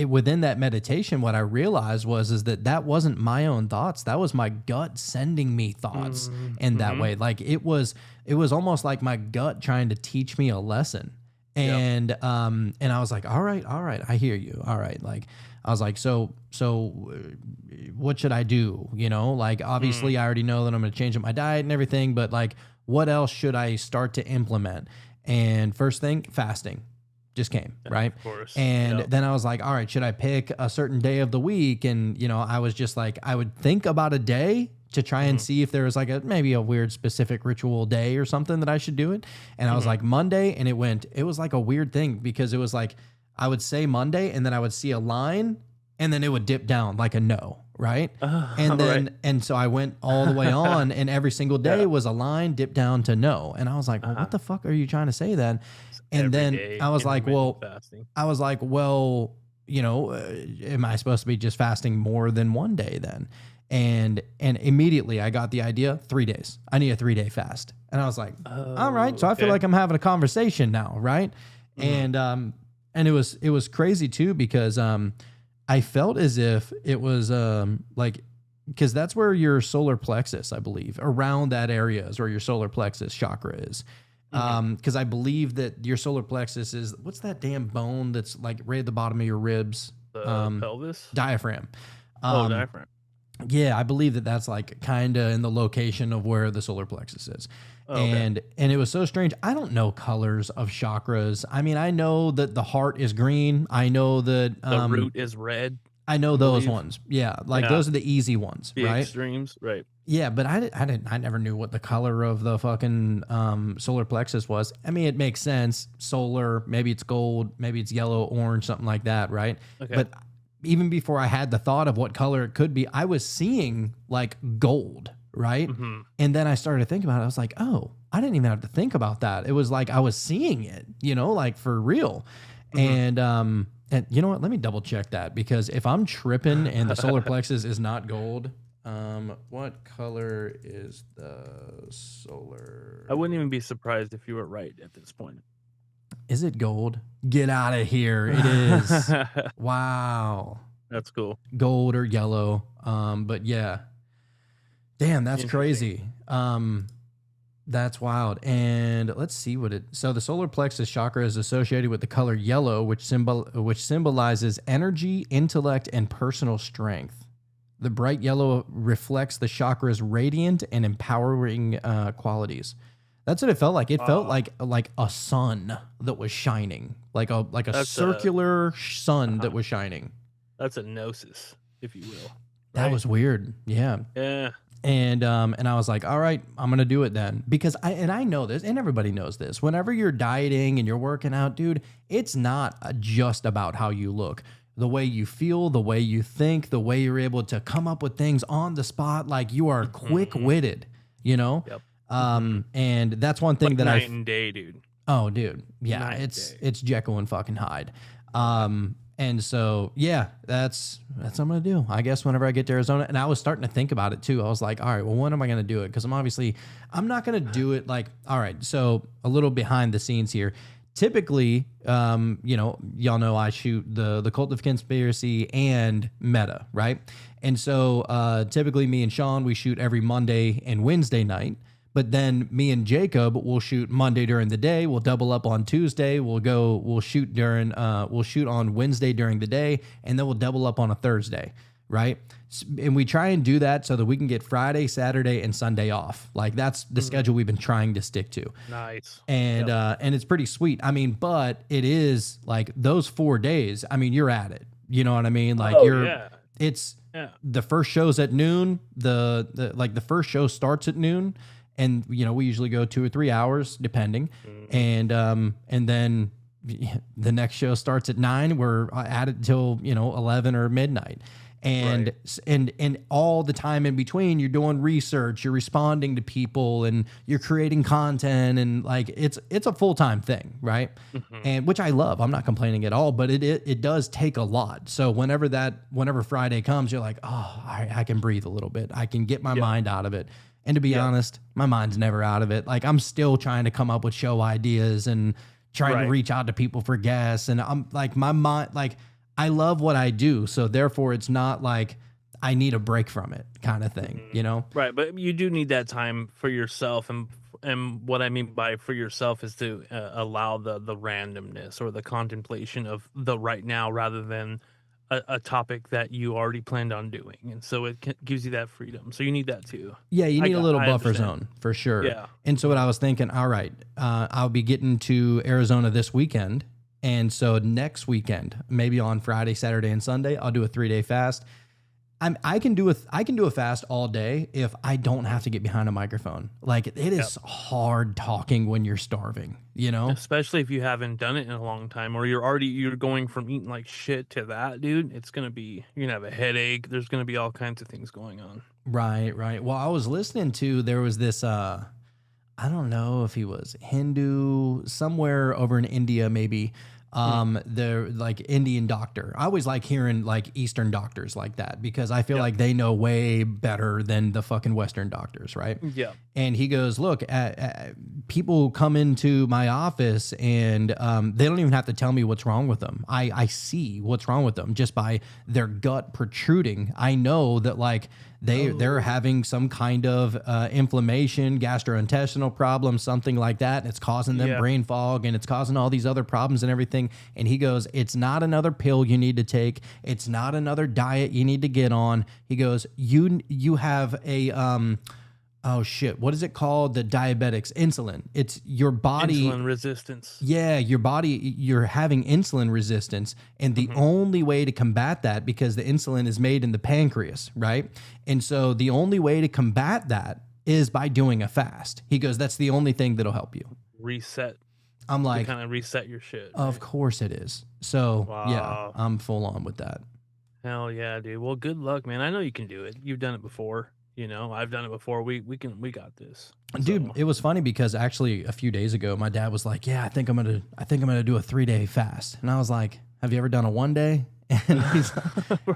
within that meditation, what I realized is that wasn't my own thoughts. That was my gut sending me thoughts in that way. Like it was almost like my gut trying to teach me a lesson. And I was like, all right, I hear you. All right. Like, I was like, so what should I do? You know, like, obviously I already know that I'm going to change up my diet and everything, but like, what else should I start to implement? And first thing, fasting just came, right? Of course. And then I was like, all right, should I pick a certain day of the week? And, you know, I was just like, I would think about a day to try and see if there was like maybe a weird specific ritual day or something that I should do it. And I was like, Monday, and it was like a weird thing because it was like, I would say Monday and then I would see a line and then it would dip down like a no. Right. And then, and so I went all the way on and every single day was a line dip down to no. And I was like, well, what the fuck are you trying to say then? And then I was like, well, you know, am I supposed to be just fasting more than one day then? And immediately I got the idea, 3 days. I need a 3-day fast. And I was like, all right. So I feel like I'm having a conversation now. Right. And it was crazy too, because, I felt as if it was, like, cause that's where your solar plexus, I believe, around that area is where your solar plexus chakra is. Cause I believe that your solar plexus is, what's that damn bone that's like right at the bottom of your ribs? The pelvis? Diaphragm. Diaphragm. Yeah, I believe that that's like kind of in the location of where the solar plexus is. And it was so strange. I don't know colors of chakras. I mean, I know that the heart is green. I know that the root is red. I know those ones. Yeah, like those are the easy ones, the right? Extremes, right? Yeah, but I never knew what the color of the fucking solar plexus was. I mean, it makes sense. Solar, maybe it's gold, maybe it's yellow, orange, something like that, right? Okay. But even before I had the thought of what color it could be, I was seeing like gold, right? And then I started to think about it. I was like, oh, I didn't even have to think about that. It was like I was seeing it, you know, like for real. And you know what? Let me double check that, because if I'm tripping and the solar plexus is not gold, what color is the solar? I wouldn't even be surprised if you were right at this point. Is it gold? Get out of here. It is. Wow. That's cool. Gold or yellow. But yeah. Damn, that's crazy. That's wild. And let's see so the solar plexus chakra is associated with the color yellow, which symbolizes energy, intellect, and personal strength. The bright yellow reflects the chakra's radiant and empowering qualities. That's what it felt like. It felt like a sun that was shining, like a circular sun that was shining. That's a gnosis, if you will. That was weird. Yeah. Yeah. And I was like, all right, I'm going to do it then, because I know this, and everybody knows this. Whenever you're dieting and you're working out, dude, it's not just about how you look. The way you feel, the way you think, the way you're able to come up with things on the spot, like you are quick-witted, you know? Yep. And that's one thing like that night and day, dude. Oh, dude. Yeah, it's Jekyll and fucking Hyde. And so, yeah, that's what I'm going to do, I guess, whenever I get to Arizona. And I was starting to think about it too. I was like, all right, well, when am I going to do it? Because I'm not going to do it like, all right, so a little behind the scenes here. Typically, you know, y'all know I shoot the Cult of Conspiracy and Meta, right? And so typically me and Sean, we shoot every Monday and Wednesday night. But then me and Jacob will shoot Monday during the day. We'll double up on Tuesday. We'll shoot on Wednesday during the day, and then we'll double up on a Thursday, right? And we try and do that so that we can get Friday, Saturday, and Sunday off. Like that's the schedule we've been trying to stick to. Nice. And and it's pretty sweet. I mean, but it is like those 4 days. I mean, you're at it. You know what I mean? Like it's the first show's at noon. The first show starts at noon, and we usually go 2 or 3 hours depending, and then the next show starts at 9. We're at it till 11 or midnight. And and all the time in between, you're doing research, you're responding to people, and you're creating content, and like it's a full-time thing, right? And which I love. I'm not complaining at all, but it does take a lot. So whenever Friday comes, you're like, oh, I can breathe a little bit. I can get my mind out of it. And to be honest, my mind's never out of it. Like I'm still trying to come up with show ideas and trying to reach out to people for guests, and I'm like my mind I love what I do, so therefore it's not like I need a break from it kind of thing, Right, but you do need that time for yourself, and what I mean by for yourself is to allow the randomness or the contemplation of the right now rather than a topic that you already planned on doing, and so it gives you that freedom. So you need that too. Yeah, you need a little buffer zone for sure. Yeah. And so what I was thinking, all right, I'll be getting to Arizona this weekend. And so next weekend, maybe on Friday, Saturday, and Sunday, I'll do a 3-day fast. I can do a fast all day if I don't have to get behind a microphone. Like it is hard talking when you're starving, Especially if you haven't done it in a long time, or you're going from eating like shit to that, dude. You're gonna have a headache. There's gonna be all kinds of things going on. Right. Well, I was listening to, there was this, I don't know if he was Hindu, somewhere over in India, maybe. They're like Indian doctor. I always like hearing like Eastern doctors like that because I feel like they know way better than the fucking Western doctors, right? Yeah. And he goes, look, people come into my office and they don't even have to tell me what's wrong with them. I see what's wrong with them just by their gut protruding. I know that like they're having some kind of inflammation, gastrointestinal problem, something like that. And it's causing them brain fog and it's causing all these other problems and everything. And he goes, it's not another pill you need to take. It's not another diet you need to get on. He goes, you have a, oh shit, what is it called? The diabetics, insulin. It's your body. Insulin resistance. Yeah, your body, you're having insulin resistance. And the only way to combat that, because the insulin is made in the pancreas, right? And so the only way to combat that is by doing a fast. He goes, that's the only thing that'll help you. Reset. I'm like, kind of reset your shit. Of course it is. So yeah, I'm full on with that. Hell yeah, dude. Well, good luck, man. I know you can do it. You've done it before. I've done it before. We got this. Dude, it was funny because actually a few days ago, my dad was like, yeah, I think I'm going to do a 3-day fast. And I was like, have you ever done a 1 day? And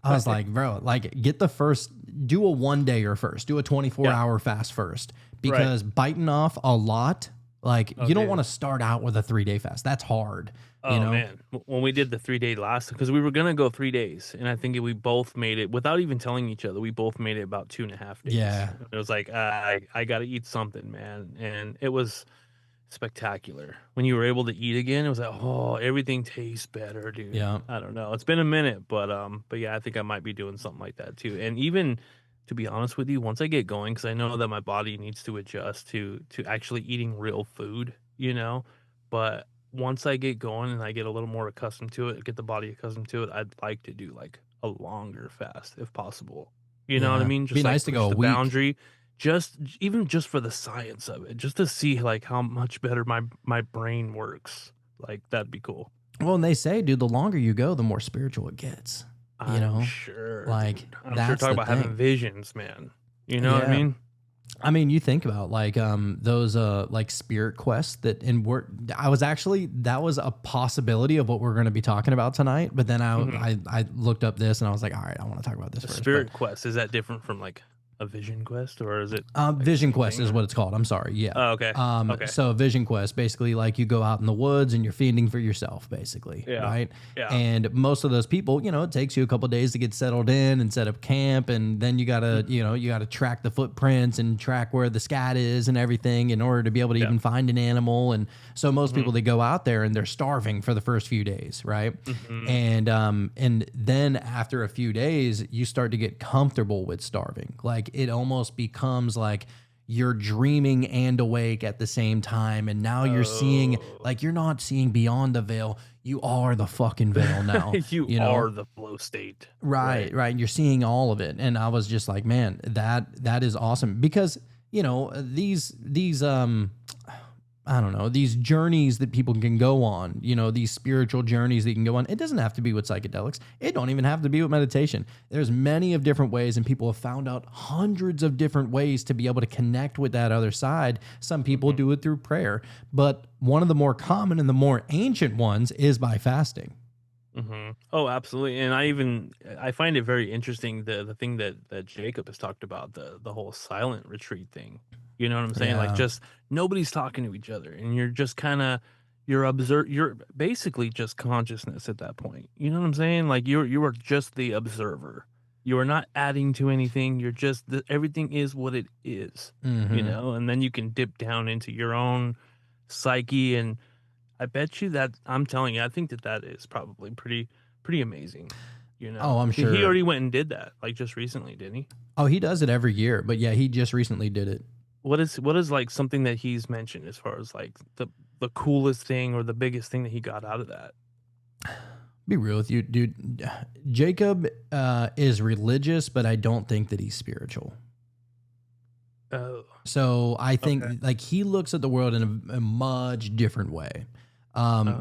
I was like, bro, like do a 1-dayer first, do a 24-hour fast first, because biting off a lot, like you don't want to start out with a 3-day fast. That's hard. Man, when we did the 3-day last, because we were gonna go 3 days, and I think we both made it without even telling each other. We both made it about 2.5 days. Yeah, it was like I gotta eat something, man, and it was spectacular. When you were able to eat again, it was like, oh, everything tastes better, dude. Yeah, I don't know. It's been a minute, but yeah, I think I might be doing something like that too. And even to be honest with you, once I get going, because I know that my body needs to adjust to actually eating real food, but once I get going and I get a little more accustomed to it, get the body accustomed to it, I'd like to do like a longer fast if possible. You know what I mean? Just be nice to go a week. Boundary, just for the science of it, just to see like how much better my brain works. Like that'd be cool. Well, and they say, dude, the longer you go, the more spiritual it gets. I'm sure. Like I'm that's sure talking about having visions, man. You know what I mean? I mean, you think about like those like spirit quests that that was a possibility of what we're going to be talking about tonight. But then I looked up this and I was like, all right, I want to talk about this first. Spirit quest, is that different from like a vision quest, or is it Vision Quest is what it's called. I'm sorry. Yeah. Oh, okay. Okay. So Vision Quest, basically like you go out in the woods and you're feeding for yourself, basically. Yeah. Right. Yeah. And most of those people, you know, it takes you a couple of days to get settled in and set up camp. And then you gotta, you know, you gotta track the footprints and track where the scat is and everything in order to be able to even find an animal. And so most people, they go out there and they're starving for the first few days. Right. And then after a few days, you start to get comfortable with starving. Like it almost becomes like you're dreaming and awake at the same time. And now you're seeing, like, you're not seeing beyond the veil. You are the fucking veil now. you know? are the flow state. Right. And you're seeing all of it. And I was just like, man, that is awesome because, you know, these I don't know, these journeys that people can go on, you know, these spiritual journeys that you can go on. It doesn't have to be with psychedelics. It don't even have to be with meditation. There's many of different ways, and people have found out hundreds of different ways to be able to connect with that other side. Some people do it through prayer, but one of the more common and the more ancient ones is by fasting. Oh, absolutely. And I find it very interesting the thing that Jacob has talked about, the whole silent retreat thing. You know what I'm saying? Yeah. Like just nobody's talking to each other, and you're just kind of you're basically just consciousness at that point. You know what I'm saying? Like you are just the observer. You are not adding to anything. You're just everything is what it is. You know, and then you can dip down into your own psyche, and I bet you that I'm telling you, I think that is probably pretty amazing. You know? Oh, I'm sure. He already went and did that, like just recently, didn't he? Oh, he does it every year, but yeah, he just recently did it. What is like something that he's mentioned as far as like the coolest thing or the biggest thing that he got out of that? Be real with you, dude. Jacob is religious, but I don't think that he's spiritual. Oh. So I think like he looks at the world in a much different way.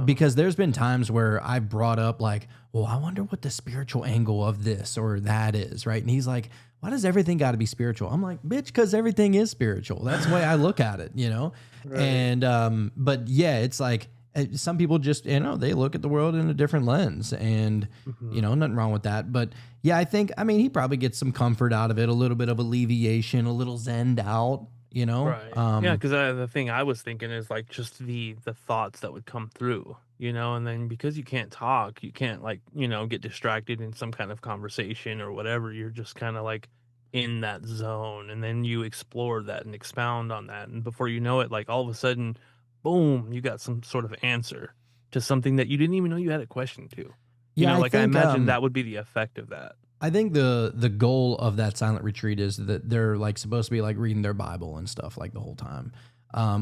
Because there's been times where I brought up like, well, I wonder what the spiritual angle of this or that is, right? And he's like, why does everything got to be spiritual? I'm like, bitch, because everything is spiritual. That's the way I look at it, you know? Right. And, but yeah, it's like, some people just, you know, they look at the world in a different lens and, you know, nothing wrong with that. But yeah, I mean, he probably gets some comfort out of it, a little bit of alleviation, a little zened out, you know? Right. Yeah, because the thing I was thinking is like just the thoughts that would come through, you know, and then because you can't talk, you can't like, you know, get distracted in some kind of conversation or whatever. You're just kind of like in that zone, and then you explore that and expound on that. And before you know it, like all of a sudden, boom, you got some sort of answer to something that you didn't even know you had a question to. You Yeah, know, I like I think, imagine that would be the effect of that. I think the goal of that silent retreat is that they're like supposed to be like reading their Bible and stuff like the whole time,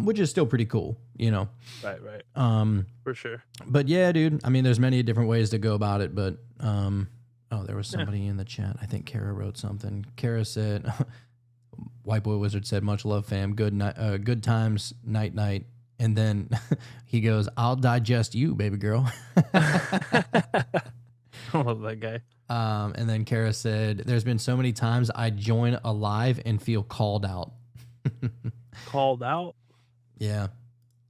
which is still pretty cool, you know? Right. For sure. But yeah, dude, I mean, there's many different ways to go about it, but, oh, there was somebody in the chat. I think Kara wrote something. Kara said, White Boy Wizard said, much love, fam. Good night, good times, night, night. And then he goes, I'll digest you, baby girl. I love that guy. And then Kara said, there's been so many times I join a live and feel called out. Called out? Yeah.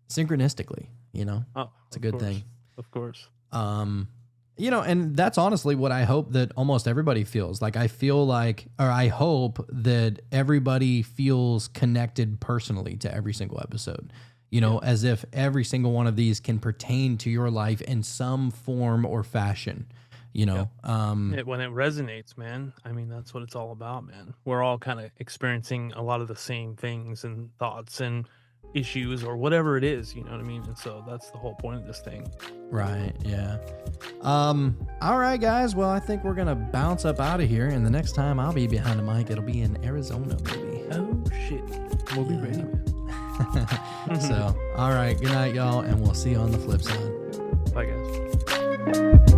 Synchronistically, you know? Oh, it's a good course. thing. Of course. You know, and that's honestly what I hope that almost everybody feels. Like I feel like, or I hope that everybody feels connected personally to every single episode. You know, as if every single one of these can pertain to your life in some form or fashion, you know? When it resonates, man, I mean, that's what it's all about, man. We're all kind of experiencing a lot of the same things and thoughts and issues or whatever it is, you know what I mean? And so that's the whole point of this thing. Right, yeah. All right, guys. Well, I think we're going to bounce up out of here. And the next time I'll be behind the mic, it'll be in Arizona, baby. Oh, shit. We'll be ready, man. So, all right. Good night, y'all. And we'll see you on the flip side. Bye, guys.